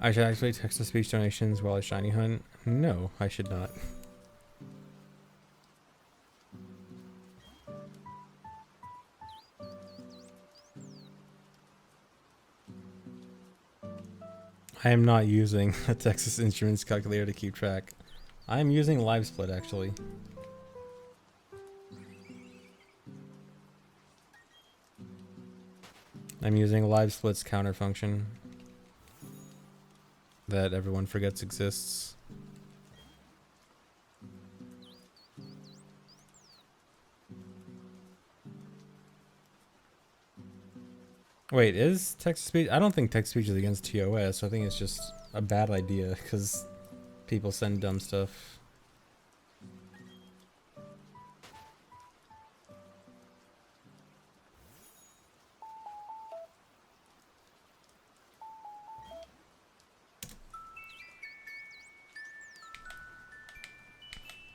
I should actually text-to-speech donations while I shiny hunt? No, I should not. I am not using a Texas Instruments calculator to keep track. I am using LiveSplit, actually. I'm using LiveSplit's counter function that everyone forgets exists. Wait, is text-to-speech? I don't think text-to-speech is against TOS. I think it's just a bad idea because people send dumb stuff.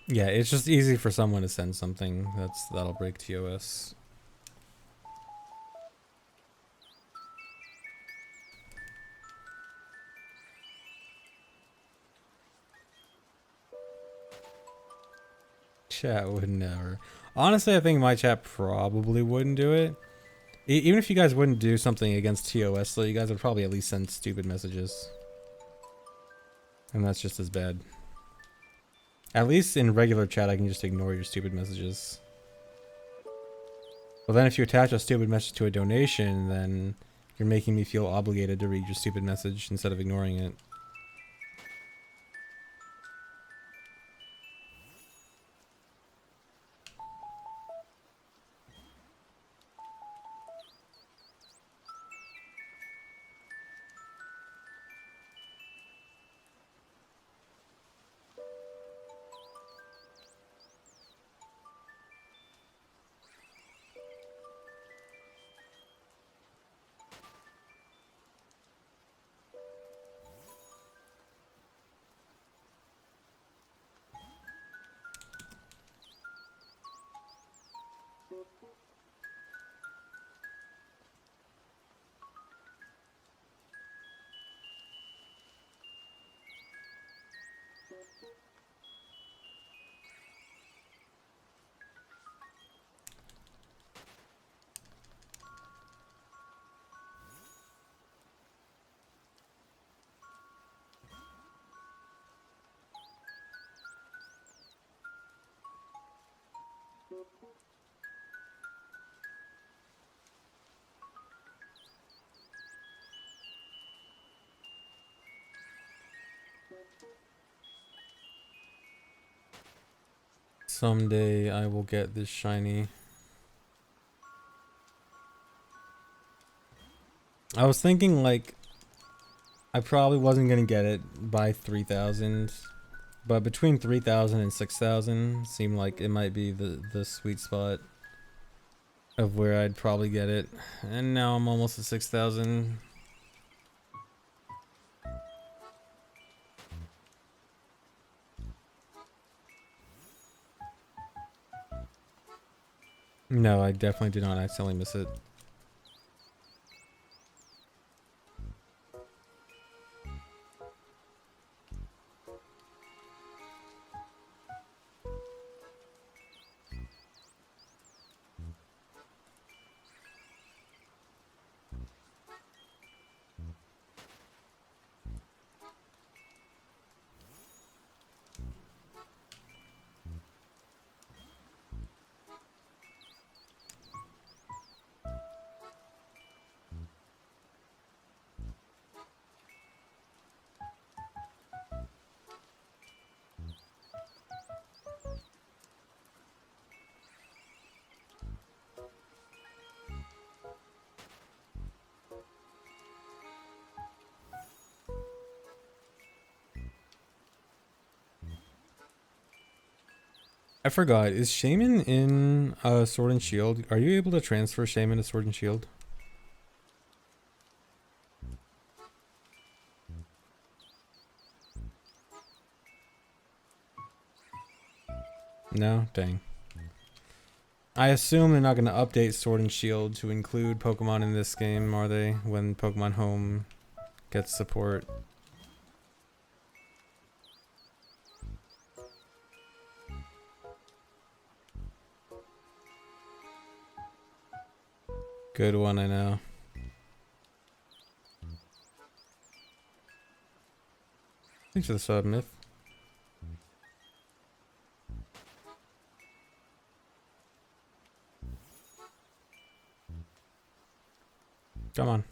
Yeah, it's just easy for someone to send something that'll break TOS. Chat would never. Honestly, I think my chat probably wouldn't do it. Even if you guys wouldn't do something against TOS, so you guys would probably at least send stupid messages. And that's just as bad. At least in regular chat, I can just ignore your stupid messages. Well, then if you attach a stupid message to a donation, then you're making me feel obligated to read your stupid message instead of ignoring it. Someday I will get this shiny. I was thinking like I probably wasn't gonna get it by 3,000, but between 3,000 and 6,000 seemed like it might be the sweet spot of where I'd probably get it. And now I'm almost at 6,000. No, I definitely did not accidentally miss it. I forgot, is Shaymin in Sword and Shield? Are you able to transfer Shaymin to Sword and Shield? No? Dang. I assume they're not going to update Sword and Shield to include Pokemon in this game, are they? When Pokemon Home gets support. Good one, I know. Thanks for the sub, Myth. Come on.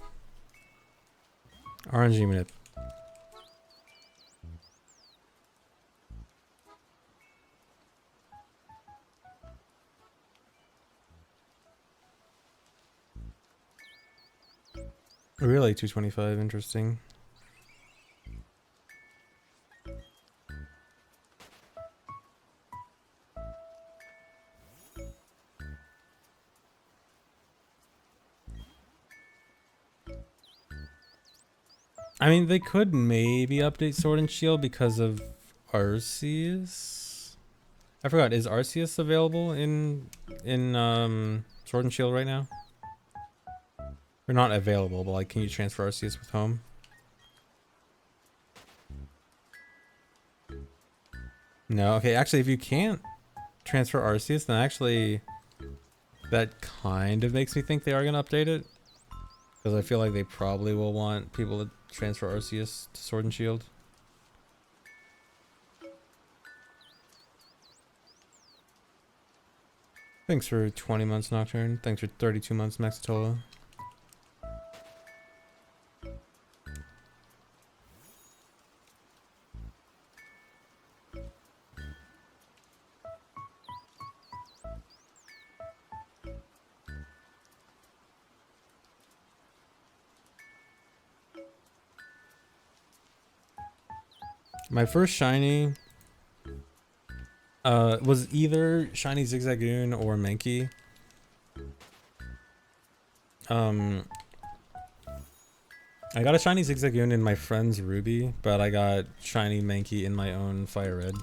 RNG minute. Really, 225, interesting. I mean, they could maybe update Sword and Shield because of Arceus. I forgot, is Arceus available in Sword and Shield right now? Or not available, but like, can you transfer Arceus with Home? No, okay, actually, if you can't transfer Arceus, then actually that kind of makes me think they are going to update it. Because I feel like they probably will want people to transfer Arceus to Sword and Shield. Thanks for 20 months, Nocturne. Thanks for 32 months, Maxitola. My first shiny was either Shiny Zigzagoon or Mankey. I got a Shiny Zigzagoon in my friend's Ruby, but I got Shiny Mankey in my own Fire Red.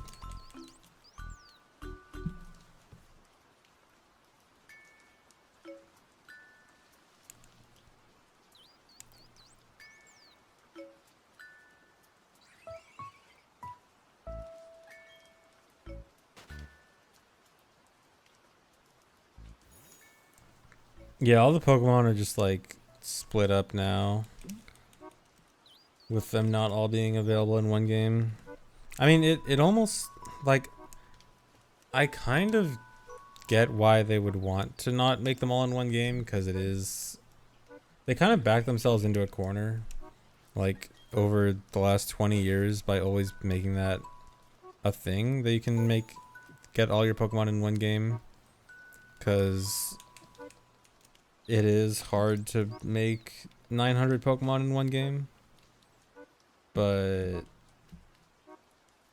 Yeah, all the Pokemon are just like split up now, with them not all being available in one game. I mean, it almost like I kind of get why they would want to not make them all in one game, because it is they kind of back themselves into a corner, like over the last 20 years by always making that a thing that you can get all your Pokemon in one game, because it is hard to make 900 Pokemon in one game. But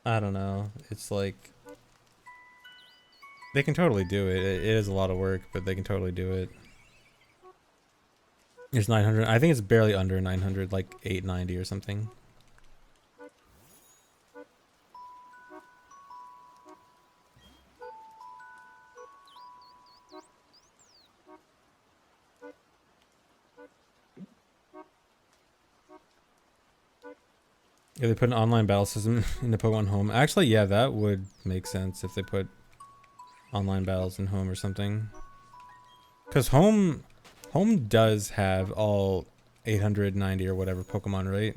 I don't know. It's like they can totally do it. It is a lot of work, but they can totally do it. It's 900. I think it's barely under 900, like 890 or something. If they put an online battle system in the Pokemon Home. Actually, yeah, that would make sense if they put online battles in Home or something. Because Home does have all 890 or whatever Pokemon, right?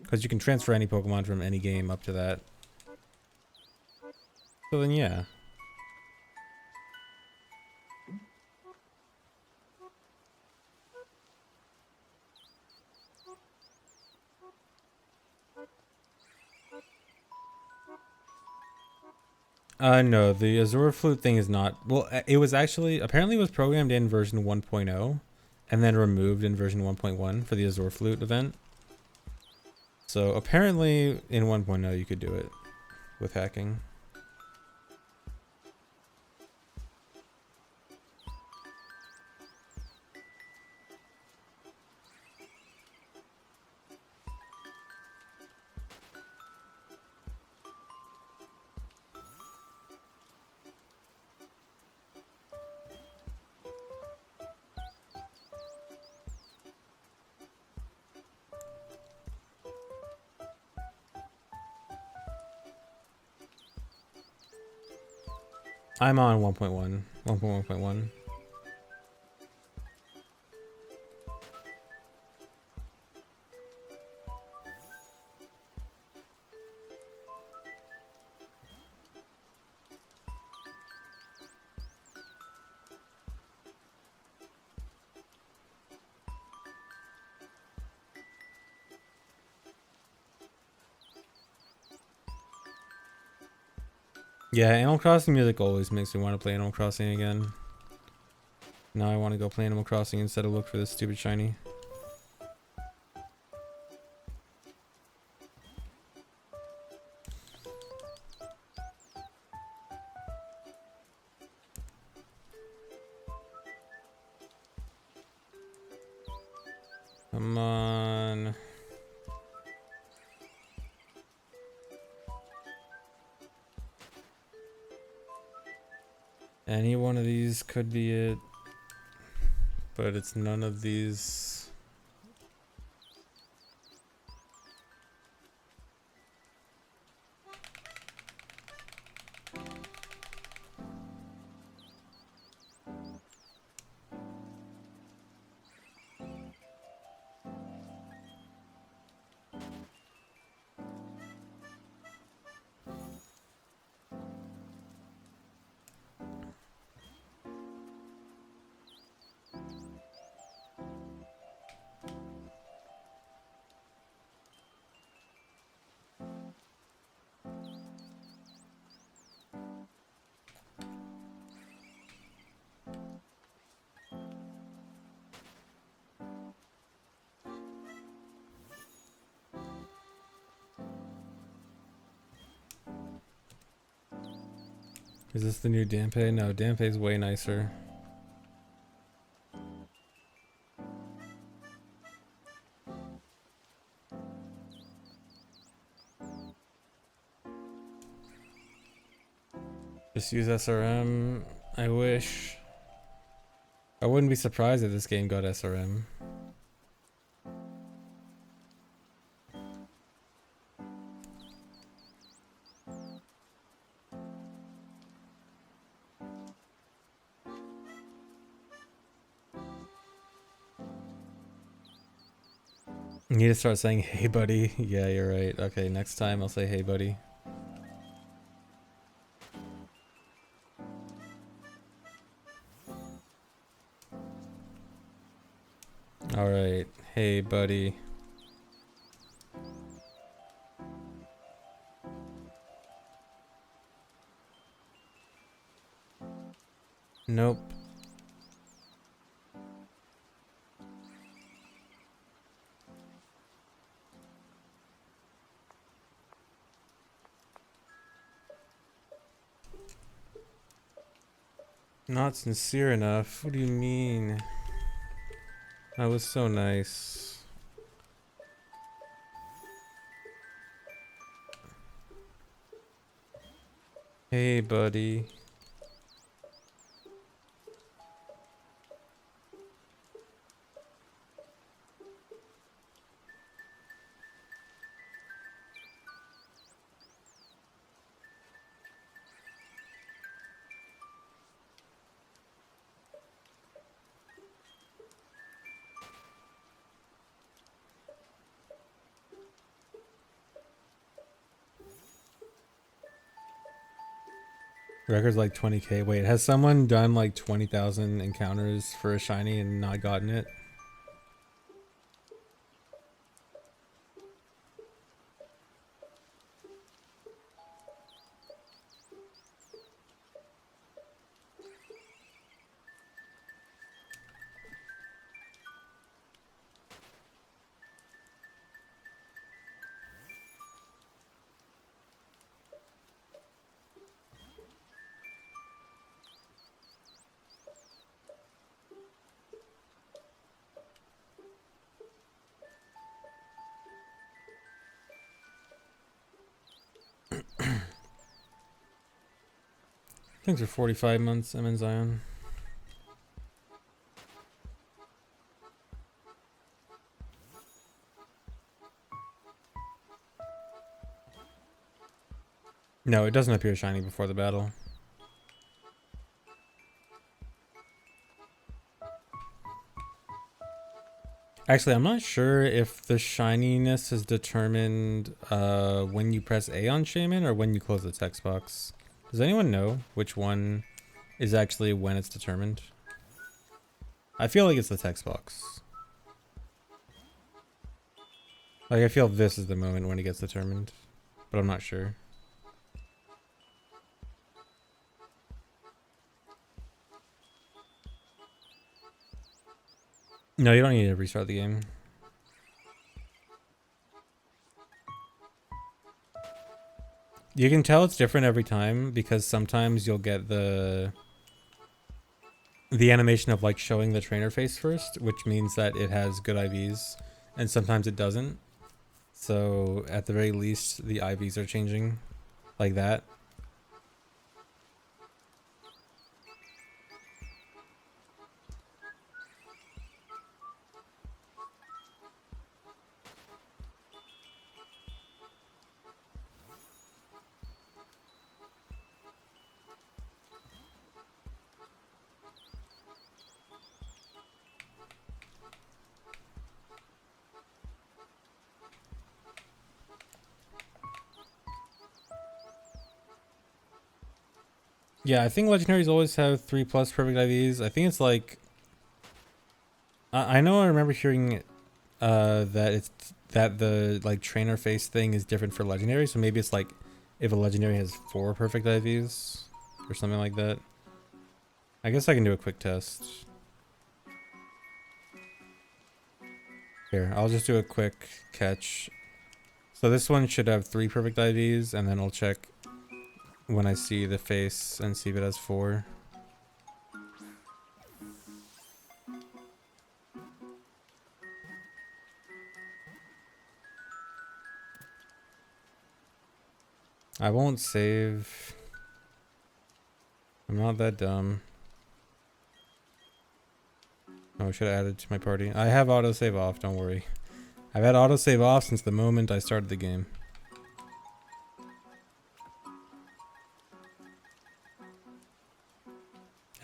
Because you can transfer any Pokemon from any game up to that. So then, yeah. No, the Azure Flute thing is not. Well, it was actually, apparently it was programmed in version 1.0 and then removed in version 1.1 for the Azure Flute event. So apparently in 1.0 you could do it with hacking. I'm on 1.1, 1.1.1. Yeah, Animal Crossing music always makes me want to play Animal Crossing again. Now I want to go play Animal Crossing instead of look for this stupid shiny. Come on. Any one of these could be it, but it's none of these. Is this the new Dampe? No, Dampe's way nicer. Just use SRM. I wish. I wouldn't be surprised if this game got SRM. You need to start saying, hey, buddy. Yeah, you're right. Okay, next time I'll say, hey, buddy. Alright. Hey, buddy. Nope. Not sincere enough. What do you mean? That was so nice. Hey, buddy. Record's like 20k. Wait, has someone done like 20,000 encounters for a shiny and not gotten it? Thanks for 45 months, I'm in Zion. No, it doesn't appear shiny before the battle. Actually, I'm not sure if the shininess is determined when you press A on Shaymin or when you close the text box. Does anyone know which one is actually when it's determined? I feel like it's the text box. Like, I feel this is the moment when it gets determined, but I'm not sure. No, you don't need to restart the game. You can tell it's different every time because sometimes you'll get the animation of like showing the trainer face first, which means that it has good IVs, and sometimes it doesn't. So at the very least, the IVs are changing like that. Yeah, I think legendaries always have 3+ perfect IVs. I think it's like I know I remember hearing that it's that the like trainer face thing is different for legendary, so maybe it's like if a legendary has 4 perfect IVs or something like that. I guess I can do a quick test. Here, I'll just do a quick catch. So this one should have 3 perfect IVs, and then I'll check when I see the face and see if it has 4. I won't save. I'm not that dumb. Oh, I should have added to my party. I have autosave off, don't worry. I've had autosave off since the moment I started the game.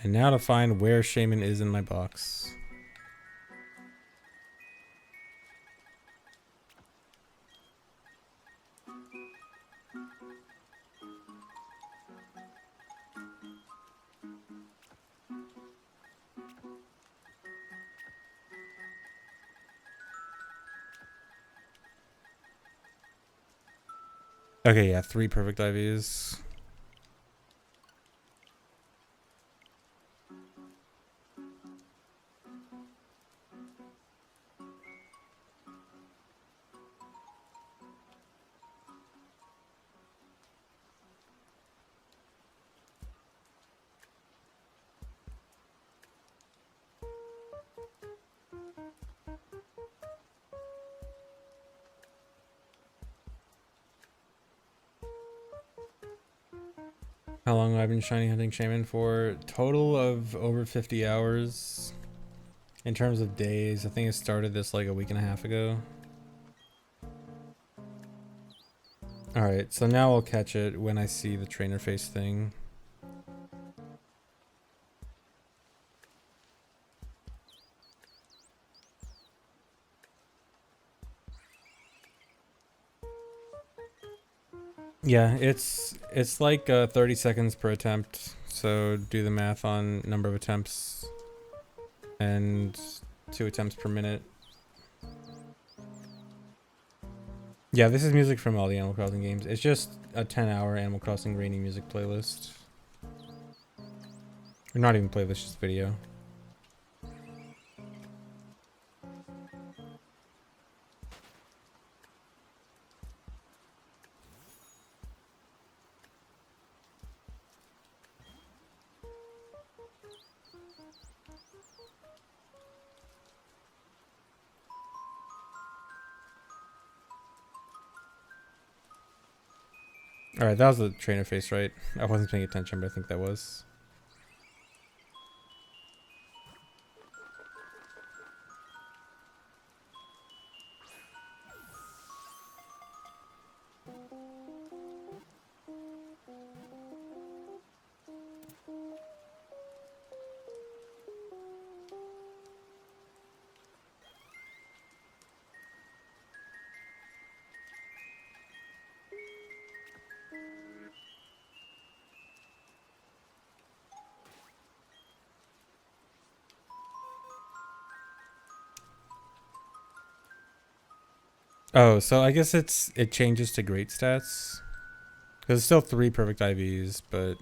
And now to find where Shaymin is in my box. Okay, yeah, 3 perfect IVs. How long have I been shiny hunting Shaymin for? Total of over 50 hours. In terms of days, I think I started this like a week and a half ago. Alright, so now I'll catch it when I see the trainer face thing. Yeah, it's like 30 seconds per attempt. So do the math on number of attempts and 2 attempts per minute. Yeah, this is music from all the Animal Crossing games. It's just a 10-hour Animal Crossing rainy music playlist. Or not even playlist, just video. Alright, that was the trainer face, right? I wasn't paying attention, but I think that was. Oh, so I guess it changes to great stats. Because it's still 3 perfect IVs, but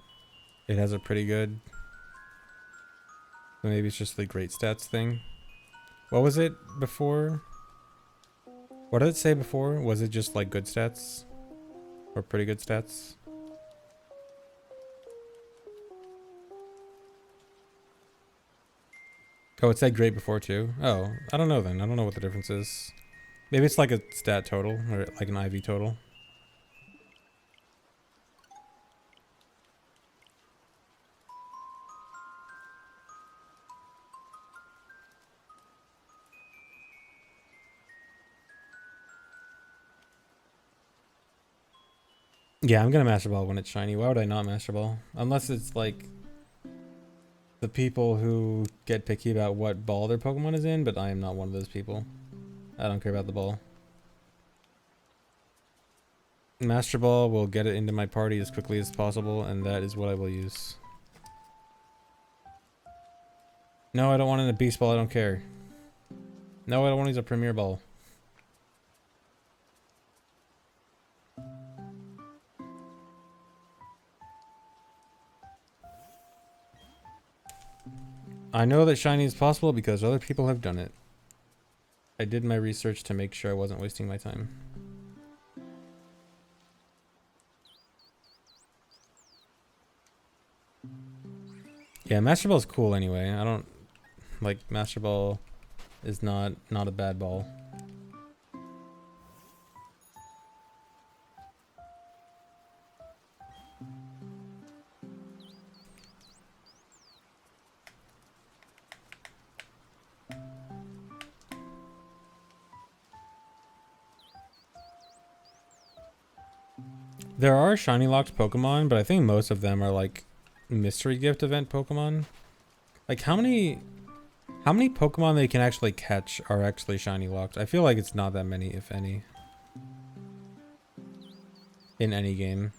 it has a pretty good. So maybe it's just the great stats thing. What was it before? What did it say before? Was it just like good stats? Or pretty good stats? Oh, it said great before too. Oh, I don't know then. I don't know what the difference is. Maybe it's like a stat total or like an IV total. Yeah, I'm gonna Master Ball when it's shiny. Why would I not Master Ball? Unless it's like the people who get picky about what ball their Pokemon is in, but I am not one of those people. I don't care about the ball. Master Ball will get it into my party as quickly as possible, and that is what I will use. No, I don't want it in a Beast Ball, I don't care. No, I don't want to use a Premier Ball. I know that shiny is possible because other people have done it. I did my research to make sure I wasn't wasting my time. Yeah, Master Ball is cool anyway. I don't like Master Ball is not a bad ball. There are shiny locked Pokemon, but I think most of them are like mystery gift event Pokemon. Like how many Pokemon they can actually catch are actually shiny locked? I feel like it's not that many, if any, in any game.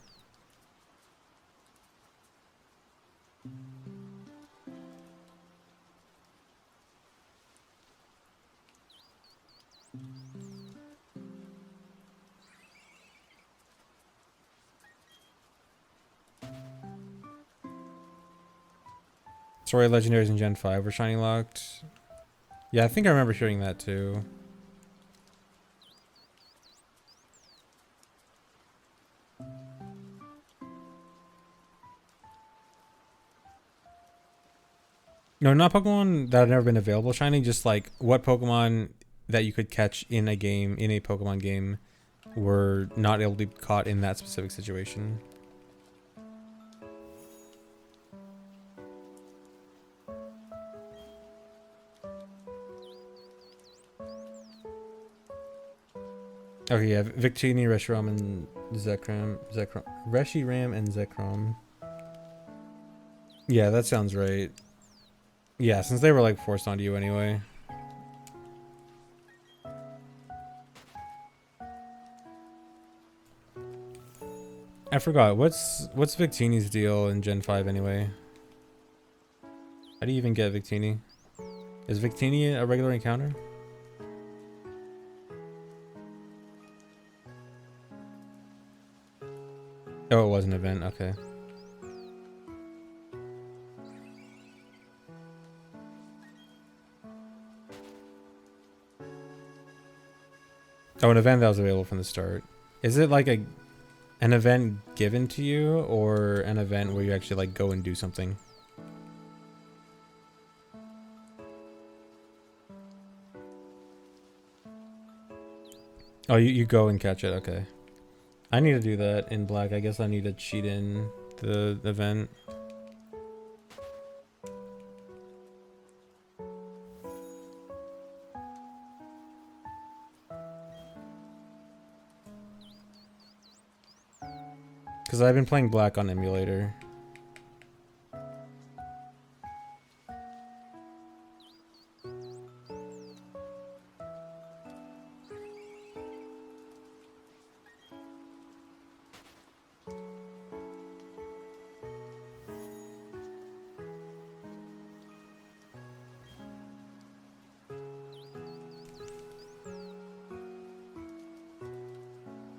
Story legendaries in Gen 5 were shiny locked. Yeah, I think I remember hearing that too. No, not Pokemon that have never been available shiny, just like what Pokemon that you could catch in a game, in a Pokemon game, were not able to be caught in that specific situation. Okay, yeah, Victini, Reshiram, and Reshiram and Zekrom. Yeah, that sounds right. Yeah, since they were like forced onto you anyway. I forgot, what's Victini's deal in Gen 5 anyway? How do you even get Victini? Is Victini a regular encounter? Oh, it was an event, okay. Oh, an event that was available from the start. Is it like an event given to you, or an event where you actually like go and do something? Oh, you go and catch it, okay. I need to do that in black. I guess I need to cheat in the event. Because I've been playing black on emulator.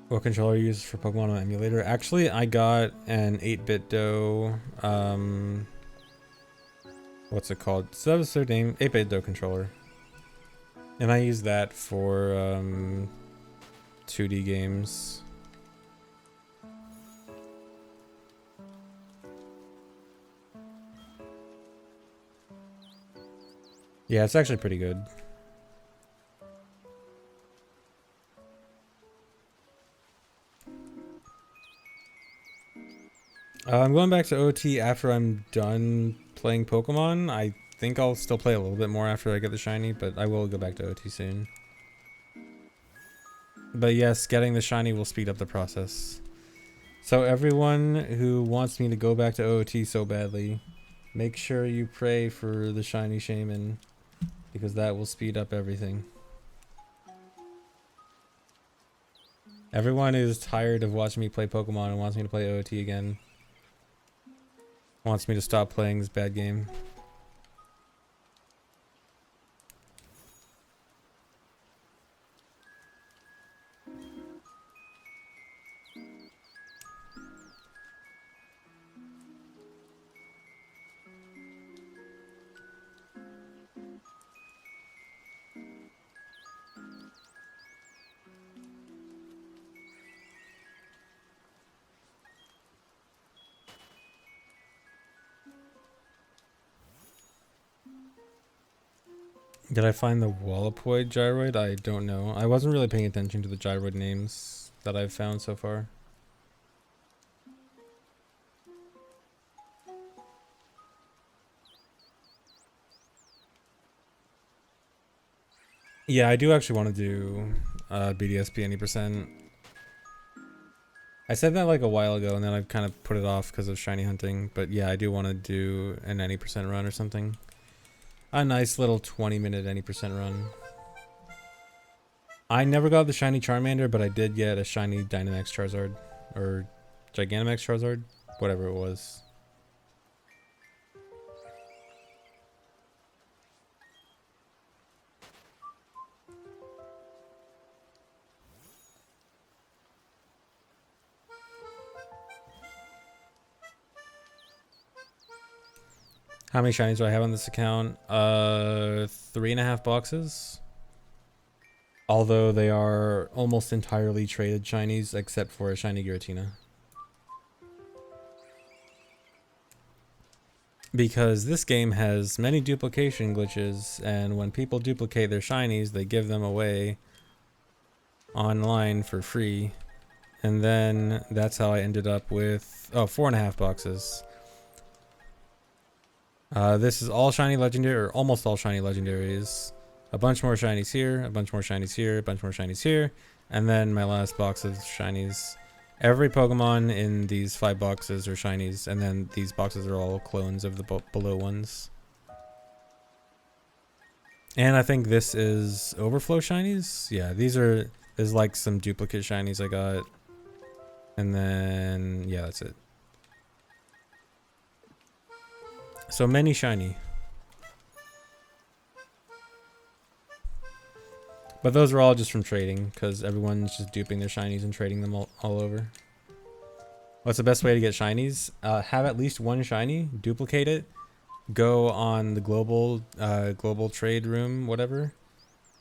What controller you use for Pokemon on emulator? Actually, I got an 8-bit dough. What's it called? So that was their name. 8-bit dough controller. And I use that for 2D games. Yeah, it's actually pretty good. I'm going back to OT after I'm done playing Pokemon. I think I'll still play a little bit more after I get the shiny, but I will go back to OT soon. But yes, getting the shiny will speed up the process. So everyone who wants me to go back to OT so badly, make sure you pray for the shiny Shaymin, because that will speed up everything. Everyone is tired of watching me play Pokemon and wants me to play OT again. Wants me to stop playing this bad game. Did I find the Wallapoi gyroid? I don't know. I wasn't really paying attention to the gyroid names that I've found so far. Yeah, I do actually want to do BDSP any percent. I said that like a while ago, and then I've kind of put it off because of shiny hunting. But yeah, I do want to do an any percent run or something. A nice little 20-minute any percent run. I never got the shiny Charmander, but I did get a shiny Dynamax Charizard. Or Gigantamax Charizard? Whatever it was. How many shinies do I have on this account? 3.5 boxes. Although they are almost entirely traded shinies, except for a shiny Giratina. Because this game has many duplication glitches, and when people duplicate their shinies, they give them away online for free. And then that's how I ended up with 4.5 boxes. This is all shiny legendary, or almost all shiny legendaries. A bunch more shinies here, a bunch more shinies here, a bunch more shinies here, and then my last box of shinies. Every Pokemon in these 5 boxes are shinies, and then these boxes are all clones of the below ones. And I think this is overflow shinies. Yeah, there's like some duplicate shinies I got. And then, yeah, that's it. So many shiny. But those are all just from trading, because everyone's just duping their shinies and trading them all over. What's the best way to get shinies? Have at least one shiny, duplicate it, go on the global trade room, whatever,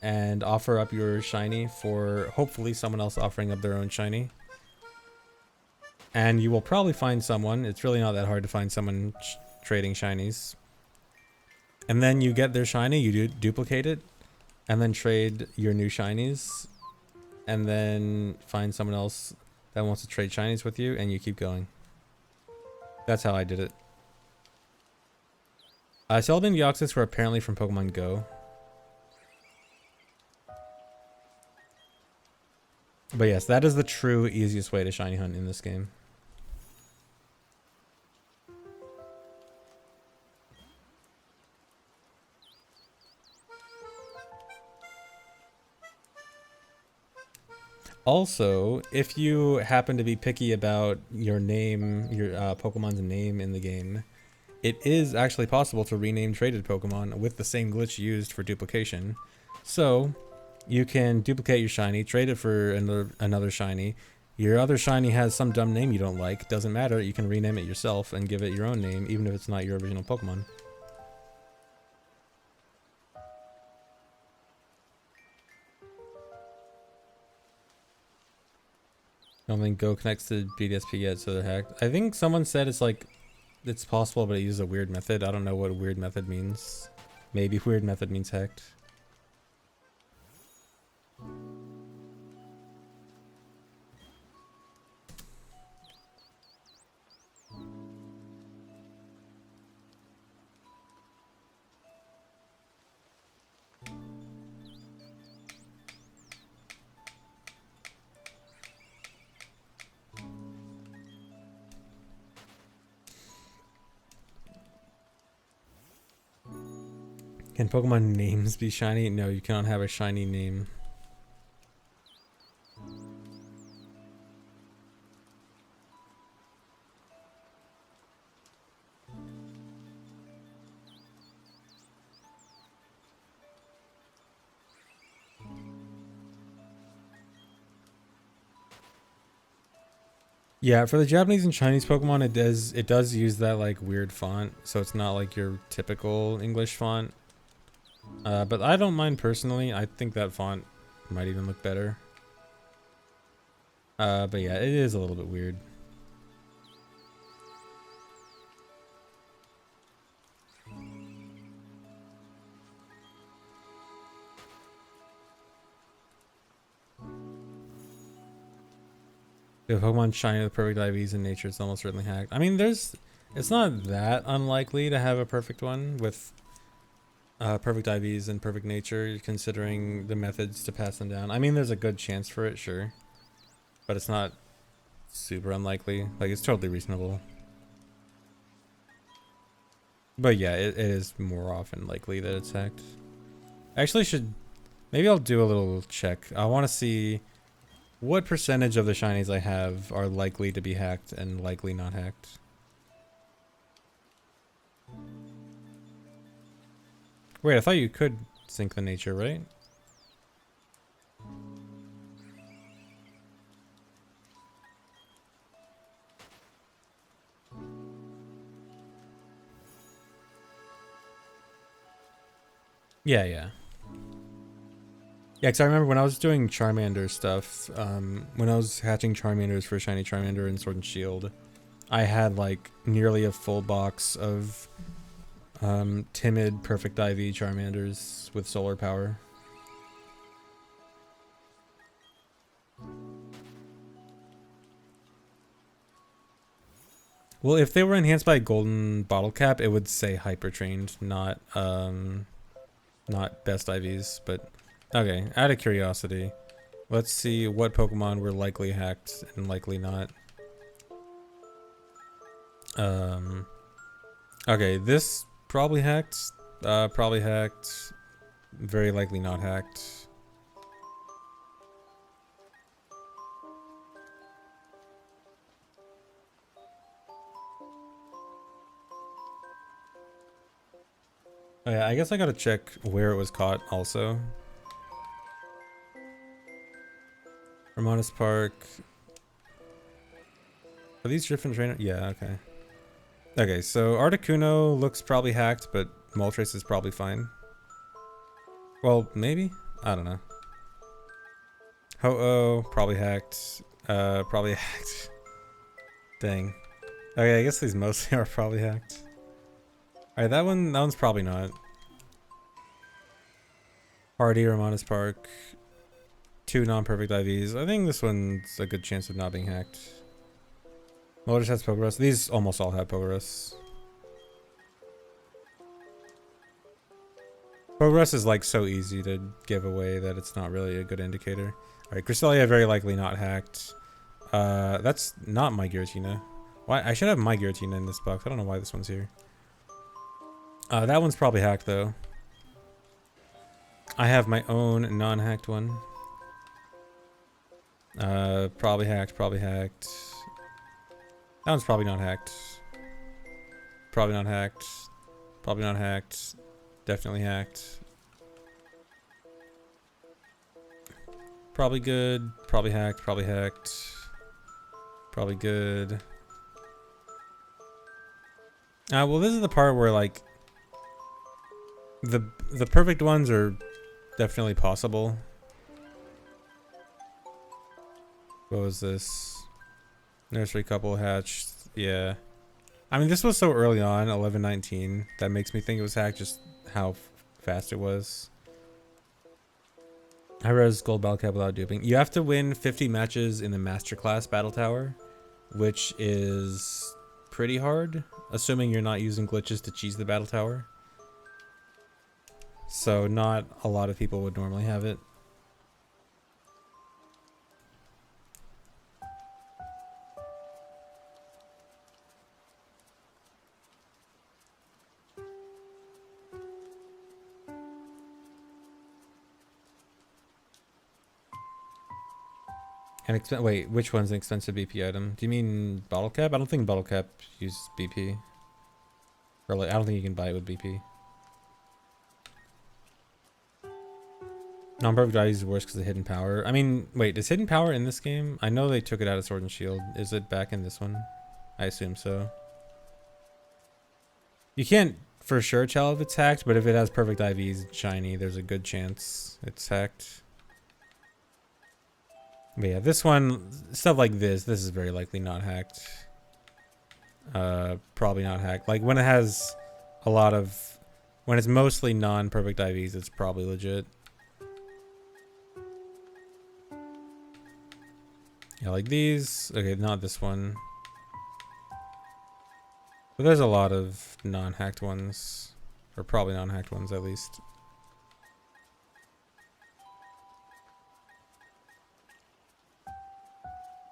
and offer up your shiny for hopefully someone else offering up their own shiny. And you will probably find someone. It's really not that hard to find someone trading shinies. And then you get their shiny, you duplicate it, and then trade your new shinies, and then find someone else that wants to trade shinies with you, and you keep going. That's how I did it. Celadon Deoxys were apparently from Pokemon Go. But yes, that is the true easiest way to shiny hunt in this game. Also, if you happen to be picky about your name, your Pokemon's name in the game, it is actually possible to rename traded Pokemon with the same glitch used for duplication. So, you can duplicate your shiny, trade it for another shiny. Your other shiny has some dumb name you don't like. Doesn't matter, you can rename it yourself and give it your own name, even if it's not your original Pokemon. I don't think Go connects to BDSP yet, so they're hacked. I think someone said it's like, it's possible, but it uses a weird method. I don't know what weird method means. Maybe weird method means hacked. Can Pokemon names be shiny? No, you cannot have a shiny name. Yeah, for the Japanese and Chinese Pokemon, it does use that like weird font, so it's not like your typical English font. But I don't mind personally. I think that font might even look better. But yeah, it is a little bit weird. If Pokemon shiny with perfect IVs in nature, it's almost certainly hacked. I mean, it's not that unlikely to have a perfect one with perfect IVs and perfect nature, considering the methods to pass them down. I mean, there's a good chance for it, sure. But it's not super unlikely. Like, it's totally reasonable. But yeah, it is more often likely that it's hacked. I actually should... Maybe I'll do a little check. I want to see what percentage of the shinies I have are likely to be hacked and likely not hacked. Wait, I thought you could sync the nature, right? Yeah, yeah. Yeah, because I remember when I was doing Charmander stuff, when I was hatching Charmanders for Shiny Charmander and Sword and Shield, I had like nearly a full box of timid perfect IV Charmanders with solar power. Well, if they were enhanced by golden bottle cap, it would say hyper trained, not best IVs, but okay, out of curiosity, let's see what Pokemon were likely hacked and likely not. Okay, this probably hacked, very likely not hacked. Oh yeah, I guess I gotta check where it was caught also. Ramona's Park. Are these different trainers? Yeah, okay. Okay, so Articuno looks probably hacked, but Moltres is probably fine. Well, maybe? I don't know. Ho-Oh, probably hacked. Probably hacked. Dang. Okay, I guess these mostly are probably hacked. Alright, that one's probably not. Hardy, Ramona's Park. 2 non-perfect IVs. I think this one's a good chance of not being hacked. Moltres has Pokerus. These almost all have Pokerus. Pokerus is like so easy to give away that it's not really a good indicator. Alright, Cresselia very likely not hacked. That's not my Giratina. Why? I should have my Giratina in this box. I don't know why this one's here. That one's probably hacked though. I have my own non-hacked one. Probably hacked, probably hacked. That one's probably not hacked. Probably not hacked. Probably not hacked. Definitely hacked. Probably good. Probably hacked. Probably hacked. Probably good. Well, this is the part where like the perfect ones are definitely possible. What was this? Nursery couple hatched. Yeah. I mean, this was so early on, 11:19. That makes me think it was hacked, just how fast it was. High-res gold battle cap without duping. You have to win 50 matches in the masterclass battle tower, which is pretty hard, assuming you're not using glitches to cheese the battle tower. So not a lot of people would normally have it. And wait, which one's an expensive BP item? Do you mean bottle cap? I don't think bottle cap uses BP. Or like, I don't think you can buy it with BP. Non-perfect values is worse because of hidden power. I mean, wait, is hidden power in this game? I know they took it out of Sword and Shield. Is it back in this one? I assume so. You can't for sure tell if it's hacked, but if it has perfect IVs shiny, there's a good chance it's hacked. But yeah, this one, stuff like this is very likely not hacked. Probably not hacked. Like when it has a lot of, when it's mostly non-perfect IVs, it's probably legit. Yeah, like these. Okay, not this one. But there's a lot of non-hacked ones. Or probably non-hacked ones at least.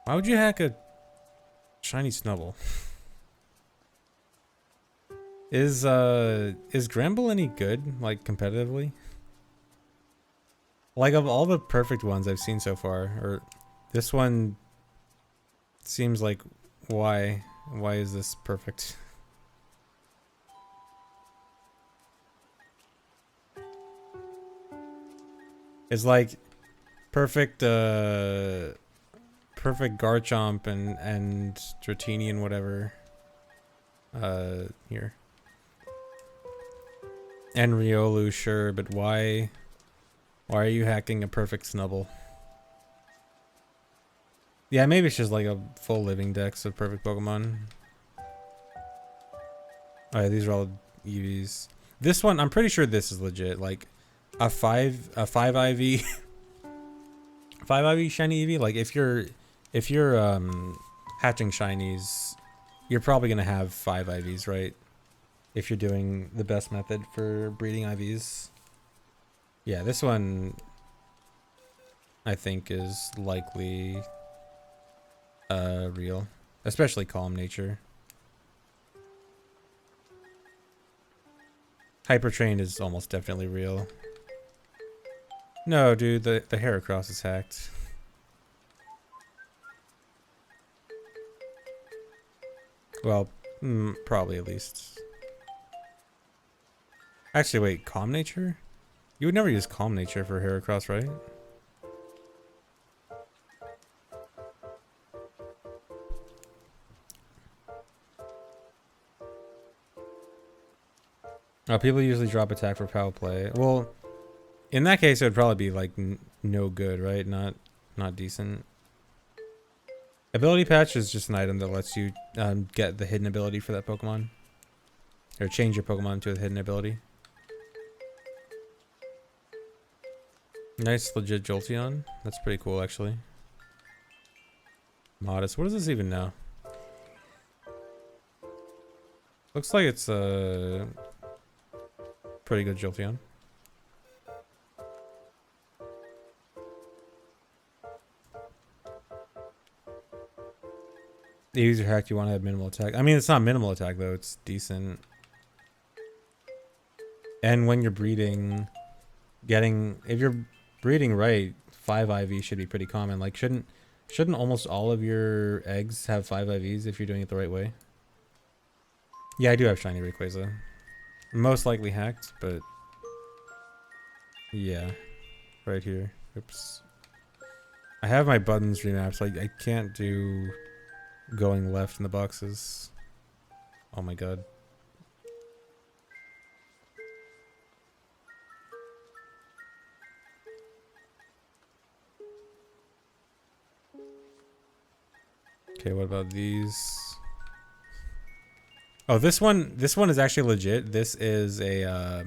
Why would you hack a shiny Snubble? Is Gramble any good, like competitively? Like of all the perfect ones I've seen so far, or this one seems like why is this perfect? It's like perfect perfect Garchomp and Dratini and whatever here. And Riolu, sure, but why? Why are you hacking a perfect Snubble? Yeah, maybe it's just like a full living dex of perfect Pokemon. Alright, these are all EVs. This one, I'm pretty sure this is legit. Like a 5 IV 5 IV shiny EV. Like if you're hatching shinies, you're probably gonna have 5 IVs, right? If you're doing the best method for breeding IVs. Yeah, this one I think is likely real. Especially Calm Nature. Hypertrain is almost definitely real. No, dude, the Heracross is hacked. Well, probably at least. Actually, wait, Calm Nature? You would never use Calm Nature for Heracross, right? Oh, people usually drop attack for power play. Well, in that case, it would probably be like no good, right? Not decent. Ability Patch is just an item that lets you get the hidden ability for that Pokemon. Or change your Pokemon to a hidden ability. Nice legit Jolteon. That's pretty cool, actually. Modest. What does this even know? Looks like it's a pretty good Jolteon. The user hack, you want to have minimal attack. I mean, it's not minimal attack, though. It's decent. And when you're breeding, if you're breeding right, 5 IV should be pretty common. Like, shouldn't almost all of your eggs have 5 IVs if you're doing it the right way? Yeah, I do have shiny Rayquaza. Most likely hacked, but yeah, right here. Oops. I have my buttons remapped, so I can't do going left in the boxes. Oh my god. Okay, what about these? Oh, this one is actually legit. This is a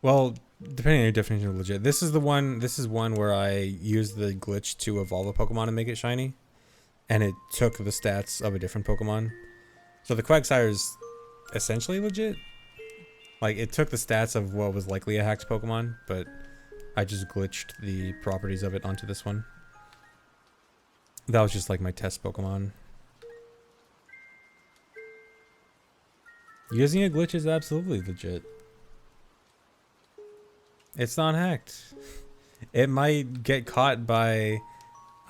well, depending on your definition of legit. This is one where I used the glitch to evolve a Pokemon and make it shiny. And it took the stats of a different Pokemon. So the Quagsire is essentially legit. Like, it took the stats of what was likely a hacked Pokemon, but I just glitched the properties of it onto this one. That was just like my test Pokemon. Using a glitch is absolutely legit. It's not hacked. It might get caught by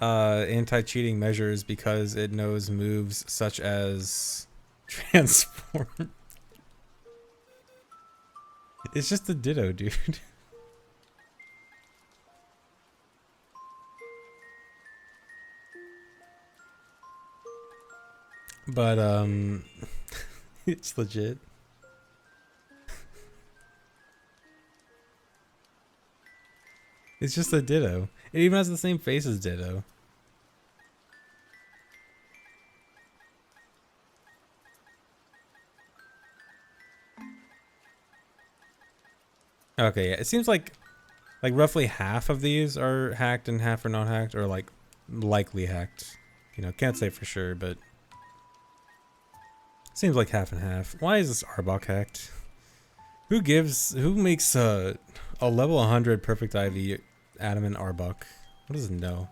anti-cheating measures because it knows moves such as transform. It's just a Ditto, dude. But it's legit. It's just a Ditto. It even has the same face as Ditto. Okay, yeah. It seems like roughly half of these are hacked and half are not hacked, or like likely hacked. You know, can't say for sure, but seems like half and half. Why is this Arbok hacked? Who makes a level 100 perfect IV Adamant Arbok? What does it know?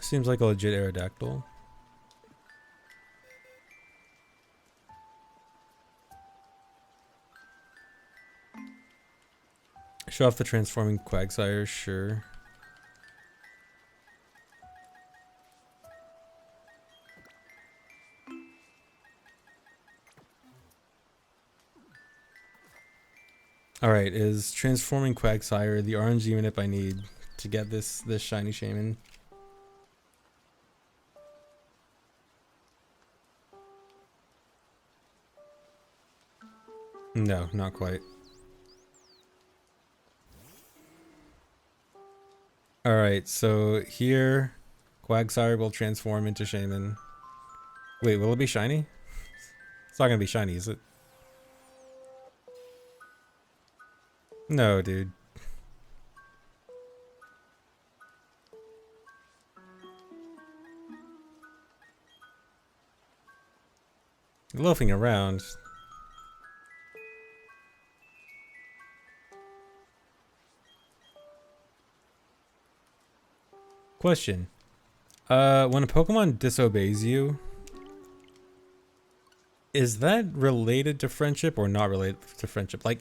Seems like a legit Aerodactyl. Show off the transforming Quagsire, sure. Alright, is transforming Quagsire the RNG unit I need to get this shiny Shaymin? No, not quite. Alright, so here Quagsire will transform into Shaymin. Wait, will it be shiny? It's not gonna be shiny, is it? No, dude. Loafing around. Question. When a Pokemon disobeys you, is that related to friendship or not related to friendship? Like,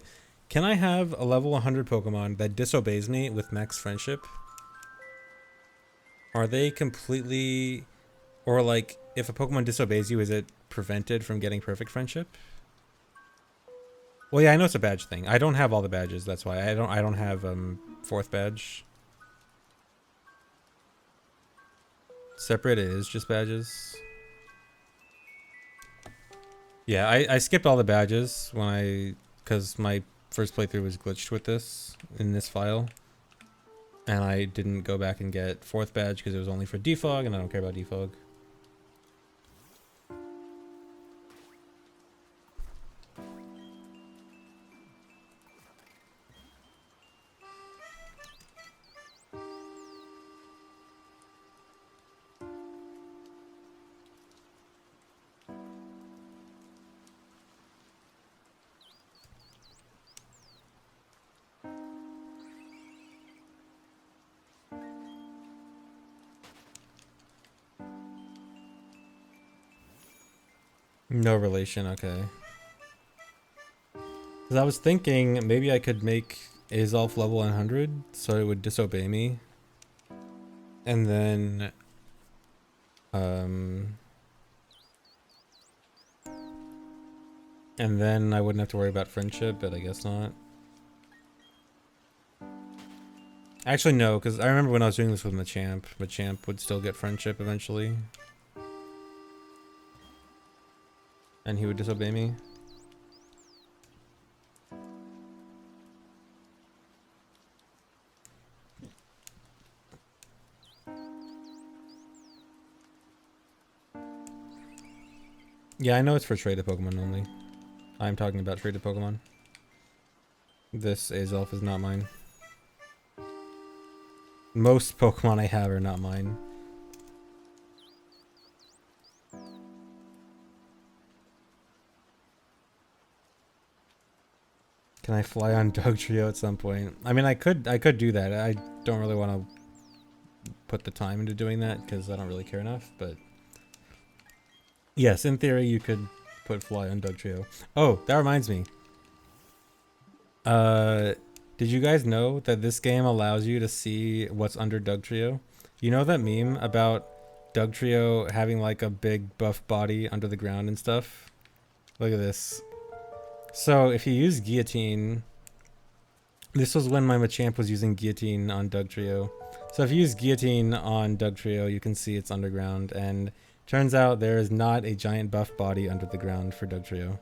can I have a level 100 Pokemon that disobeys me with max friendship? Are they completely... Or like, if a Pokemon disobeys you, is it prevented from getting perfect friendship? Well, yeah, I know it's a badge thing. I don't have all the badges, that's why. I don't have, 4th badge. Separate it is just badges. Yeah, I skipped all the badges when because my first playthrough was glitched with this, in this file. And I didn't go back and get 4th badge because it was only for defog, and I don't care about defog. No relation, okay. Because I was thinking maybe I could make Azolf level 100 so it would disobey me. And then... And then I wouldn't have to worry about friendship, but I guess not. Actually, no, because I remember when I was doing this with Machamp, Machamp would still get friendship eventually. And he would disobey me. Yeah, I know it's for traded Pokemon only. I'm talking about traded Pokemon. This Azolf is not mine. Most Pokemon I have are not mine. Can I fly on Dugtrio at some point? I mean, I could do that. I don't really want to put the time into doing that because I don't really care enough, but yes, in theory you could put fly on Dugtrio. Oh, that reminds me. Did you guys know that this game allows you to see what's under Dugtrio? You know that meme about Dugtrio having like a big buff body under the ground and stuff? Look at this. So if you use Guillotine, this was when my Machamp was using Guillotine on Dugtrio. So if you use Guillotine on Dugtrio, you can see it's underground, and turns out there is not a giant buff body under the ground for Dugtrio.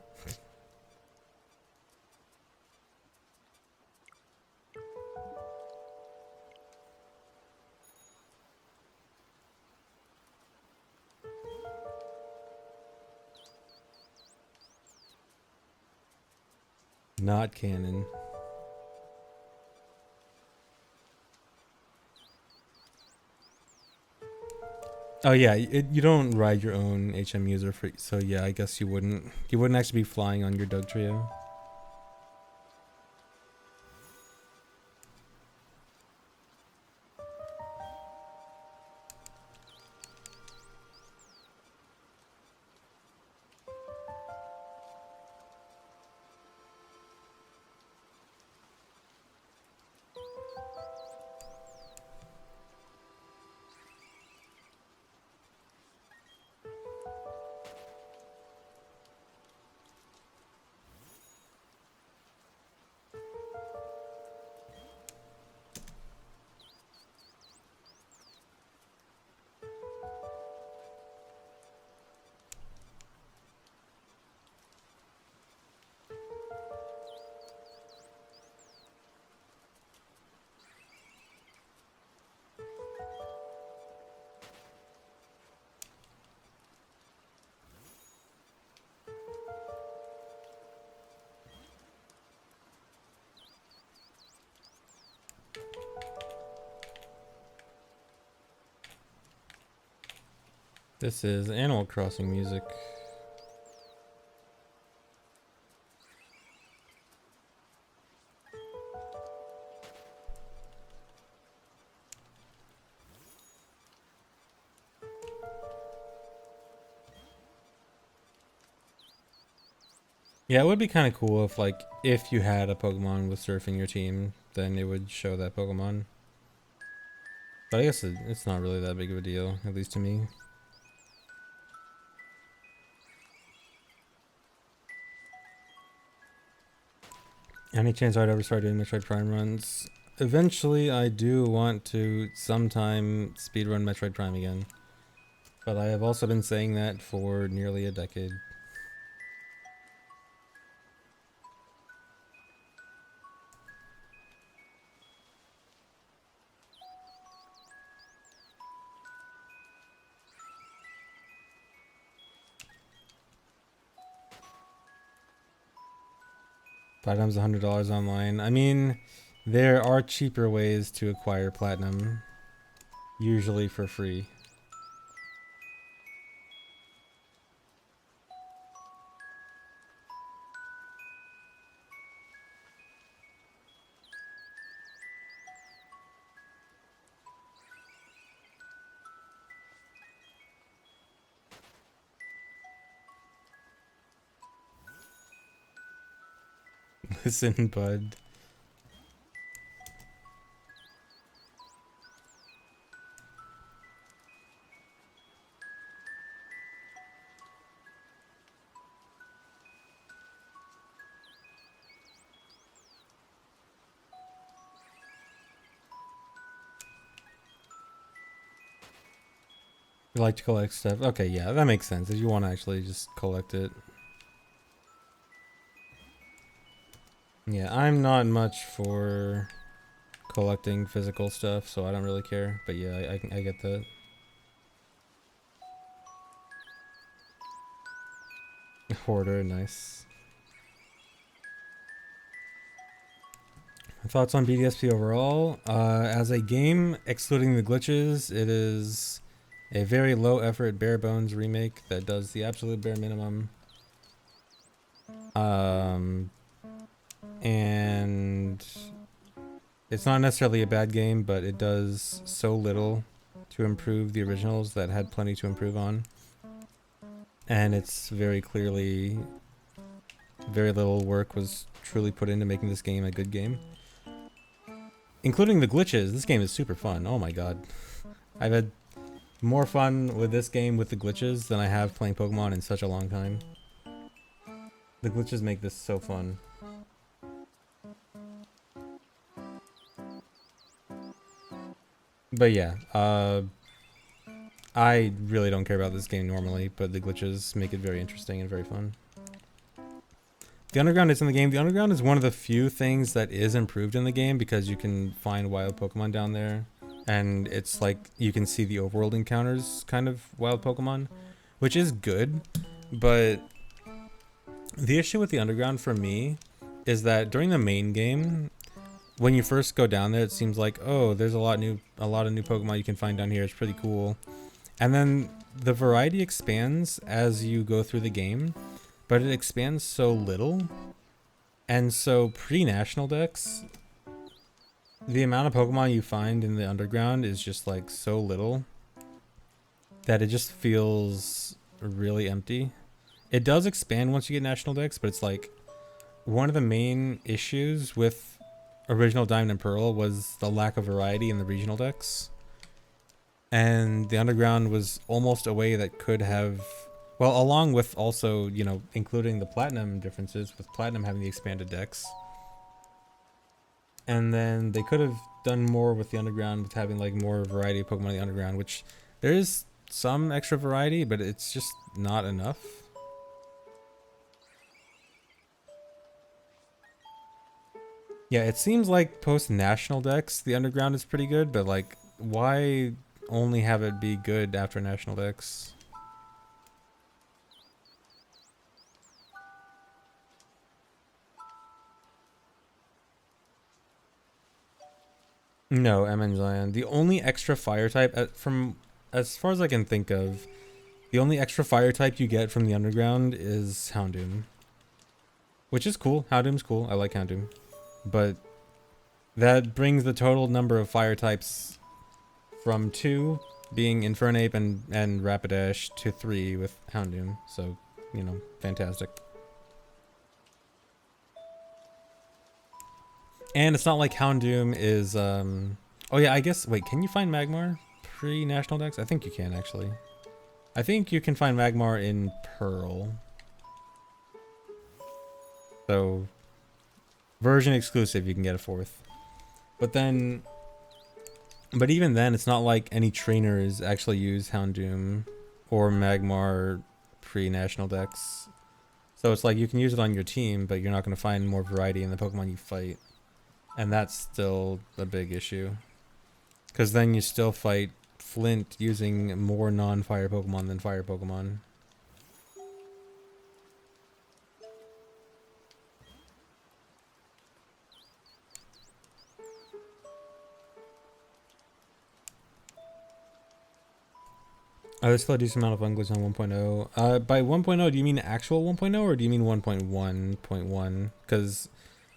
Not canon. Oh yeah, you don't ride your own HM user for, so yeah, I guess you wouldn't actually be flying on your Dugtrio. This is Animal Crossing music. Yeah, it would be kind of cool if, like, if you had a Pokemon with surfing your team, then it would show that Pokemon. But I guess it's not really that big of a deal, at least to me. Any chance I'd ever start doing Metroid Prime runs? Eventually, I do want to sometime speedrun Metroid Prime again. But I have also been saying that for nearly a decade. Platinum's $100 online. I mean, there are cheaper ways to acquire platinum, usually for free. Listen, bud. You like to collect stuff? Okay, yeah, that makes sense. If you want to actually just collect it. Yeah, I'm not much for collecting physical stuff, so I don't really care. But yeah, I get that. Hoarder, nice. Thoughts on BDSP overall? As a game, excluding the glitches, it is a very low effort, bare bones remake that does the absolute bare minimum. And it's not necessarily a bad game, but it does so little to improve the originals that had plenty to improve on. And it's very clearly very little work was truly put into making this game a good game. Including the glitches, this game is super fun. Oh my god. I've had more fun with this game with the glitches than I have playing Pokemon in such a long time. The glitches make this so fun. But yeah, I really don't care about this game normally, but the glitches make it very interesting and very fun. The underground is in the game. The underground is one of the few things that is improved in the game because you can find wild Pokemon down there. And it's like you can see the overworld encounters kind of wild Pokemon, which is good. But the issue with the underground for me is that during the main game, when you first go down there, it seems like, oh, there's a lot of new Pokemon you can find down here. It's pretty cool. And then the variety expands as you go through the game, but it expands so little. And so pre-National Dex, the amount of Pokemon you find in the underground is just like so little that it just feels really empty. It does expand once you get National Dex, but it's like one of the main issues with original Diamond and Pearl was the lack of variety in the regional decks. And the underground was almost a way that could have, well, along with also, you know, including the platinum differences, with platinum having the expanded decks. And then they could have done more with the underground with having like more variety of Pokemon in the underground, which there is some extra variety, but it's just not enough. Yeah, it seems like post-National Dex, the underground is pretty good, but like, why only have it be good after National Dex? No, M and Zion. The only extra fire type, from as far as I can think of, The only extra fire type you get from the underground is Houndoom. Which is cool. Houndoom's cool. I like Houndoom. But that brings the total number of fire types from 2 being Infernape and Rapidash to 3 with Houndoom. So, you know, fantastic. And it's not like Houndoom is, oh yeah, I guess, wait, can you find Magmar pre-National Dex? I think you can, actually. I think you can find Magmar in Pearl. So, version exclusive, you can get a 4th. But then, but even then, it's not like any trainers actually use Houndoom or Magmar pre-National Dex. So it's like you can use it on your team, but you're not going to find more variety in the Pokemon you fight. And that's still a big issue. Because then you still fight Flint using more non-fire Pokemon than fire Pokemon. There's still a decent amount of English on 1.0. By 1.0, do you mean actual 1.0 or do you mean 1.1.1? Because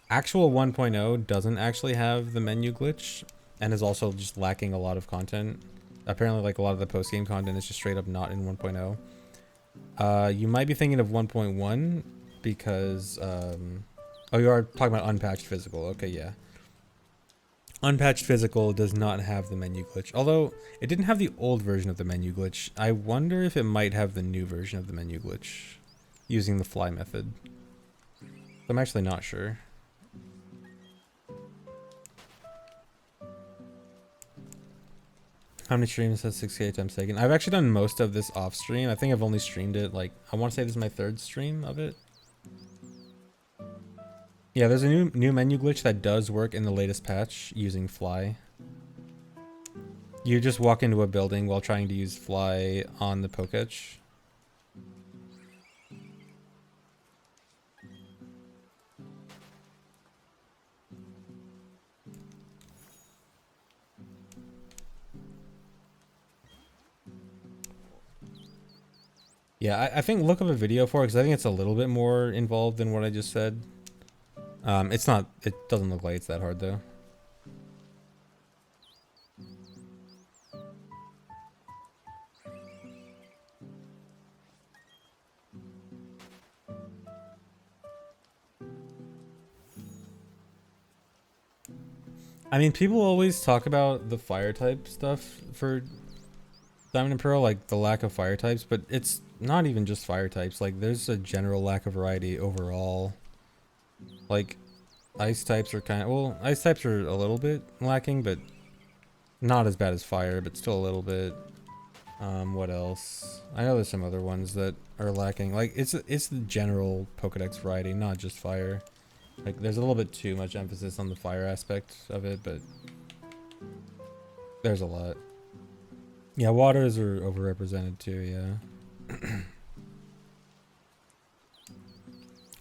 actual 1.0 doesn't actually have the menu glitch and is also just lacking a lot of content. Apparently, like a lot of the post-game content is just straight up not in 1.0. You might be thinking of 1.1 because, oh, you are talking about unpatched physical. Okay, yeah. Unpatched physical does not have the menu glitch, although it didn't have the old version of the menu glitch. I wonder if it might have the new version of the menu glitch using the fly method. I'm actually not sure. How many streams has 6K times taken? I've actually done most of this off stream. I think I've only streamed it like, I want to say this is my 3rd stream of it. Yeah, there's a new menu glitch that does work in the latest patch using fly. You just walk into a building while trying to use fly on the Poketch. Yeah, I think look up a video for it because I think it's a little bit more involved than what I just said. It's not, it doesn't look like it's that hard though. I mean, people always talk about the fire type stuff for Diamond and Pearl, like the lack of fire types, but it's not even just fire types. Like, there's a general lack of variety overall. Like, ice types are kind of, well, ice types are a little bit lacking, but not as bad as fire, but still a little bit. What else? I know there's some other ones that are lacking. Like, it's the general Pokedex variety, not just fire. Like, there's a little bit too much emphasis on the fire aspect of it, but there's a lot. Yeah, waters are overrepresented too, yeah.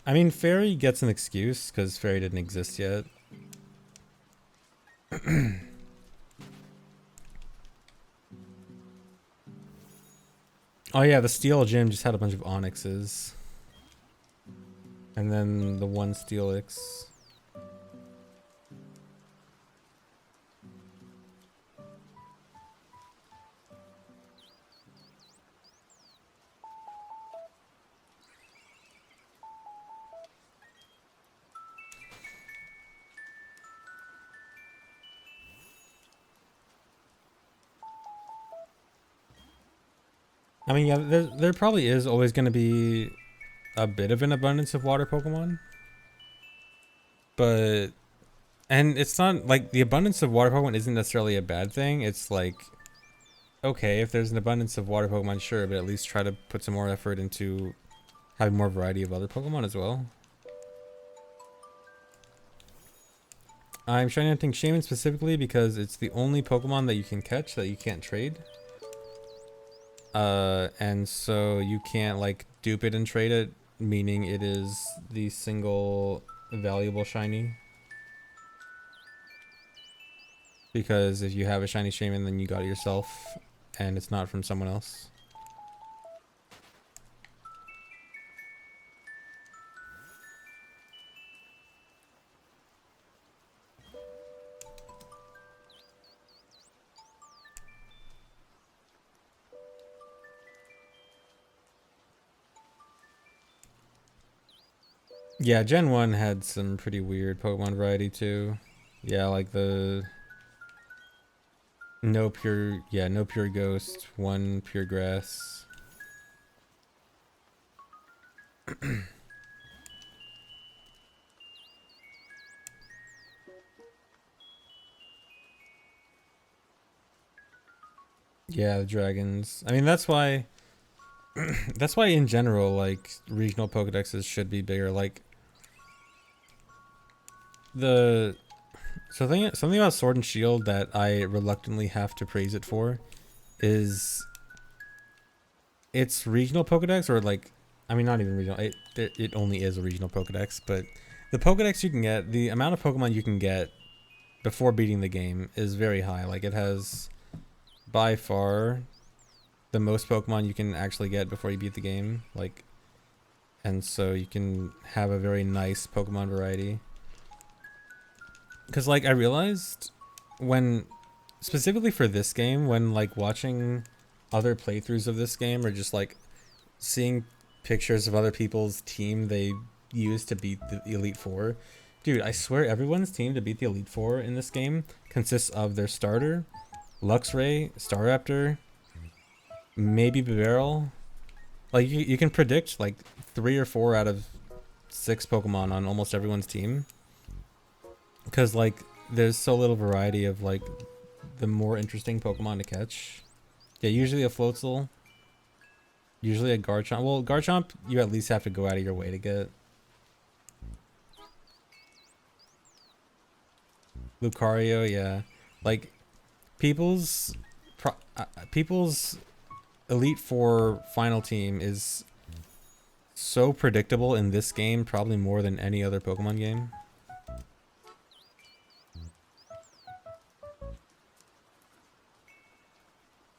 I mean, Fairy gets an excuse, because Fairy didn't exist yet. Oh yeah, the Steel Gym just had a bunch of Onyxes. And then the one Steelix. I mean, yeah, there probably is always going to be a bit of an abundance of water Pokemon. But, and it's not, like, the abundance of water Pokemon isn't necessarily a bad thing. It's like, okay, if there's an abundance of water Pokemon, sure, but at least try to put some more effort into having more variety of other Pokemon as well. I'm shiny hunting Shaymin specifically because it's the only Pokemon that you can catch that you can't trade. And so you can't like dupe it and trade it, meaning it is the single valuable shiny. Because if you have a shiny Shaymin, then you got it yourself, and it's not from someone else. Yeah, Gen 1 had some pretty weird Pokemon variety too. Yeah, like the no pure ghost, one pure grass. Yeah, the dragons. I mean, that's why that's why in general, like, regional Pokedexes should be bigger. Like the something about Sword and Shield that I reluctantly have to praise it for is its regional Pokedex, or like, I mean, not even regional. It only is a regional Pokedex, but the Pokedex you can get, the amount of Pokemon you can get before beating the game is very high. Like, it has by far the most Pokemon you can actually get before you beat the game. Like, and so you can have a very nice Pokemon variety. Because, like, I realized when, specifically for this game, when, like, watching other playthroughs of this game, or just, like, seeing pictures of other people's team they used to beat the Elite Four. Dude, I swear everyone's team to beat the Elite Four in this game consists of their starter, Luxray, Staraptor, maybe Bibarel. Like, you can predict, like, 3 or 4 out of 6 Pokemon on almost everyone's team. Because, like, there's so little variety of, like, the more interesting Pokemon to catch. Yeah, usually a Floatzel. Usually a Garchomp. Well, Garchomp, you at least have to go out of your way to get. Lucario, yeah. Like, people's people's Elite Four final team is so predictable in this game, probably more than any other Pokemon game.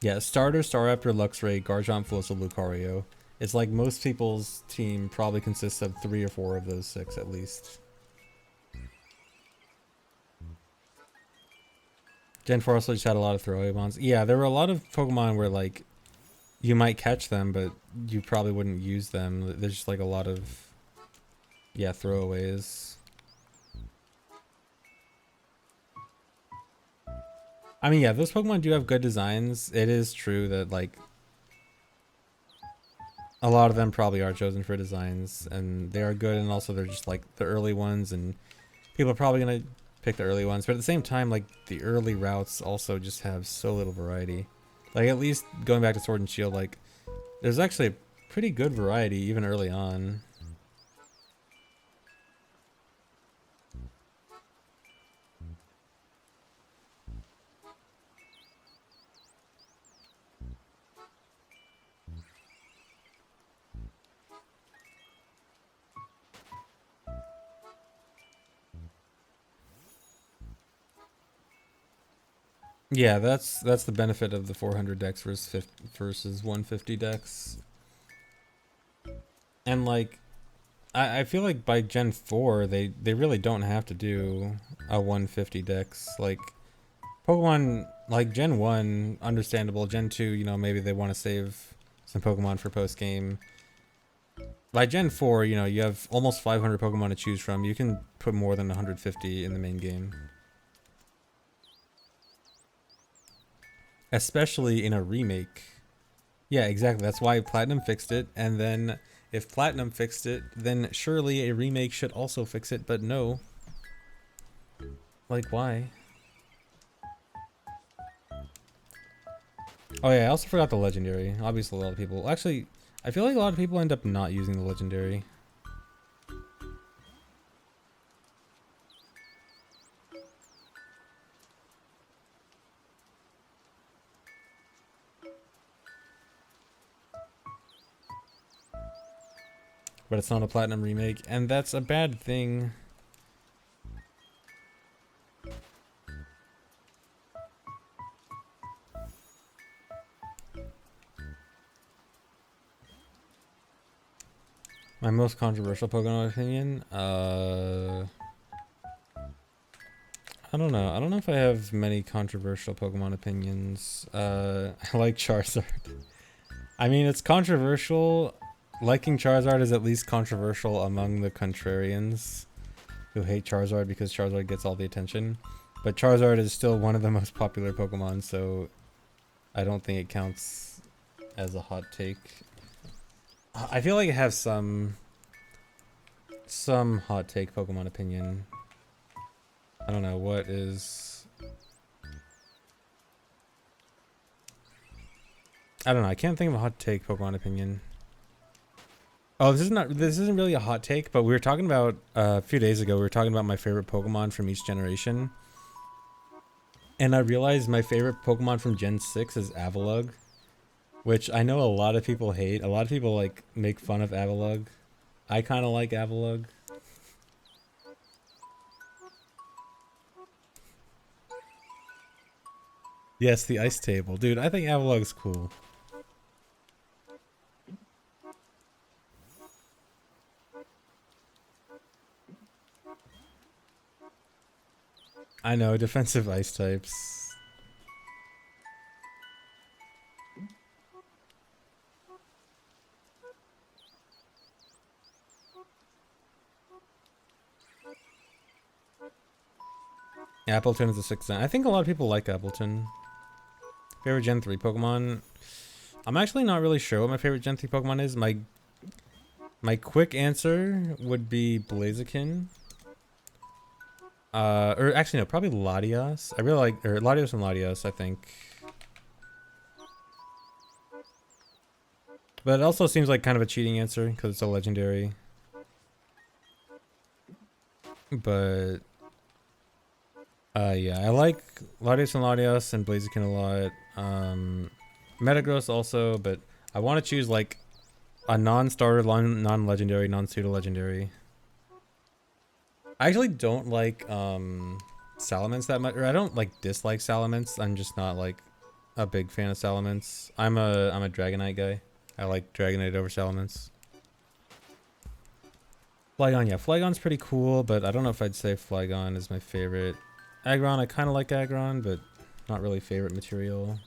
Yeah, starter, Staraptor, Luxray, Garchomp, Floatzel, Lucario. It's like most people's team probably consists of 3 or 4 of those 6 at least. Gen 4 also just had a lot of throwaway bonds. Yeah, there were a lot of Pokemon where, like, you might catch them, but you probably wouldn't use them. There's just, like, a lot of, yeah, throwaways. I mean, yeah, those Pokemon do have good designs. It is true that, like, a lot of them probably are chosen for designs, and they are good, and also they're just, like, the early ones, and people are probably gonna pick the early ones. But at the same time, like, the early routes also just have so little variety. Like, at least going back to Sword and Shield, like, there's actually a pretty good variety even early on. Yeah, that's the benefit of the 400 dex versus 150 dex. And, like, I feel like by Gen 4 they really don't have to do a 150 dex. Like, Pokemon like Gen 1, understandable. Gen 2, you know, maybe they want to save some Pokemon for post game. By Gen 4, you know, you have almost 500 Pokemon to choose from. You can put more than 150 in the main game. Especially in a remake. Yeah, exactly. That's why Platinum fixed it. And then if Platinum fixed it, then surely a remake should also fix it. But no. Like, why? Oh yeah, I also forgot the Legendary. Obviously a lot of people... Actually, I feel like a lot of people end up not using the Legendary. But it's not a Platinum remake, and that's a bad thing. My most controversial Pokemon opinion? I don't know. I don't know if I have many controversial Pokemon opinions. I like Charizard. I mean, it's controversial. liking Charizard is at least controversial among the contrarians who hate Charizard because Charizard gets all the attention. But Charizard is still one of the most popular Pokemon, so I don't think it counts as a hot take. I feel like I have some hot take Pokemon opinion. I don't know what is. I don't know. I can't think of a hot take Pokemon opinion. Oh, this isn't really a hot take, but we were talking about a few days ago. We were talking about my favorite Pokemon from each generation, and I realized my favorite Pokemon from Gen 6 is Avalugg, which I know a lot of people hate. A lot of people like make fun of Avalugg. I kind of like Avalugg. Yes, the ice table. Dude, I think Avalugg's cool. I know, defensive ice types. Appleton is a 6-9. I think a lot of people like Appleton. Favorite Gen 3 Pokemon? I'm actually not really sure what my favorite Gen 3 Pokemon is. My quick answer would be Blaziken. Or actually no, probably Latios. I really like, or Latios and Latios, I think. But it also seems like kind of a cheating answer because it's a legendary. But yeah, I like Latios and Latios and Blaziken a lot. Metagross also, but I want to choose like a non-starter, non-legendary, non-pseudo-legendary. I actually don't like Salamence that much, or I don't like dislike Salamence. I'm just not like a big fan of Salamence. I'm a Dragonite guy. I like Dragonite over Salamence. Flygon, yeah, Flygon's pretty cool, but I don't know if I'd say Flygon is my favorite. Aggron, I kind of like Aggron, but not really favorite material.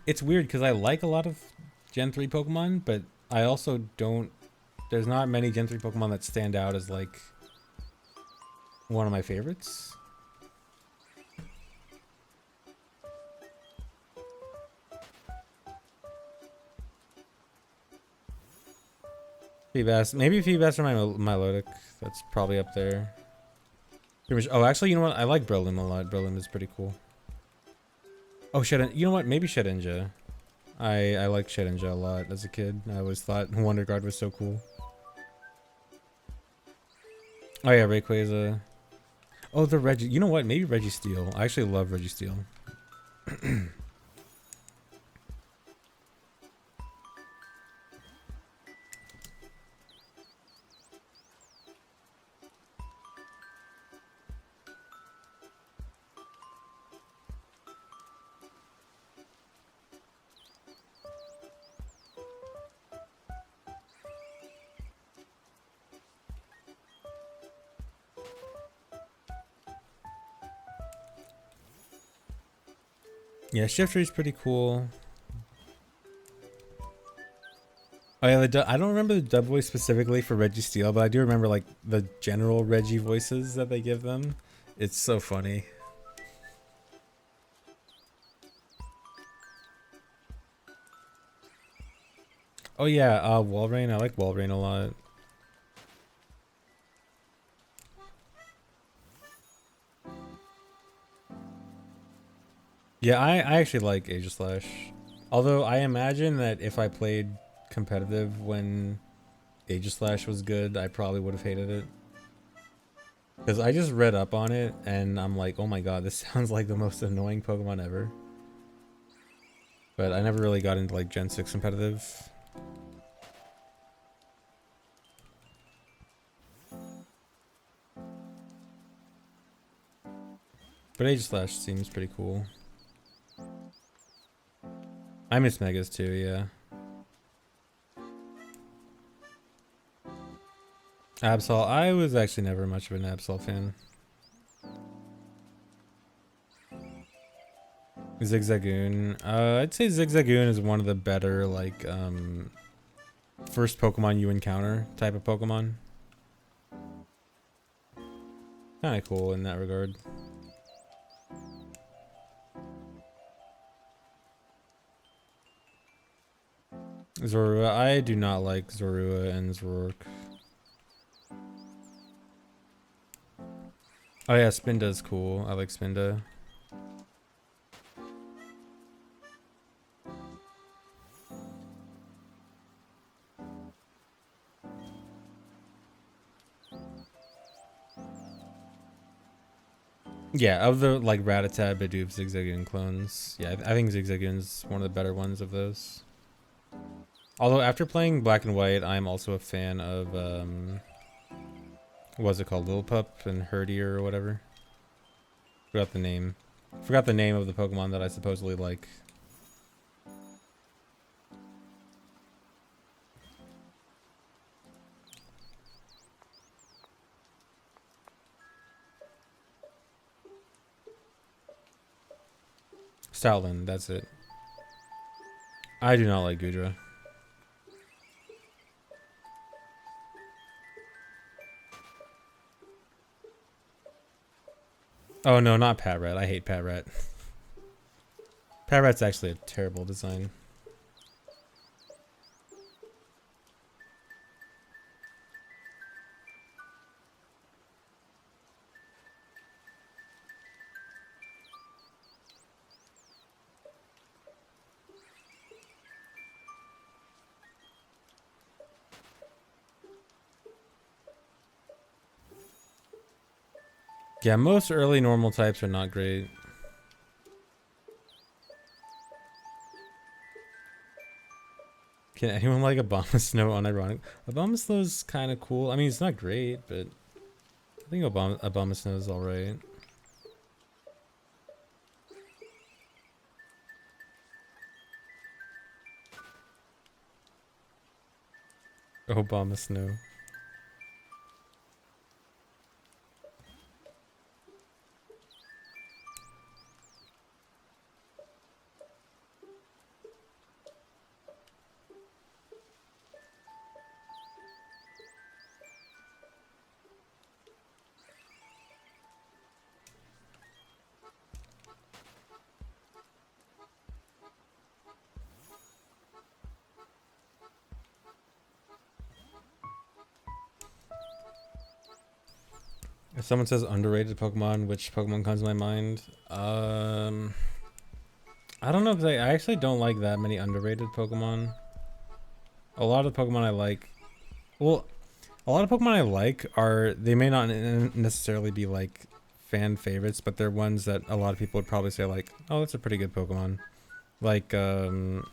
It's weird because I like a lot of Gen 3 Pokemon, but I also don't. There's not many Gen 3 Pokemon that stand out as like one of my favorites. Feebas, maybe Feebas or Milotic. That's probably up there. Oh, actually, you know what? I like Breloom a lot. Breloom is pretty cool. Oh, you know what? Maybe Shedinja. I liked Shedinja a lot as a kid. I always thought Wonder Guard was so cool. Oh yeah, Rayquaza. Oh, the Reggie. You know what? Maybe Registeel. I actually love Registeel. Yeah, Shiftry's pretty cool. Oh yeah, I don't remember the dub voice specifically for Registeel, but I do remember like the general Reggie voices that they give them. It's so funny. Oh yeah, Walrein. I like Walrein a lot. Yeah, I actually like Aegislash. Although I imagine that if I played competitive when Aegislash was good, I probably would have hated it. Because I just read up on it and I'm like, oh my god, this sounds like the most annoying Pokemon ever. But I never really got into like Gen 6 competitive. But Aegislash seems pretty cool. I miss Megas too, yeah. Absol, I was actually never much of an Absol fan. Zigzagoon. I'd say Zigzagoon is one of the better, like, first Pokemon you encounter type of Pokemon. Kinda cool in that regard. Zorua. I do not like Zorua and Zoroark. Oh yeah, Spinda's cool. I like Spinda. Yeah, of the like Rattata, Bidoof, Zigzagoon clones, yeah, I think Zigzagoon's one of the better ones of those. Although after playing Black and White, I'm also a fan of what's it called, Lillipup and Herdier or whatever. Forgot the name. Forgot the name of the Pokemon that I supposedly like. Stoutland, that's it. I do not like Gudra. Oh no, not Patrat. I hate Patrat. Patrat's actually a terrible design. Yeah, most early normal types are not great. Can anyone like Abomasnow unironic? Abomasnow's kind of cool. I mean, it's not great, but I think Abomasnow is alright. Abomasnow. If someone says underrated Pokemon, which Pokemon comes to my mind? I don't know, because I actually don't like that many underrated Pokemon. A lot of Pokemon I like, well, a lot of Pokemon I like are, they may not necessarily be like fan favorites, but they're ones that a lot of people would probably say like, oh, that's a pretty good Pokemon. Like, to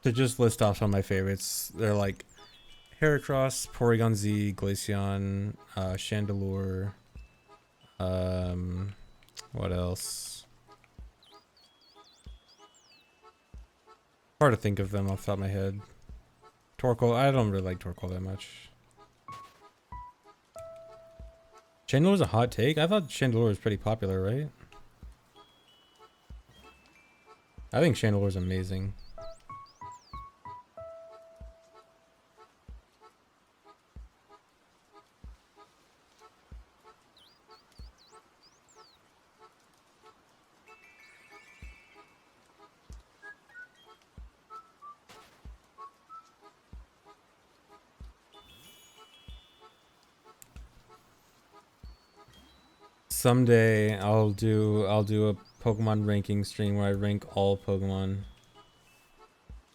just list off some of my favorites, they're like Heracross, Porygon Z, Glaceon, Chandelure, what else? Hard to think of them off the top of my head. Torkoal, I don't really like Torkoal that much. Chandelure's a hot take? I thought Chandelure was pretty popular, right? I think Chandelure's amazing. Someday I'll do a Pokemon ranking stream where I rank all Pokemon.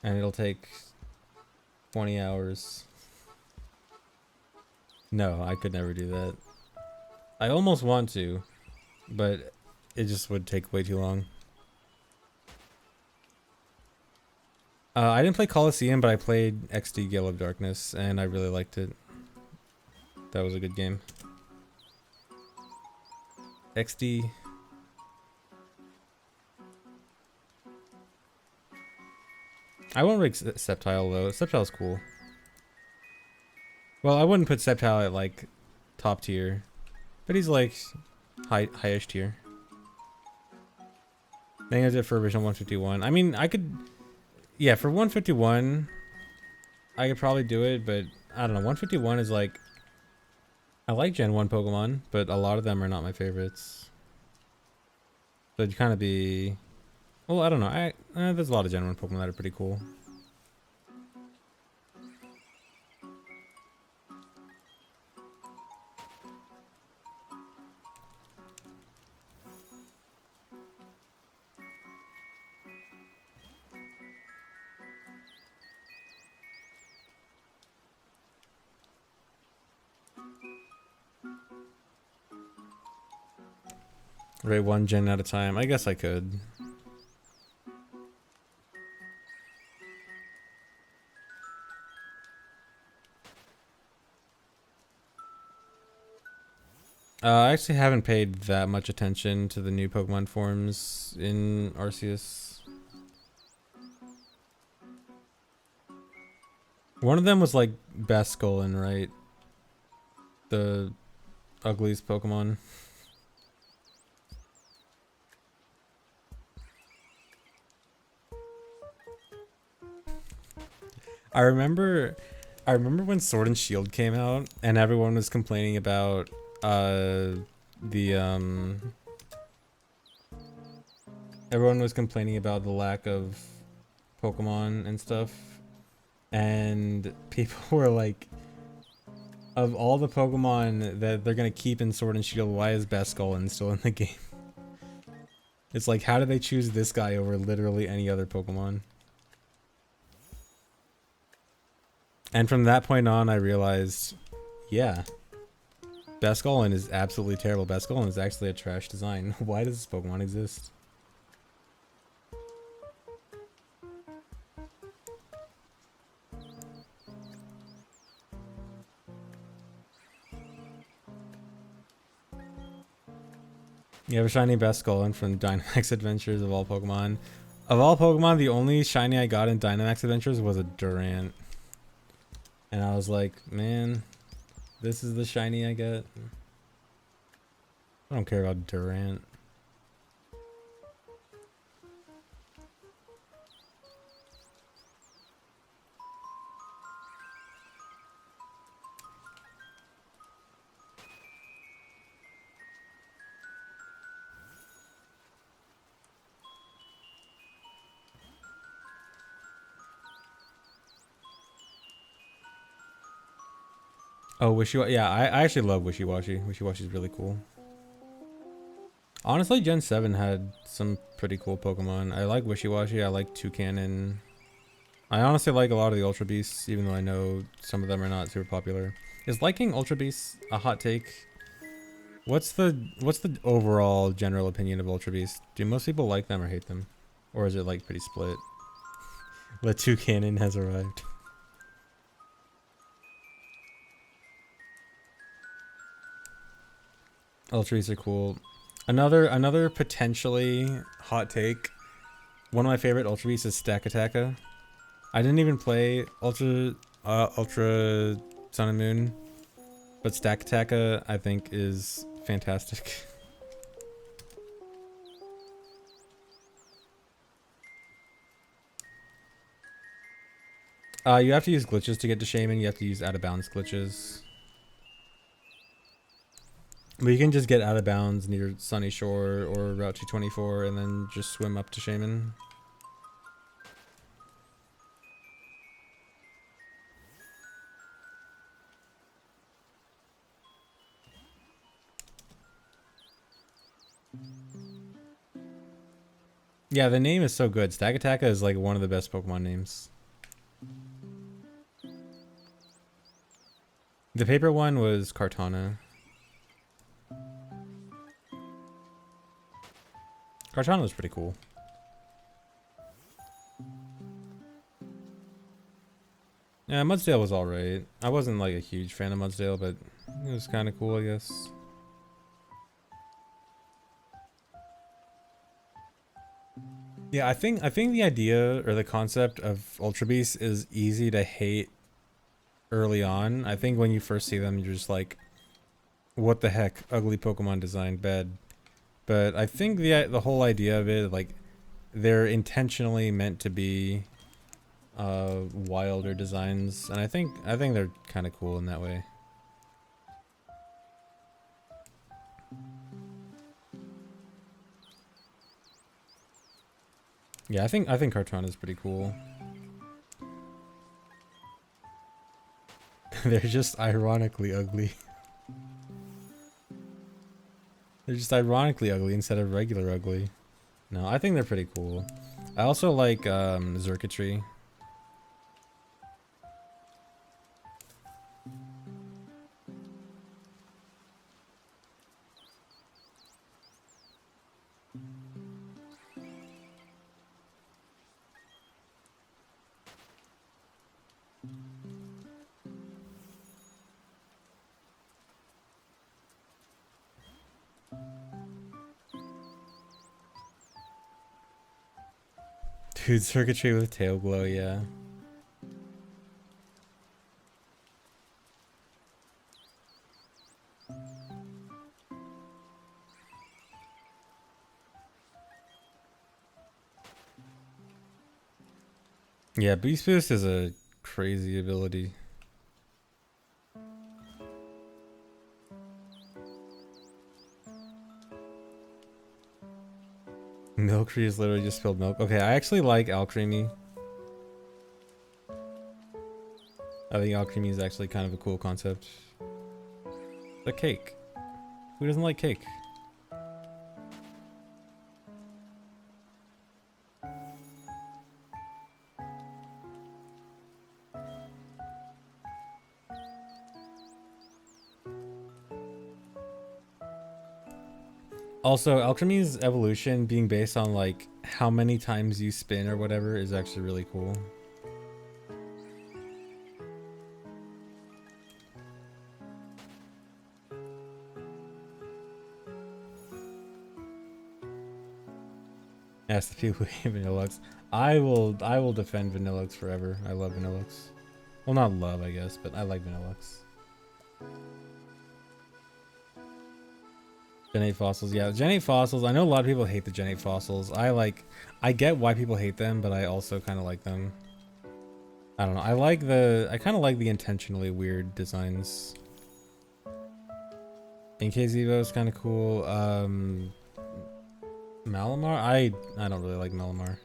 And it'll take 20 hours. No, I could never do that. I almost want to, but it just would take way too long. I didn't play Coliseum, but I played XD Gale of Darkness, and I really liked it. That was a good game. XD. I won't rank Sceptile though. Sceptile's cool. Well, I wouldn't put Sceptile at like top tier, but he's like highish tier. think that's it for original 151. I mean, I could, yeah, for 151, I could probably do it, but I don't know. 151 is like, I like Gen 1 Pokemon, but a lot of them are not my favorites. So it'd kind of be, well, I don't know. There's a lot of Gen 1 Pokemon that are pretty cool. Rate one gen at a time. I guess I could. I actually haven't paid that much attention to the new Pokemon forms in Arceus. One of them was like Basculin, right? The ugliest Pokemon. I remember when Sword and Shield came out and everyone was complaining about everyone was complaining about the lack of Pokemon and stuff, and people were like, of all the Pokemon that they're gonna keep in Sword and Shield, why is Basculin still in the game? It's like, how do they choose this guy over literally any other Pokemon? And from that point on, I realized, yeah, Basculin is absolutely terrible. Basculin is actually a trash design. Why does this Pokemon exist? You have a shiny Basculin from Dynamax Adventures of all Pokemon. Of all Pokemon, the only shiny I got in Dynamax Adventures was a Durant. And I was like, man, this is the shiny I get. I don't care about Durant. Oh, Wishy-Washy. Yeah, I actually love Wishy-Washy. Wishy-Washy is really cool. Honestly, Gen 7 had some pretty cool Pokemon. I like Wishy-Washy. I like Toucannon. I honestly like a lot of the Ultra Beasts, even though I know some of them are not super popular. Is liking Ultra Beasts a hot take? What's the overall general opinion of Ultra Beasts? Do most people like them or hate them? Or is it like pretty split? The Toucannon has arrived. Ultras are cool. Another potentially hot take. One of my favorite Ultra Beasts is Stakataka. I didn't even play Ultra Sun and Moon, but Stakataka I think is fantastic. You have to use glitches to get to Shaymin. You have to use out of bounds glitches. But you can just get out of bounds near Sunny Shore or Route 224 and then just swim up to Shaymin. Yeah, the name is so good. Stakataka is like one of the best Pokemon names. The paper one was Kartana. Kartana was pretty cool. Yeah, Mudsdale was alright. I wasn't like a huge fan of Mudsdale, but it was kind of cool, I guess. Yeah, I think the idea or the concept of Ultra Beasts is easy to hate early on. I think when you first see them, you're just like, what the heck? Ugly Pokemon design, bad. But I think the whole idea of it, like, they're intentionally meant to be wilder designs, and I think they're kind of cool in that way. Yeah, I think Cartron is pretty cool. They're just ironically ugly. They're just ironically ugly instead of regular ugly. No, I think they're pretty cool. I also like circuitry. Dude, circuitry with tail glow, yeah. Yeah, Beast Boost is a crazy ability. Milkry is literally just spilled milk. Okay, I actually like Alcremie. I think Alcremie is actually kind of a cool concept. The cake. Who doesn't like cake? Also, Alchemy's evolution being based on like how many times you spin or whatever is actually really cool. Yes, the people who hate Vanillux. I will defend Vanillux forever. I love Vanillux. Well, not love, I guess, but I like Vanillux. Gen 8 fossils, yeah. Gen 8 fossils, I know a lot of people hate the Gen 8 fossils. I get why people hate them, but I also kind of like them. I don't know. I kind of like the intentionally weird designs. NK Zevo is kind of cool. Malamar? I don't really like Malamar.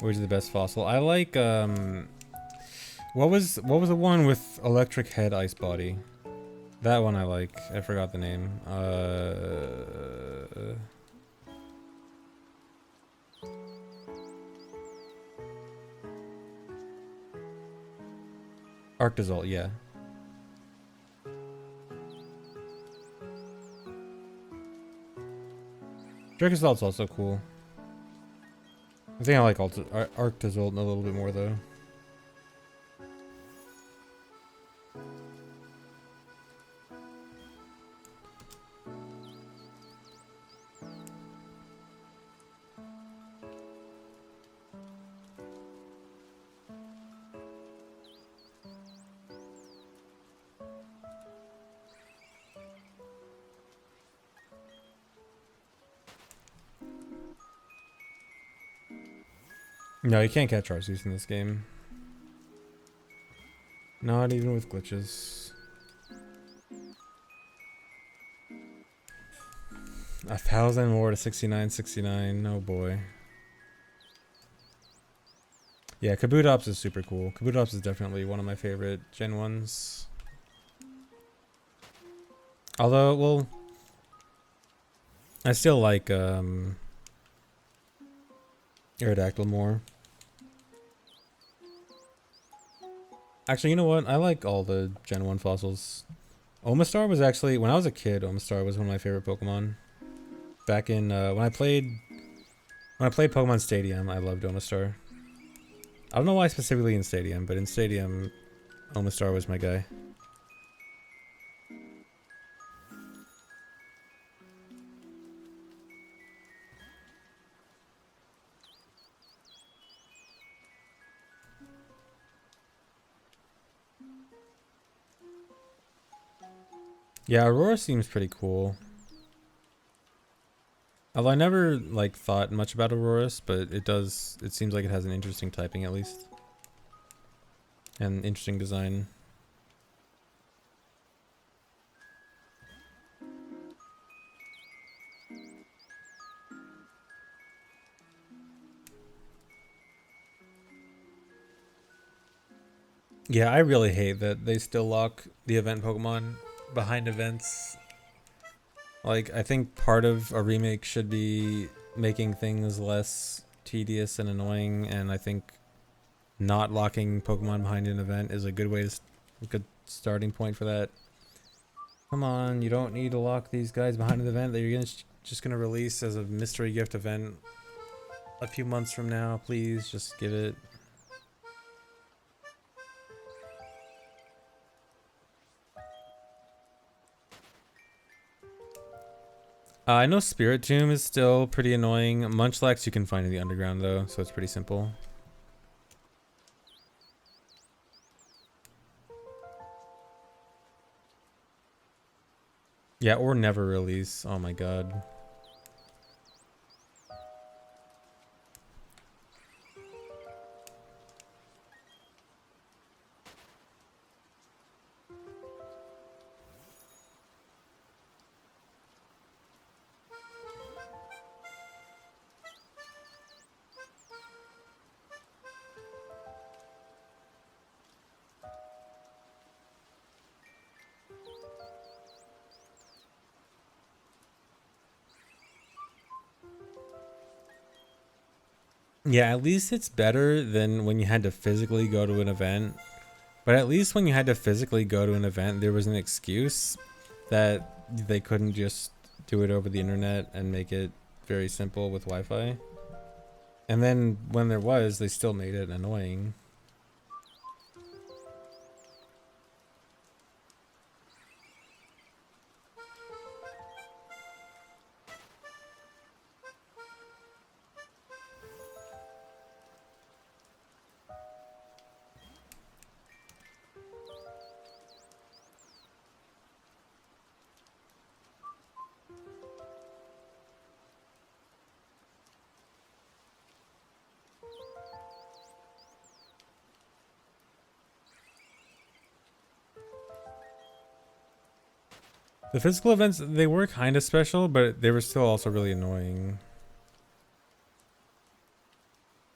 Which is the best fossil? I like what was the one with electric head ice body? That one I like. I forgot the name. Arctazol, yeah. Dracozold's also cool. I think I like Arctazolt a little bit more though. No, you can't catch Arceus in this game. Not even with glitches. 1,000 more to 69.69. Oh boy. Yeah, Kabutops is super cool. Kabutops is definitely one of my favorite Gen 1s. Although, well, I still like Aerodactyl more. Actually, you know what? I like all the Gen 1 fossils. Omastar was actually, when I was a kid, Omastar was one of my favorite Pokemon. Back in, when I played Pokemon Stadium, I loved Omastar. I don't know why specifically in Stadium, but in Stadium, Omastar was my guy. Yeah, Aurora seems pretty cool. Although I never like thought much about Auroras, but it seems like it has an interesting typing at least. And interesting design. Yeah, I really hate that they still lock the event Pokemon behind events. Like, I think part of a remake should be making things less tedious and annoying, and I think not locking Pokemon behind an event is a good way to, a good starting point for that. Come on, you don't need to lock these guys behind an event that you're just gonna release as a mystery gift event a few months from now. Please, just give it. I know Spirit Tomb is still pretty annoying. Munchlax you can find in the underground though, so it's pretty simple. Yeah, or never release. Oh my god. Yeah, at least it's better than when you had to physically go to an event. But at least when you had to physically go to an event, there was an excuse that they couldn't just do it over the internet and make it very simple with Wi-Fi. And then when there was, they still made it annoying. The physical events, they were kind of special, but they were still also really annoying.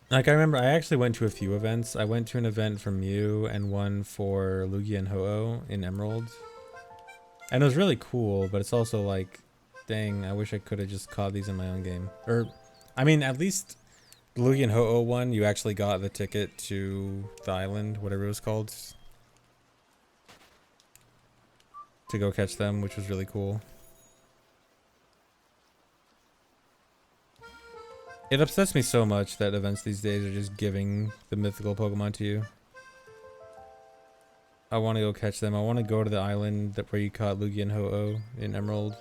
Like, I remember I actually went to a few events. I went to an event for Mew and one for Lugia and Ho-Oh in Emerald. And it was really cool, but it's also like, dang, I wish I could have just caught these in my own game. Or, I mean, at least the Lugia and Ho-Oh one, you actually got the ticket to the island, whatever it was called, to go catch them, which was really cool. It upsets me so much that events these days are just giving the mythical Pokemon to you. I want to go catch them. I want to go to the island that where you caught Lugia and Ho-Oh in Emerald.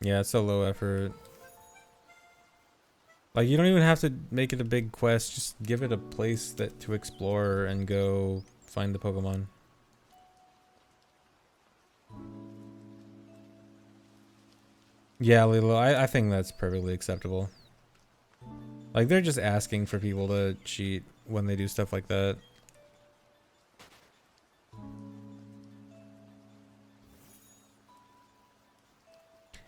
Yeah, it's so low effort. Like, you don't even have to make it a big quest. Just give it a place that to explore and go find the Pokemon. Yeah, Lilo, I think that's perfectly acceptable. Like, they're just asking for people to cheat when they do stuff like that.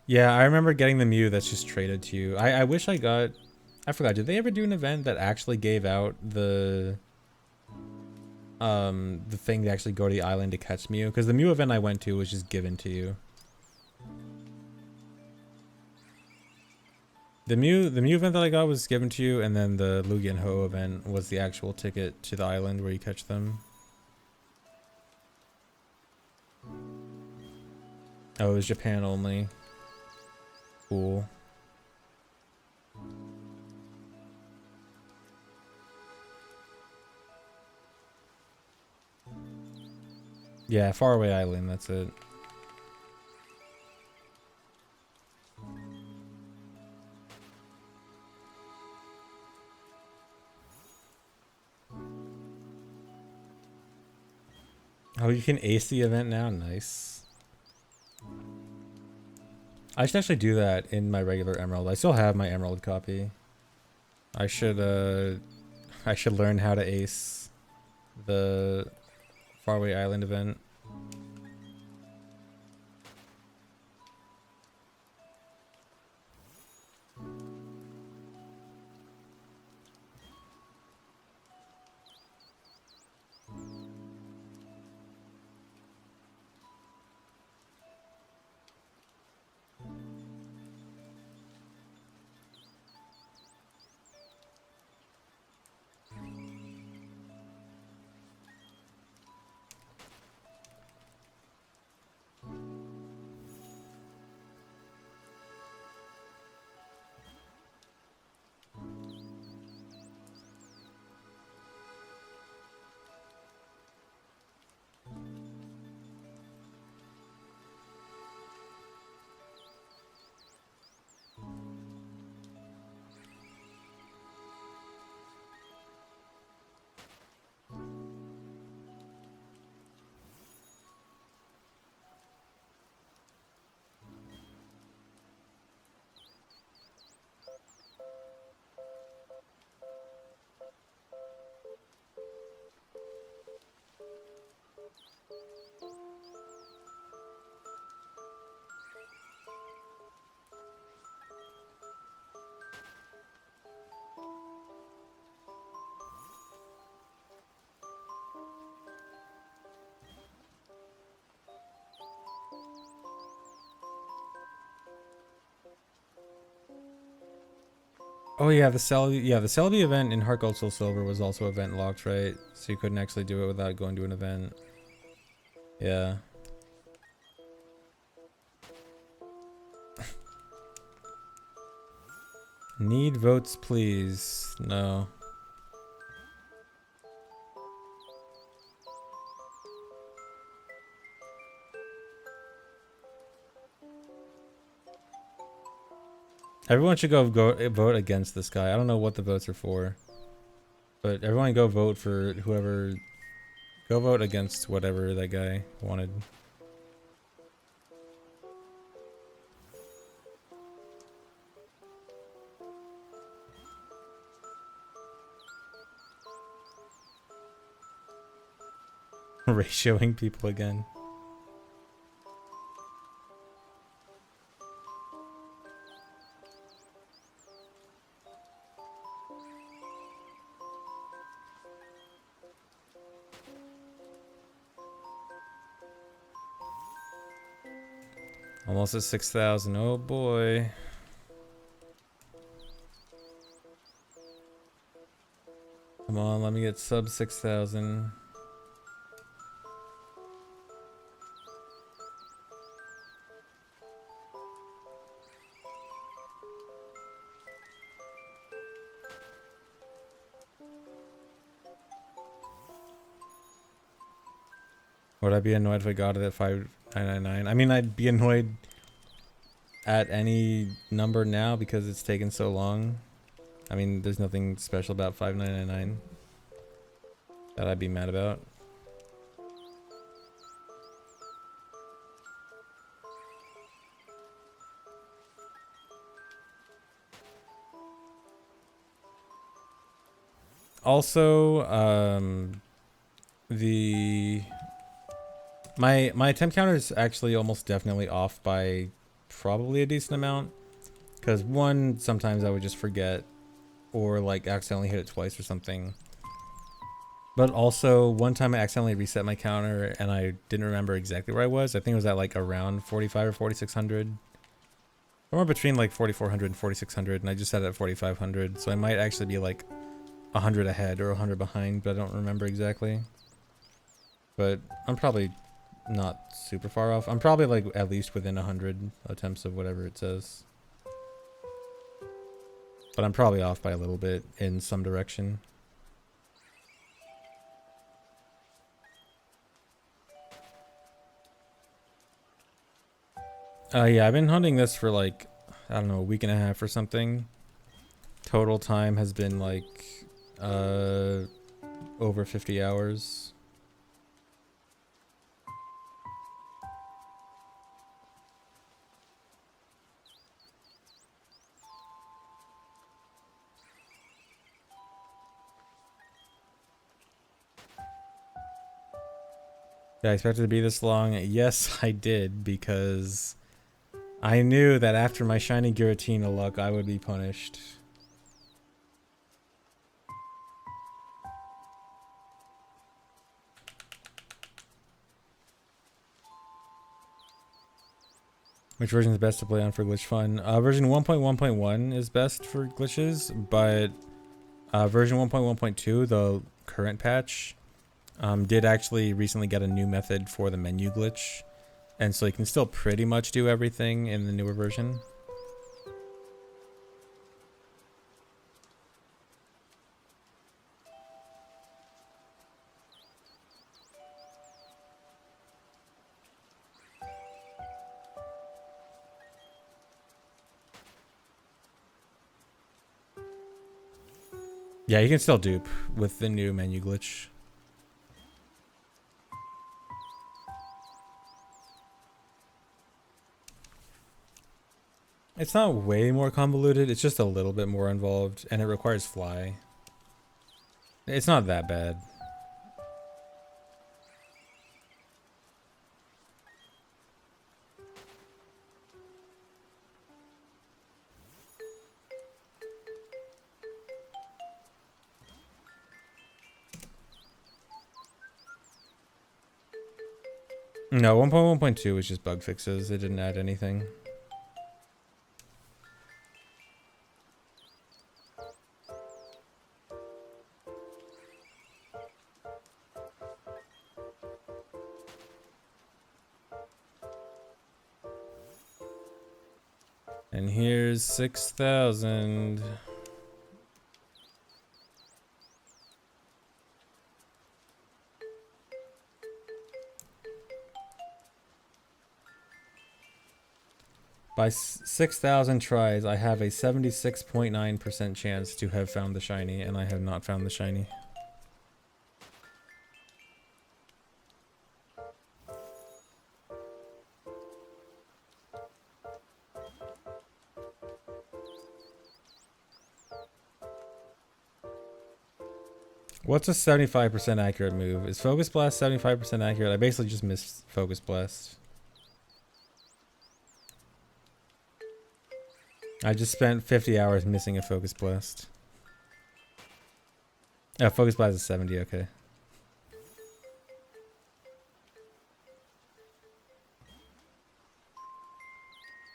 Yeah, I remember getting the Mew that's just traded to you. I wish I got... I forgot, did they ever do an event that actually gave out the thing to actually go to the island to catch Mew? Because the Mew event I went to was just given to you. The Mew event that I got was given to you, and then the Lugia and Ho event was the actual ticket to the island where you catch them. Oh, it was Japan only. Cool. Yeah, Faraway Island, that's it. Oh, you can ace the event now? Nice. I should actually do that in my regular Emerald. I still have my Emerald copy. I should learn how to ace the Faraway Island event. Oh yeah, the Celebi event in Heart Gold Soul Silver was also event locked, right? So you couldn't actually do it without going to an event. Yeah. Need votes, please. No. Everyone should go vote against this guy. I don't know what the votes are for, but everyone go vote for whoever. Go vote against whatever that guy wanted. Ratioing people again. Almost at 6,000. Oh boy. Come on, let me get sub 6,000. Would I be annoyed if I got it at 5,999? I mean, I'd be annoyed at any number now because it's taken so long. I mean, there's nothing special about 5,999 that I'd be mad about. Also, my attempt counter is actually almost definitely off by probably a decent amount, because one, sometimes I would just forget or like accidentally hit it twice or something. But also, one time I accidentally reset my counter and I didn't remember exactly where I was. I think it was at like around 45 or 4600. Somewhere between like 4400 and 4600, and I just set it at 4500. So I might actually be like 100 ahead or 100 behind, but I don't remember exactly. But I'm probably not super far off. I'm probably like at least within 100 attempts of whatever it says. But I'm probably off by a little bit in some direction. Yeah, I've been hunting this for like, I don't know, a week and a half or something. Total time has been like over 50 hours. Did I expect it to be this long? Yes, I did, because I knew that after my shiny Giratina luck, I would be punished. Which version is best to play on for glitch fun? Version 1.1.1 is best for glitches, but version 1.1.2, the current patch, did actually recently get a new method for the menu glitch. And so you can still pretty much do everything in the newer version. Yeah, you can still dupe with the new menu glitch. It's not way more convoluted, it's just a little bit more involved, and it requires fly. It's not that bad. No, 1.1.2 was just bug fixes, it didn't add anything. And here's 6,000. By 6,000 tries, I have a 76.9% chance to have found the shiny, and I have not found the shiny. What's a 75% accurate move? Is Focus Blast 75% accurate? I basically just missed Focus Blast. I just spent 50 hours missing a Focus Blast. Oh, Focus Blast is 70, okay.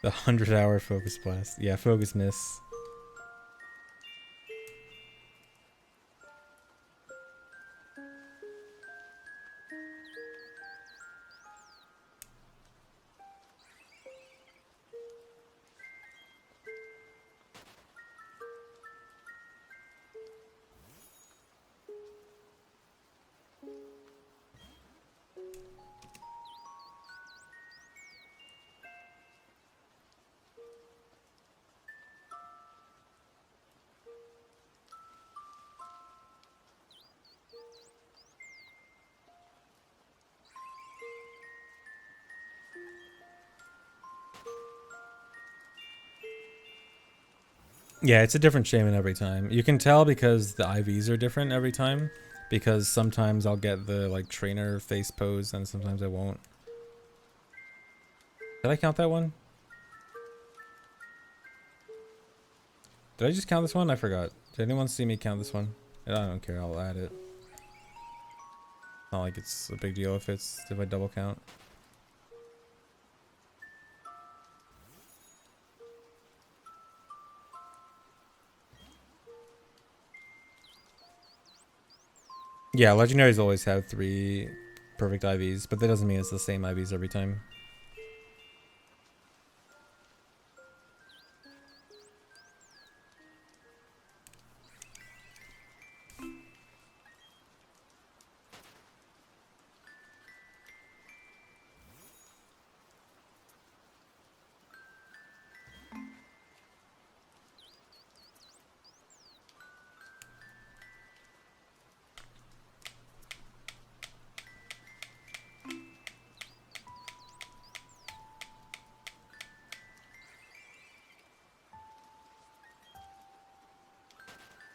The 100-hour Focus Blast. Yeah, Focus Miss. Yeah, it's a different Shaymin every time. You can tell because the IVs are different every time. Because sometimes I'll get the like trainer face pose and sometimes I won't. Did I count that one? Did I just count this one? I forgot. Did anyone see me count this one? I don't care, I'll add it. Not like it's a big deal if I double count. Yeah, legendaries always have 3 perfect IVs, but that doesn't mean it's the same IVs every time.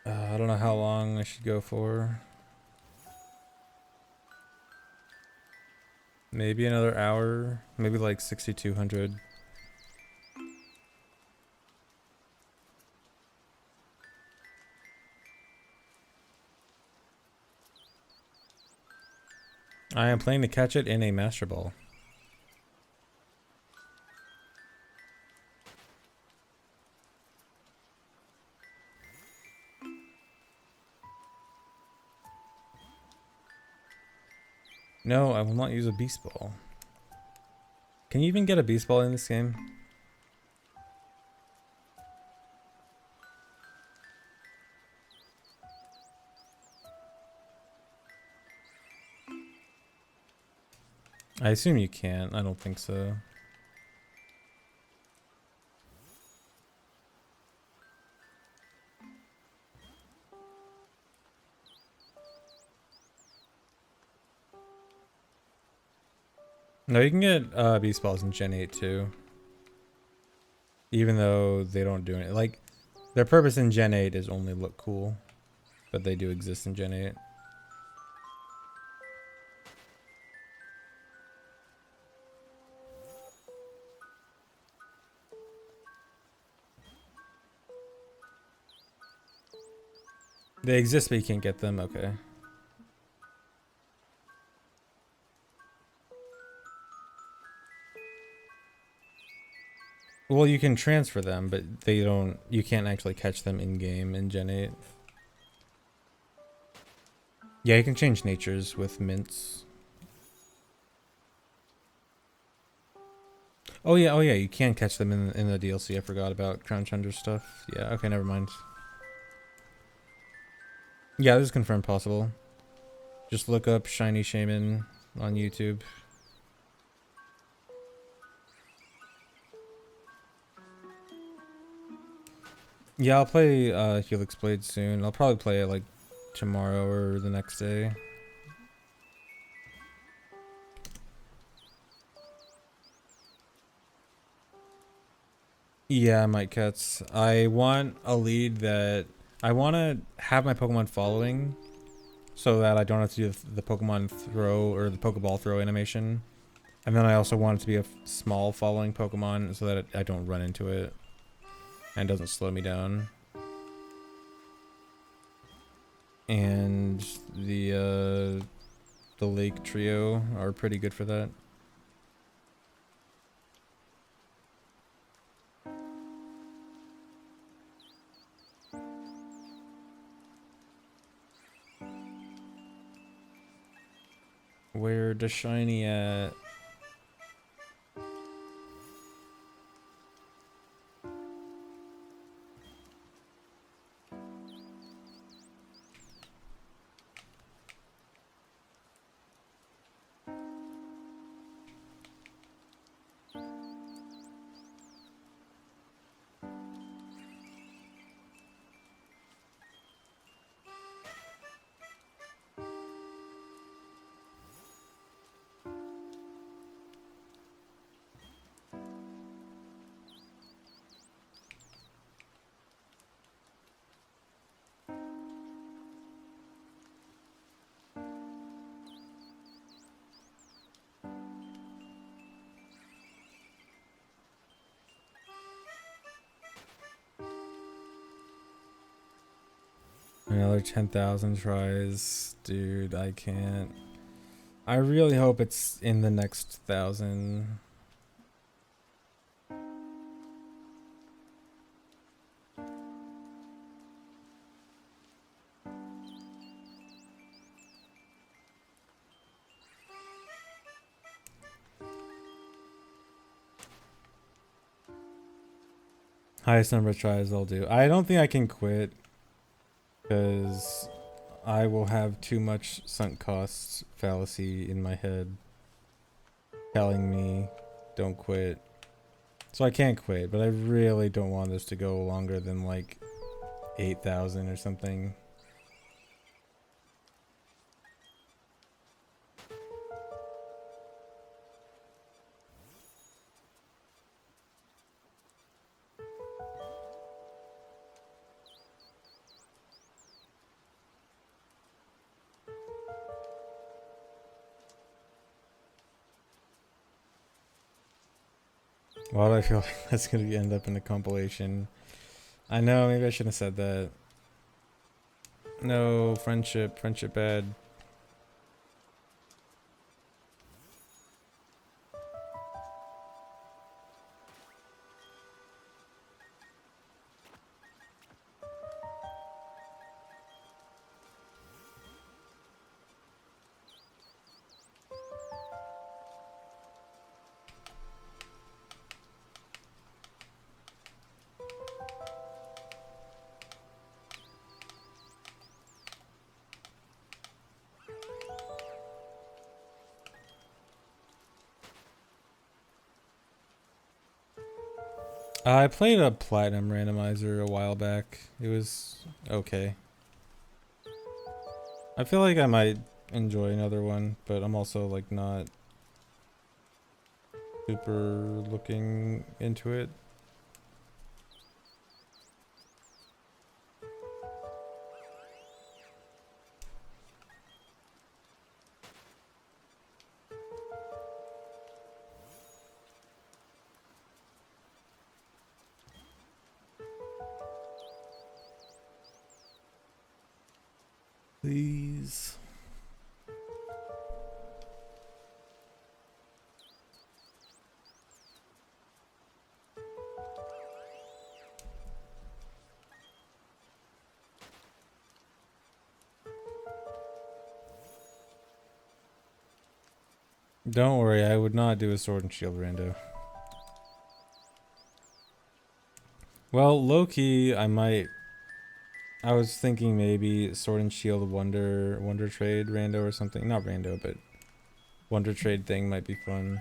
I don't know how long I should go for. Maybe another hour. Maybe like 6,200. I am planning to catch it in a Master Ball. No, I will not use a Beast Ball. Can you even get a Beast Ball in this game? I assume you can't. I don't think so. No, you can get Beast Balls in Gen 8 too. Even though they don't do it. Like, their purpose in Gen 8 is only look cool. But they do exist in Gen 8. They exist, but you can't get them. Okay. Well, you can transfer them, but they don't. You can't actually catch them in game in Gen 8. Yeah, you can change natures with mints. Oh yeah, you can catch them in the DLC. I forgot about Crown Chunder stuff. Yeah, okay, never mind. Yeah, this is confirmed possible. Just look up Shiny Shaymin on YouTube. Yeah, I'll play Helix Blade soon. I'll probably play it like tomorrow or the next day. Yeah, Mike Cats. I want a lead that I want to have my Pokemon following so that I don't have to do the Pokemon throw or the Pokeball throw animation. And then I also want it to be a small following Pokemon so that I don't run into it and doesn't slow me down. And the Lake Trio are pretty good for that. Where does Shiny at? Another 10,000 tries. Dude, I can't. I really hope it's in the next 1,000. Highest number of tries I'll do. I don't think I can quit because I will have too much sunk costs fallacy in my head telling me don't quit. So I can't quit, but I really don't want this to go longer than like 8,000 or something. Why do I feel like that's gonna end up in a compilation? I know, maybe I shouldn't have said that. No, friendship bad. I played a platinum randomizer a while back. It was okay. I feel like I might enjoy another one, but I'm also like not super looking into it. Please. Don't worry, I would not do a sword and shield rando. Well, low-key, I might. I was thinking maybe sword and shield wonder trade rando or something. Not rando, but wonder trade thing might be fun.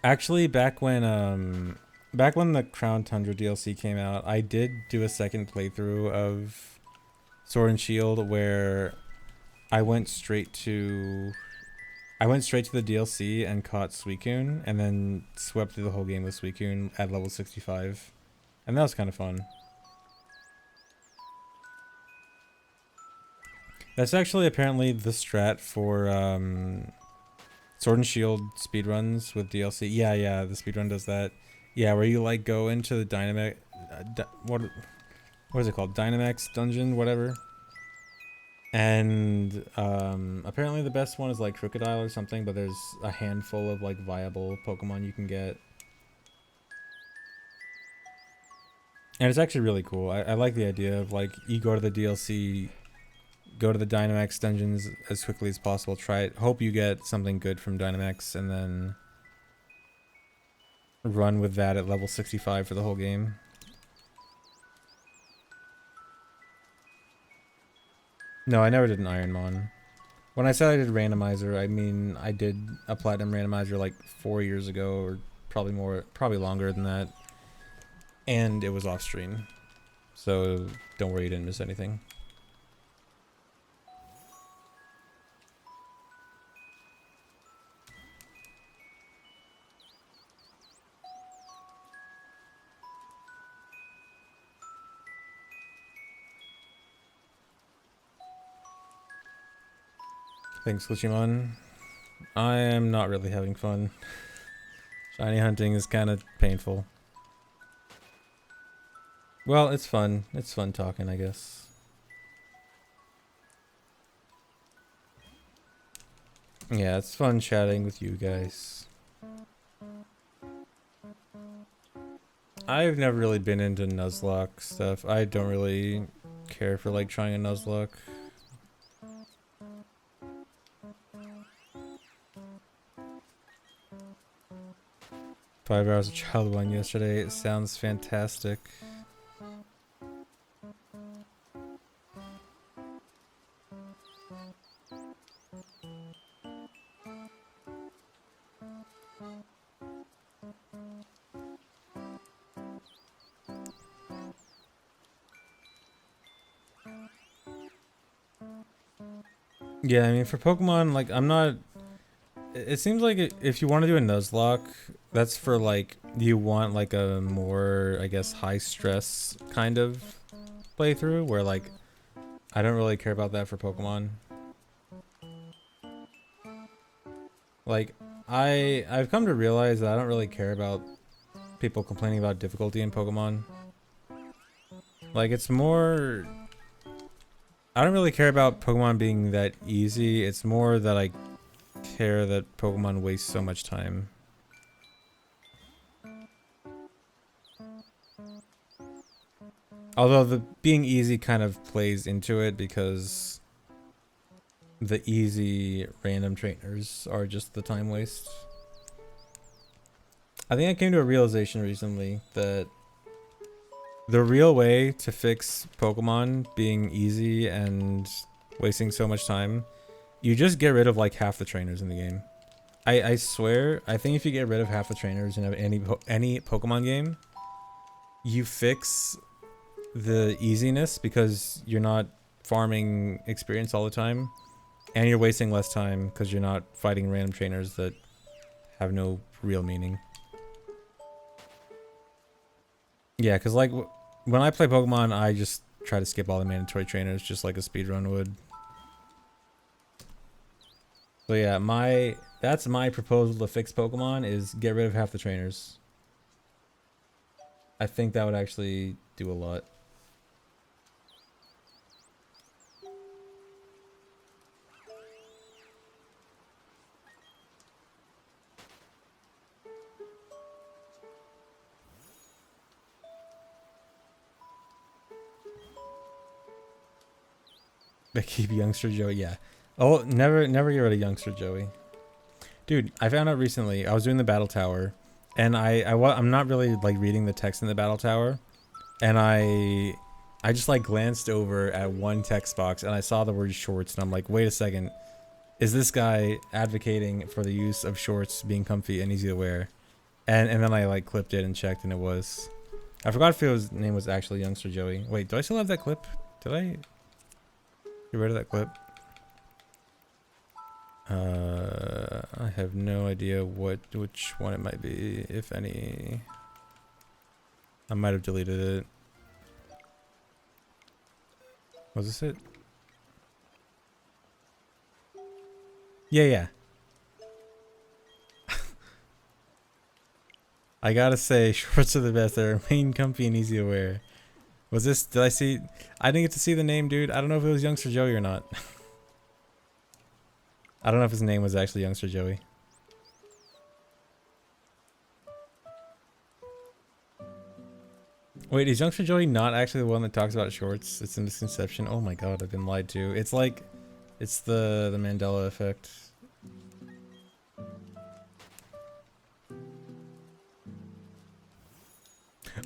Actually, back when the Crown Tundra DLC came out, I did do a second playthrough of Sword and Shield where I went straight to the DLC and caught Suicune and then swept through the whole game with Suicune at level 65. And that was kind of fun. That's actually apparently the strat for Sword and Shield speedruns with DLC. Yeah, the speedrun does that. Yeah, where you like go into the Dynamax, what is it called? Dynamax dungeon, whatever. And apparently the best one is like Crocodile or something, but there's a handful of like viable Pokemon you can get. And it's actually really cool. I like the idea of like you go to the DLC, go to the Dynamax dungeons as quickly as possible, try it, hope you get something good from Dynamax, and then run with that at level 65 for the whole game. No, I never did an Ironmon. When I said I did randomizer, I mean I did a platinum randomizer like 4 years ago, or probably more, probably longer than that. And it was off stream. So don't worry, you didn't miss anything. Thanks, Glitchymon. I am not really having fun. Shiny hunting is kind of painful. Well, it's fun. It's fun talking, I guess. Yeah, it's fun chatting with you guys. I've never really been into Nuzlocke stuff. I don't really care for like trying a Nuzlocke. Five hours of Child 1 yesterday. It sounds fantastic. Yeah, I mean, for Pokemon, like, I'm not... It seems like if you want to do a Nuzlocke, that's for, like, you want, like, a more, I guess, high-stress kind of playthrough, where, like, I don't really care about that for Pokemon. Like, I've come to realize that I don't really care about people complaining about difficulty in Pokemon. Like, it's more... I don't really care about Pokemon being that easy. It's more that I care that Pokemon waste so much time. Although the being easy kind of plays into it because the easy random trainers are just the time waste. I think I came to a realization recently that the real way to fix Pokemon being easy and wasting so much time, you just get rid of like half the trainers in the game. I swear, I think if you get rid of half the trainers in any Pokemon game, you fix the easiness because you're not farming experience all the time, and you're wasting less time because you're not fighting random trainers that have no real meaning. Yeah, because like when I play Pokemon, I just try to skip all the mandatory trainers just like a speedrun would. So yeah, that's my proposal to fix Pokemon is get rid of half the trainers. I think that would actually do a lot. They keep youngster Joey, yeah. Oh, never get rid of youngster Joey. Dude, I found out recently, I was doing the battle tower, and I'm not really like reading the text in the battle tower, and I just like glanced over at one text box and I saw the word shorts, and I'm like, wait a second, is this guy advocating for the use of shorts being comfy and easy to wear? And then I like clipped it and checked, and it was. I forgot if his name was actually youngster Joey. Wait, do I still have that clip? Did I get rid of that clip? I have no idea which one it might be, if any. I might have deleted it. Was this it? Yeah. I gotta say, shorts are the best. They remain comfy and easy to wear. Was this, did I see? I didn't get to see the name, dude. I don't know if it was youngster Joey or not. I don't know if his name was actually youngster Joey. Wait, is youngster Joey not actually the one that talks about shorts? It's a misconception. Oh my god, I've been lied to. It's like, it's the Mandela effect.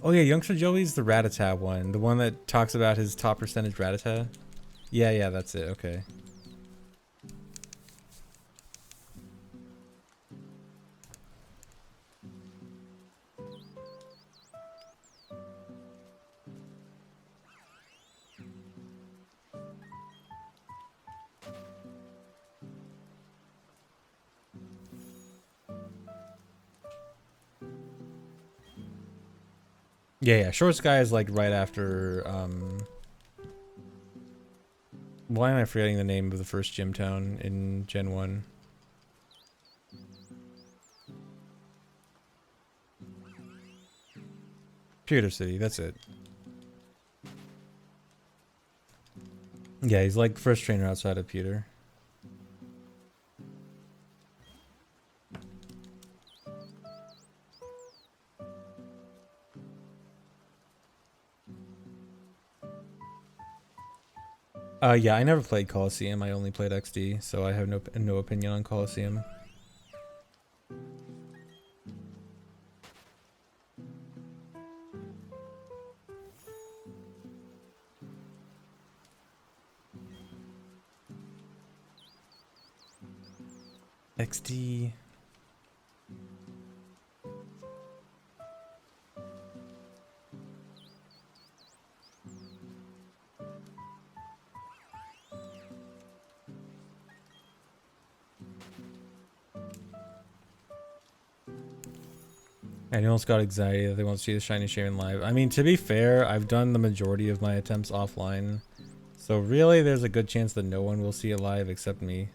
Oh yeah, youngster Joey's the Rattata one. The one that talks about his top percentage Rattata. Yeah, that's it. Okay. Yeah, Short Sky is like right after, why am I forgetting the name of the first gym town in Gen 1? Pewter City, that's it. Yeah, he's like first trainer outside of Pewter. Yeah, I never played Coliseum. I only played XD, so I have no opinion on Coliseum. XD. Anyone's got anxiety that they won't see the Shiny Shaymin live. I mean, to be fair, I've done the majority of my attempts offline. So really, there's a good chance that no one will see it live except me.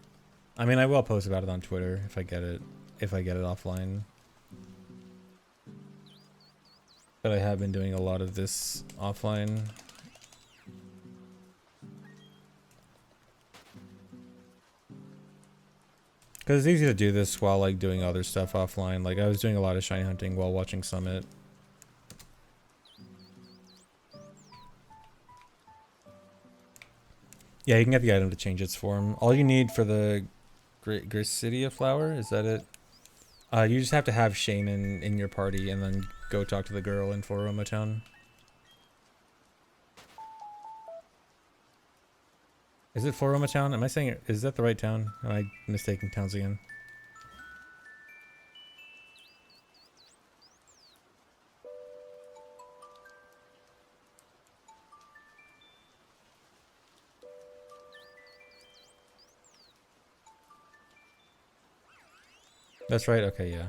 I mean, I will post about it on Twitter if I get it. if I get it offline. But I have been doing a lot of this offline. Because it's easy to do this while like doing other stuff offline. Like I was doing a lot of shiny hunting while watching Summit. Yeah, you can get the item to change its form. All you need for the Gracidia flower, is that it? You just have to have Shaymin in your party and then go talk to the girl in Foroma Town. Is it Foroma Town? Am I saying it? Is that the right town? Am I mistaking towns again? That's right. Okay, yeah.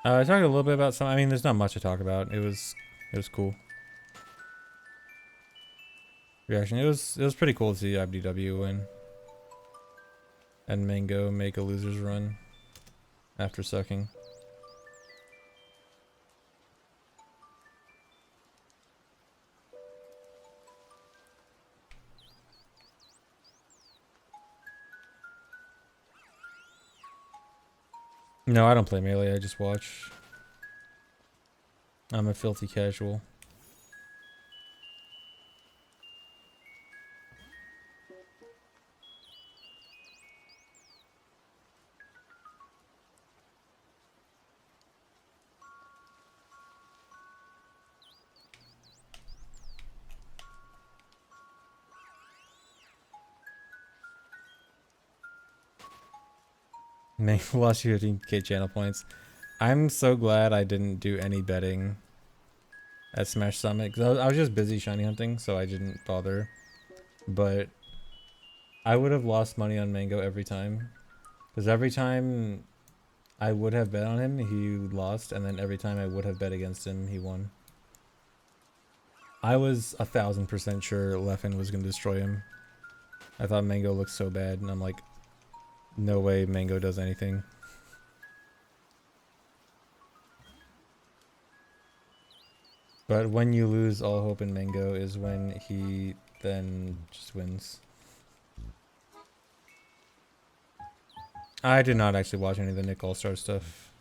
I talked a little bit about some. I mean, there's not much to talk about. It was cool. Reaction. It was pretty cool to see IBDW win. And Mango make a loser's run after sucking. No, I don't play Melee, I just watch. I'm a filthy casual. Mango lost 15k channel points. I'm so glad I didn't do any betting at Smash Summit, because I was just busy shiny hunting, so I didn't bother. But I would have lost money on Mango every time. Because every time I would have bet on him, he lost, and then every time I would have bet against him, he won. I was 1000% sure Leffen was going to destroy him. I thought Mango looked so bad, and I'm like, no way Mango does anything. But when you lose all hope in Mango is when he then just wins. I did not actually watch any of the Nick All-Star stuff.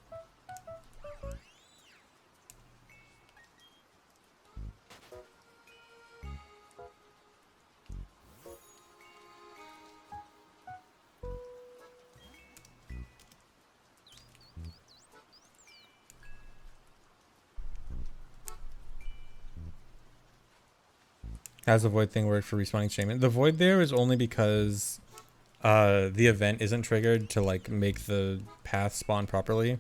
How's the void thing work for respawning Shaymin? The void there is only because the event isn't triggered to like make the path spawn properly.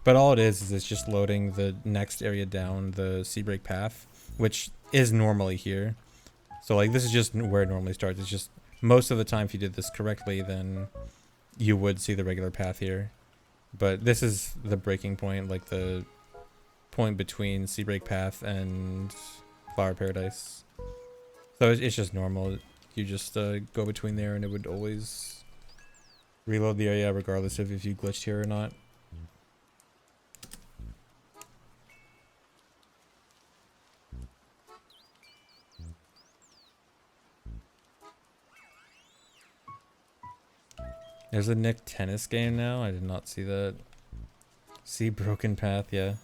But all it is it's just loading the next area down the sea break path, which is normally here. So like this is just where it normally starts. It's just most of the time if you did this correctly, then you would see the regular path here. But this is the breaking point, like the point between sea break path and flower paradise. So it's just normal. You just go between there and it would always reload the area regardless of if you glitched here or not. There's a Nick tennis game now. I did not see that. See broken path, yeah.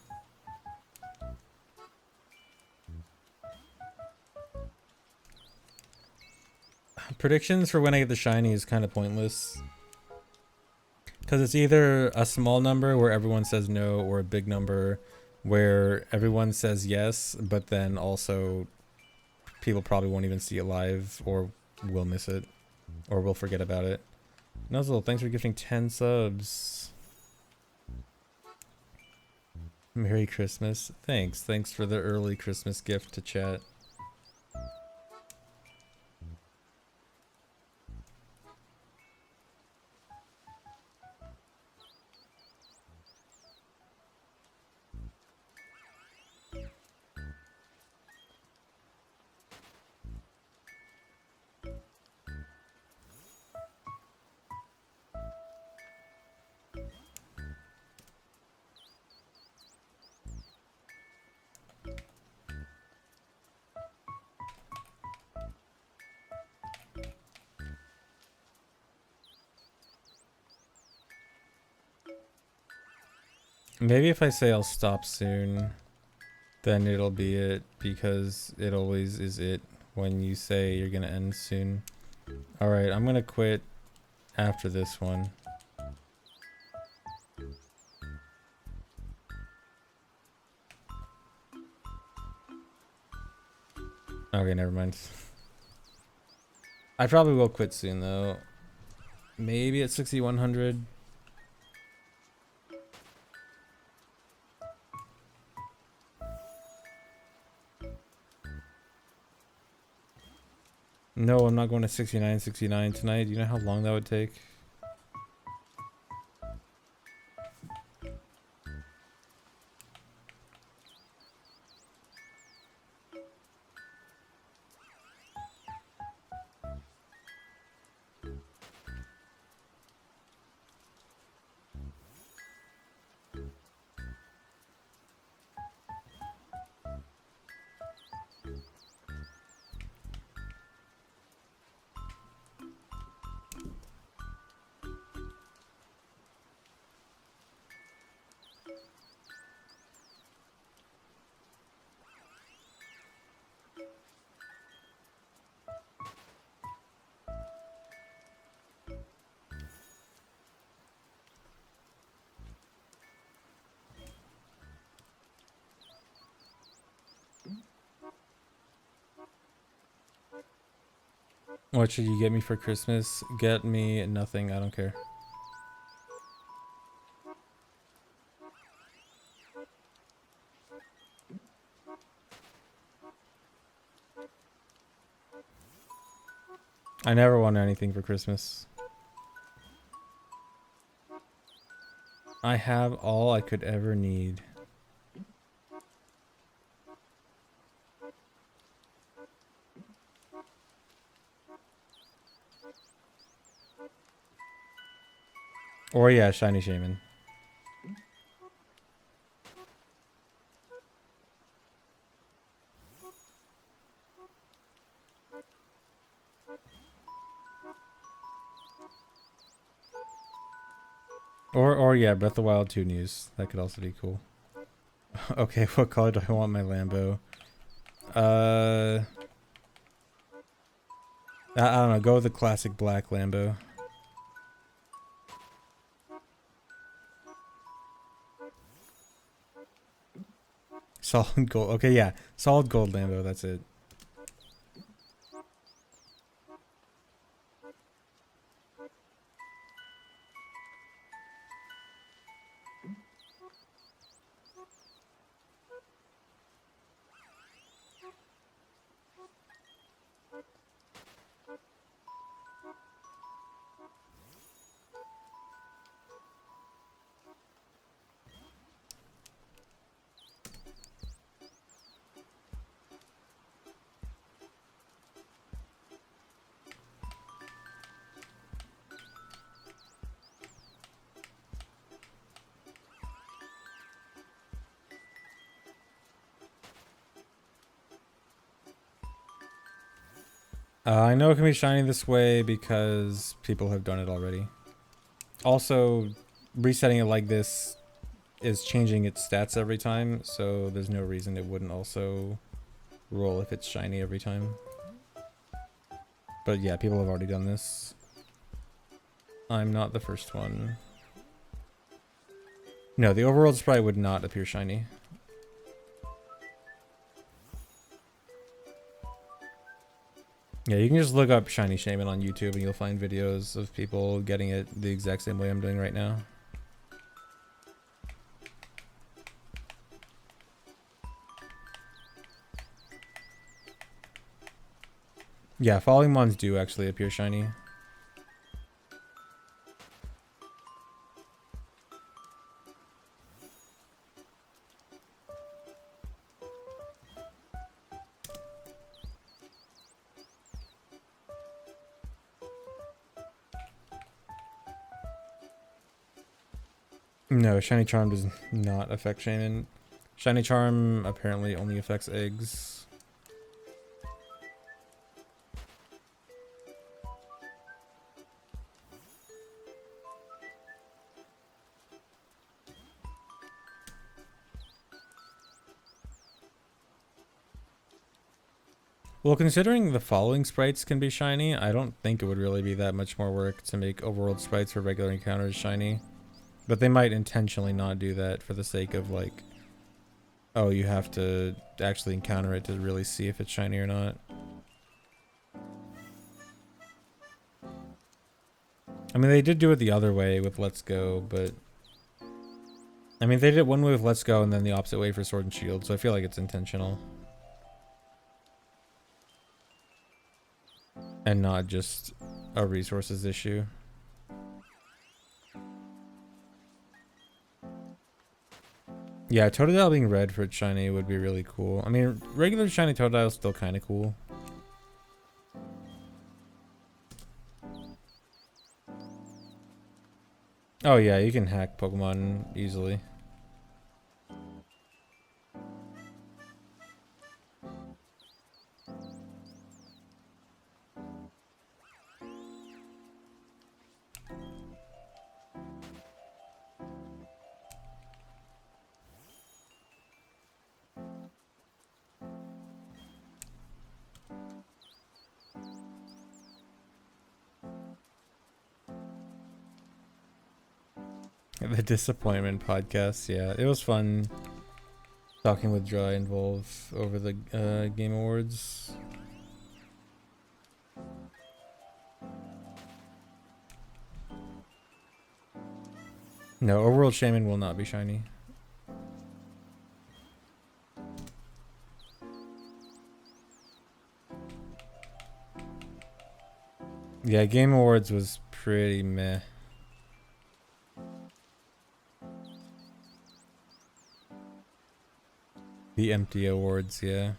Predictions for when I get the shiny is kind of pointless. Because it's either a small number where everyone says no, or a big number where everyone says yes, but then also people probably won't even see it live, or will miss it, or will forget about it. Nuzzle, thanks for gifting 10 subs. Merry Christmas. Thanks for the early Christmas gift to chat. Maybe if I say I'll stop soon, then it'll be it, because it always is it when you say you're gonna end soon. Alright, I'm gonna quit after this one. Okay, never mind. I probably will quit soon though. Maybe at 6100. No, I'm not going to 69 tonight. Do you know how long that would take? What should you get me for Christmas? Get me nothing. I don't care. I never want anything for Christmas. I have all I could ever need. Or yeah, shiny Shaymin. Or yeah, Breath of the Wild 2 news. That could also be cool. Okay, what color do I want my Lambo? I don't know. Go with the classic black Lambo. Solid gold. Okay, yeah. Solid gold Lambo. That's it. I know it can be shiny this way because people have done it already. Also, resetting it like this is changing its stats every time, so there's no reason it wouldn't also roll if it's shiny every time. But yeah, people have already done this. I'm not the first one. No, the overworld sprite would not appear shiny. Yeah, you can just look up Shiny Shaymin on YouTube and you'll find videos of people getting it the exact same way I'm doing right now. Yeah, falling mons do actually appear shiny. No, Shiny Charm does not affect Shaymin. Shiny Charm apparently only affects eggs. Well, considering the following sprites can be shiny, I don't think it would really be that much more work to make overworld sprites for regular encounters shiny. But they might intentionally not do that for the sake of like, oh, you have to actually encounter it to really see if it's shiny or not. I mean, they did do it the other way with Let's Go, but... I mean, they did it one way with Let's Go and then the opposite way for Sword and Shield, so I feel like it's intentional. And not just a resources issue. Yeah, Totodile being red for shiny would be really cool. I mean, regular shiny Totodile is still kind of cool. Oh yeah, you can hack Pokemon easily. The Disappointment podcast, yeah. It was fun talking with Dry and Volv over the Game Awards. No, Overworld Shaymin will not be shiny. Yeah, Game Awards was pretty meh. The empty awards, yeah.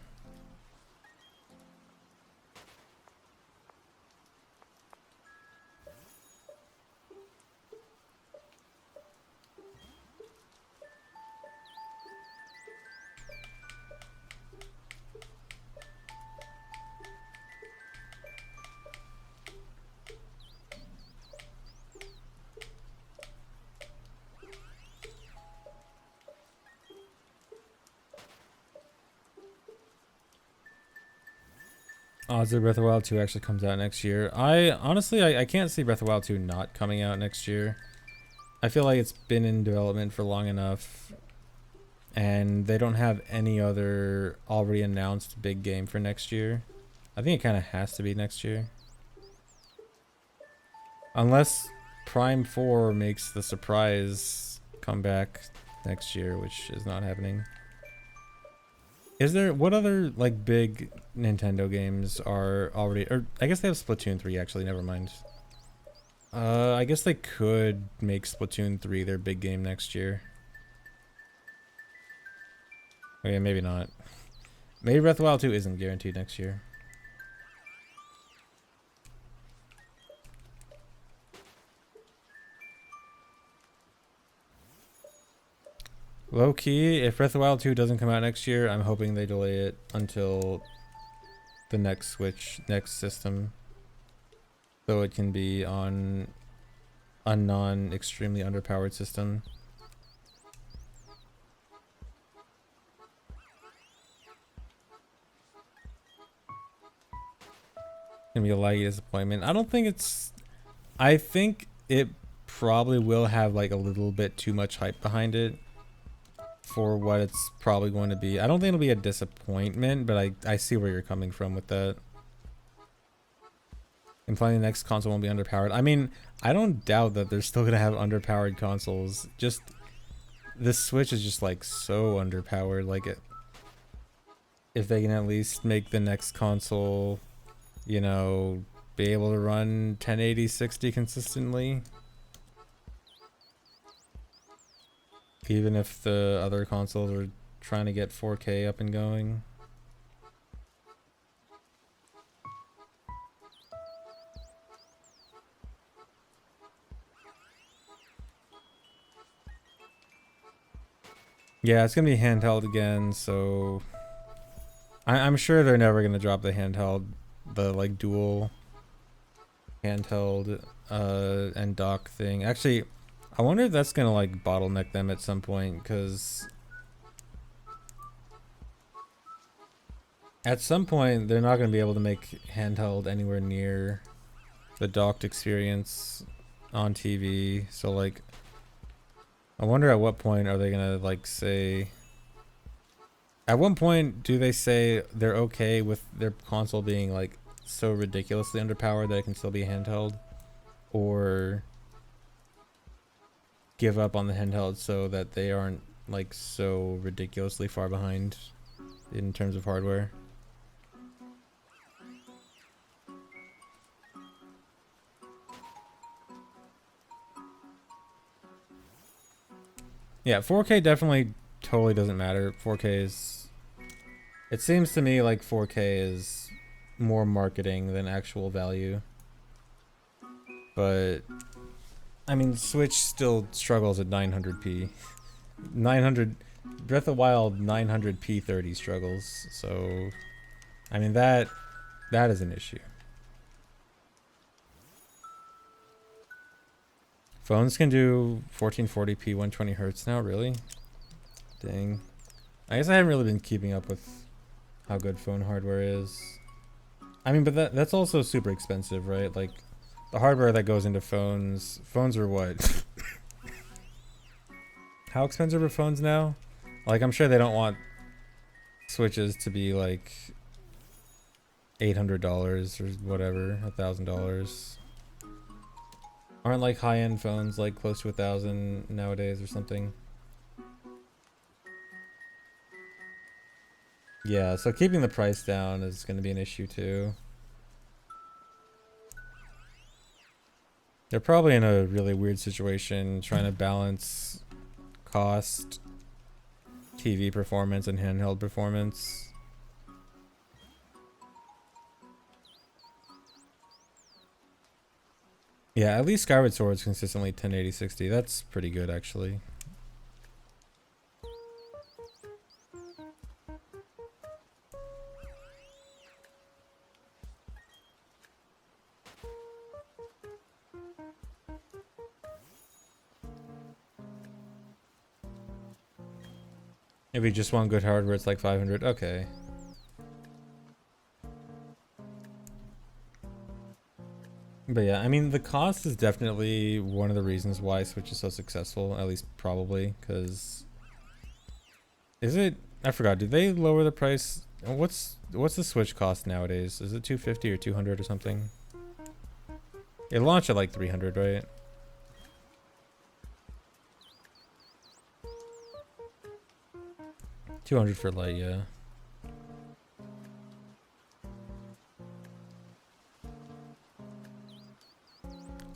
Odds that Breath of the Wild 2 actually comes out next year. I can't see Breath of the Wild 2 not coming out next year. I feel like it's been in development for long enough, and they don't have any other already announced big game for next year. I think it kind of has to be next year. Unless Prime 4 makes the surprise comeback next year, which is not happening. What other like big Nintendo games are already, or I guess they have Splatoon 3 actually, never mind. I guess they could make Splatoon 3 their big game next year. Okay, maybe not. Maybe Breath of the Wild 2 isn't guaranteed next year. Low key, if Breath of the Wild 2 doesn't come out next year, I'm hoping they delay it until the next Switch, next system. So it can be on a non-extremely underpowered system. Gonna be a laggy disappointment. I don't think it's... I think it probably will have like a little bit too much hype behind it for what it's probably going to be. I don't think it'll be a disappointment, but I see where you're coming from with that. Implying the next console won't be underpowered. I mean, I don't doubt that they're still gonna have underpowered consoles. Just this Switch is just like so underpowered. Like if they can at least make the next console, you know, be able to run 1080 60 consistently. Even if the other consoles are trying to get 4K up and going. Yeah, it's gonna be handheld again, so I'm sure they're never gonna drop the handheld, the like dual handheld and dock thing. Actually, I wonder if that's gonna like bottleneck them at some point, because At some point, they're not going to be able to make handheld anywhere near the docked experience on TV. So like, I wonder at what point are they going to like say... At what point do they say they're okay with their console being like so ridiculously underpowered that it can still be handheld? Or give up on the handheld so that they aren't like so ridiculously far behind in terms of hardware? Yeah, 4K definitely totally doesn't matter. 4K is... It seems to me like 4K is more marketing than actual value. But, I mean, Switch still struggles at 900p. 900... Breath of the Wild 900p 30 struggles. So, I mean, that is an issue. Phones can do 1440p 120 hertz now, really? Dang. I guess I haven't really been keeping up with how good phone hardware is. I mean, but that's also super expensive, right? Like, the hardware that goes into phones are what? How expensive are phones now? Like, I'm sure they don't want Switches to be like $800 or whatever, $1,000. Aren't like high-end phones like close to 1,000 nowadays or something? Yeah, so keeping the price down is going to be an issue too. They're probably in a really weird situation trying to balance cost, TV performance, and handheld performance. Yeah, at least Skyward Sword's consistently 1080 60. That's pretty good actually. If you just want good hardware, it's like 500. Okay. But yeah, I mean, the cost is definitely one of the reasons why Switch is so successful, at least probably, because... Is it... I forgot, did they lower the price? What's the Switch cost nowadays? Is it 250 or 200 or something? It launched at like 300, right? $200 for light, yeah.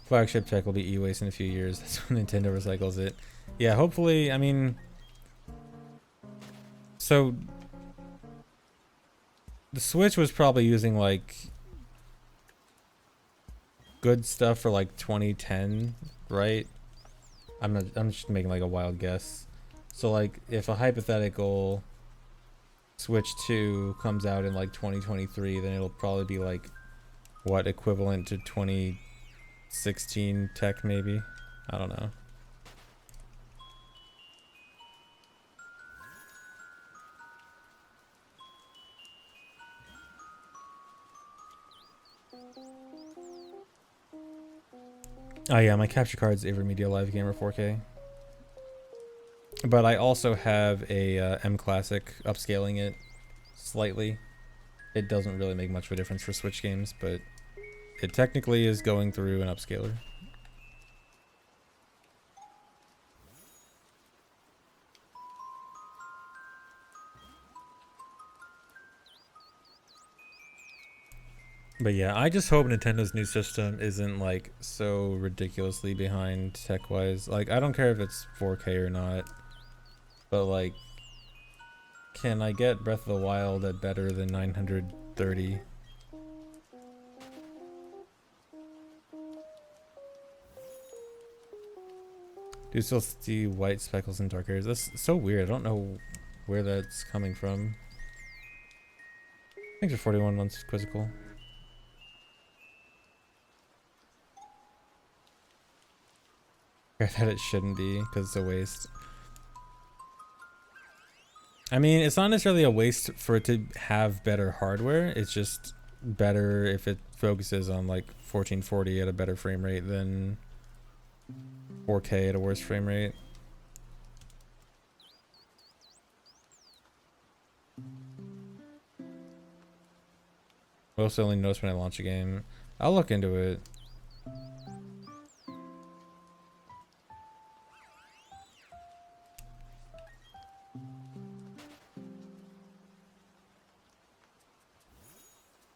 Flagship tech will be e-waste in a few years. That's when Nintendo recycles it. Yeah, hopefully, I mean... So... The Switch was probably using, like... good stuff for, like, 2010, right? I'm just making, like, a wild guess. So, like, if a hypothetical Switch 2 comes out in, like, 2023, then it'll probably be, like... What, equivalent to 2016 tech, maybe? I don't know. Oh yeah, my capture card's AverMedia Live Gamer 4K. But I also have a M Classic upscaling it slightly. It doesn't really make much of a difference for Switch games, but it technically is going through an upscaler. But yeah, I just hope Nintendo's new system isn't like so ridiculously behind tech-wise. Like, I don't care if it's 4K or not, but like, can I get Breath of the Wild at better than 930? Do you still see white speckles in dark areas? That's so weird. I don't know where that's coming from. Thanks for 41 months, Quizzical. That it shouldn't be, because it's a waste. I mean, it's not necessarily a waste for it to have better hardware. It's just better if it focuses on like 1440 at a better frame rate than 4K at a worse frame rate. Most only notice when I launch a game. I'll look into it.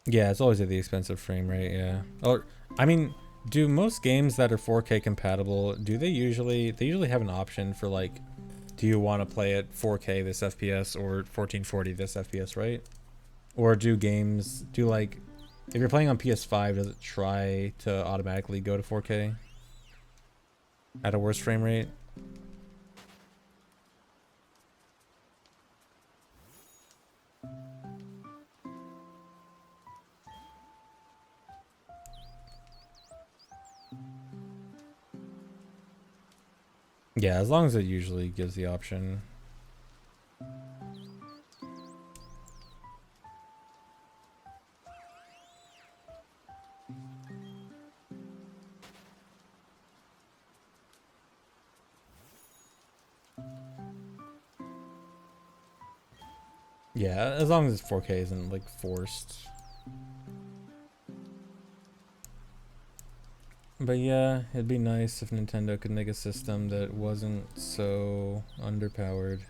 Yeah, it's always at the expensive frame rate, yeah. Or, I mean, do most games that are 4K compatible, do they usually have an option for like, do you want to play at 4K this FPS or 1440 this FPS, right? Or do games, like, if you're playing on PS5, does it try to automatically go to 4K at a worse frame rate? Yeah, as long as it usually gives the option. Yeah, as long as it's 4K isn't like forced. But yeah, it'd be nice if Nintendo could make a system that wasn't so underpowered.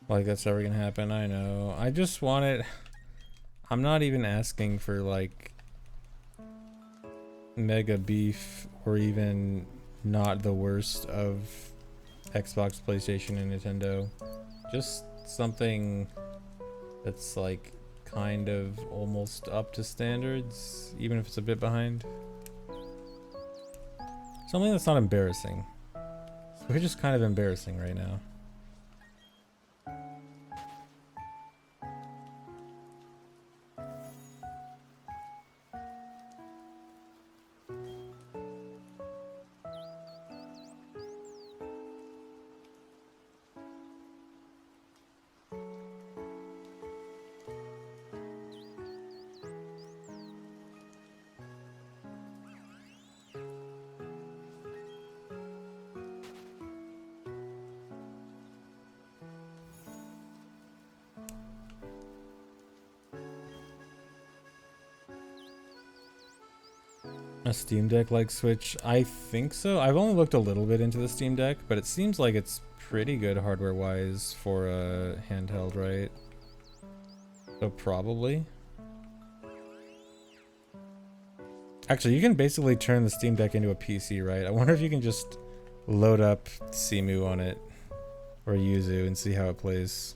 Like that's never gonna happen, I know. I just want it. I'm not even asking for like mega beef or even not the worst of Xbox, PlayStation, and Nintendo. Just something that's like kind of almost up to standards, even if it's a bit behind. Something that's not embarrassing. We're just kind of embarrassing right now. A Steam Deck like Switch? I think so. I've only looked a little bit into the Steam Deck, but it seems like it's pretty good hardware wise for a handheld, right? So probably. Actually, you can basically turn the Steam Deck into a PC, right? I wonder if you can just load up Simu on it or Yuzu and see how it plays.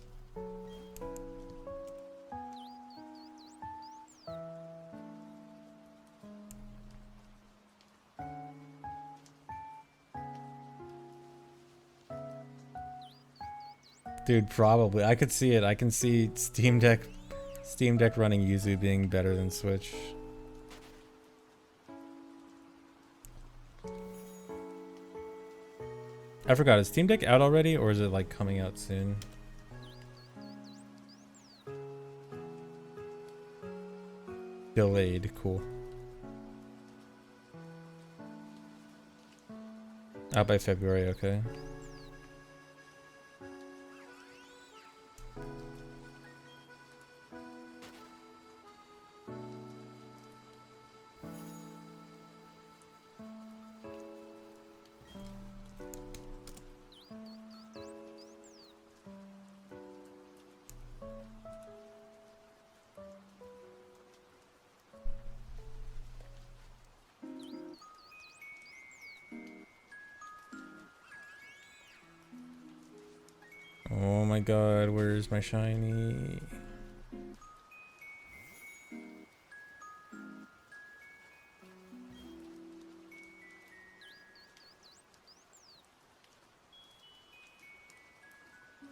Dude, probably. I could see it. I can see Steam Deck running Yuzu being better than Switch. I forgot, is Steam Deck out already or is it like coming out soon? Delayed, cool. Out by February, okay. Oh my god, where's my shiny?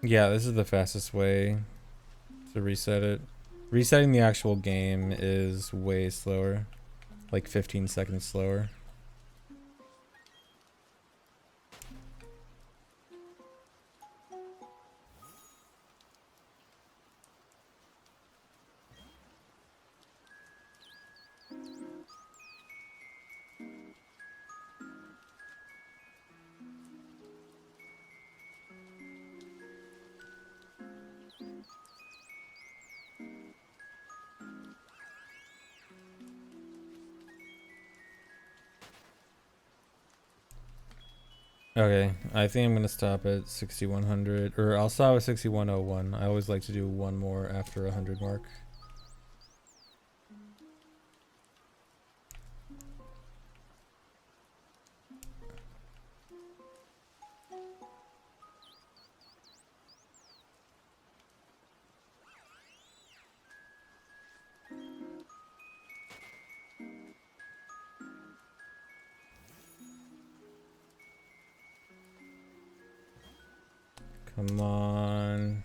Yeah, this is the fastest way to reset it. Resetting the actual game is way slower. Like 15 seconds slower. Okay, I think I'm gonna stop at 6100, or I'll stop at 6101. I always like to do one more after 100 mark. Come on.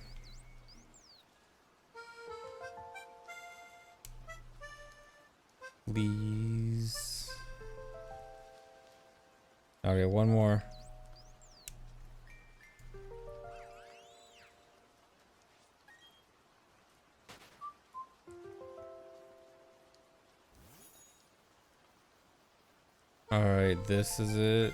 Please. Okay, one more. Alright, this is it.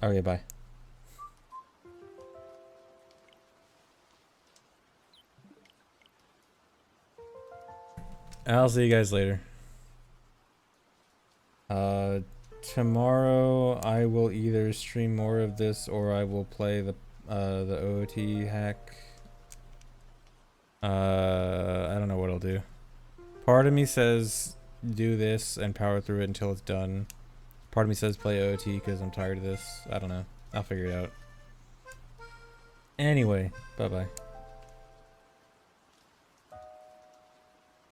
Okay, bye. I'll see you guys later. Tomorrow I will either stream more of this or I will play the OOT hack. I don't know what I'll do. Part of me says do this and power through it until it's done. Part of me says play OOT because I'm tired of this. I don't know. I'll figure it out. Anyway, bye-bye.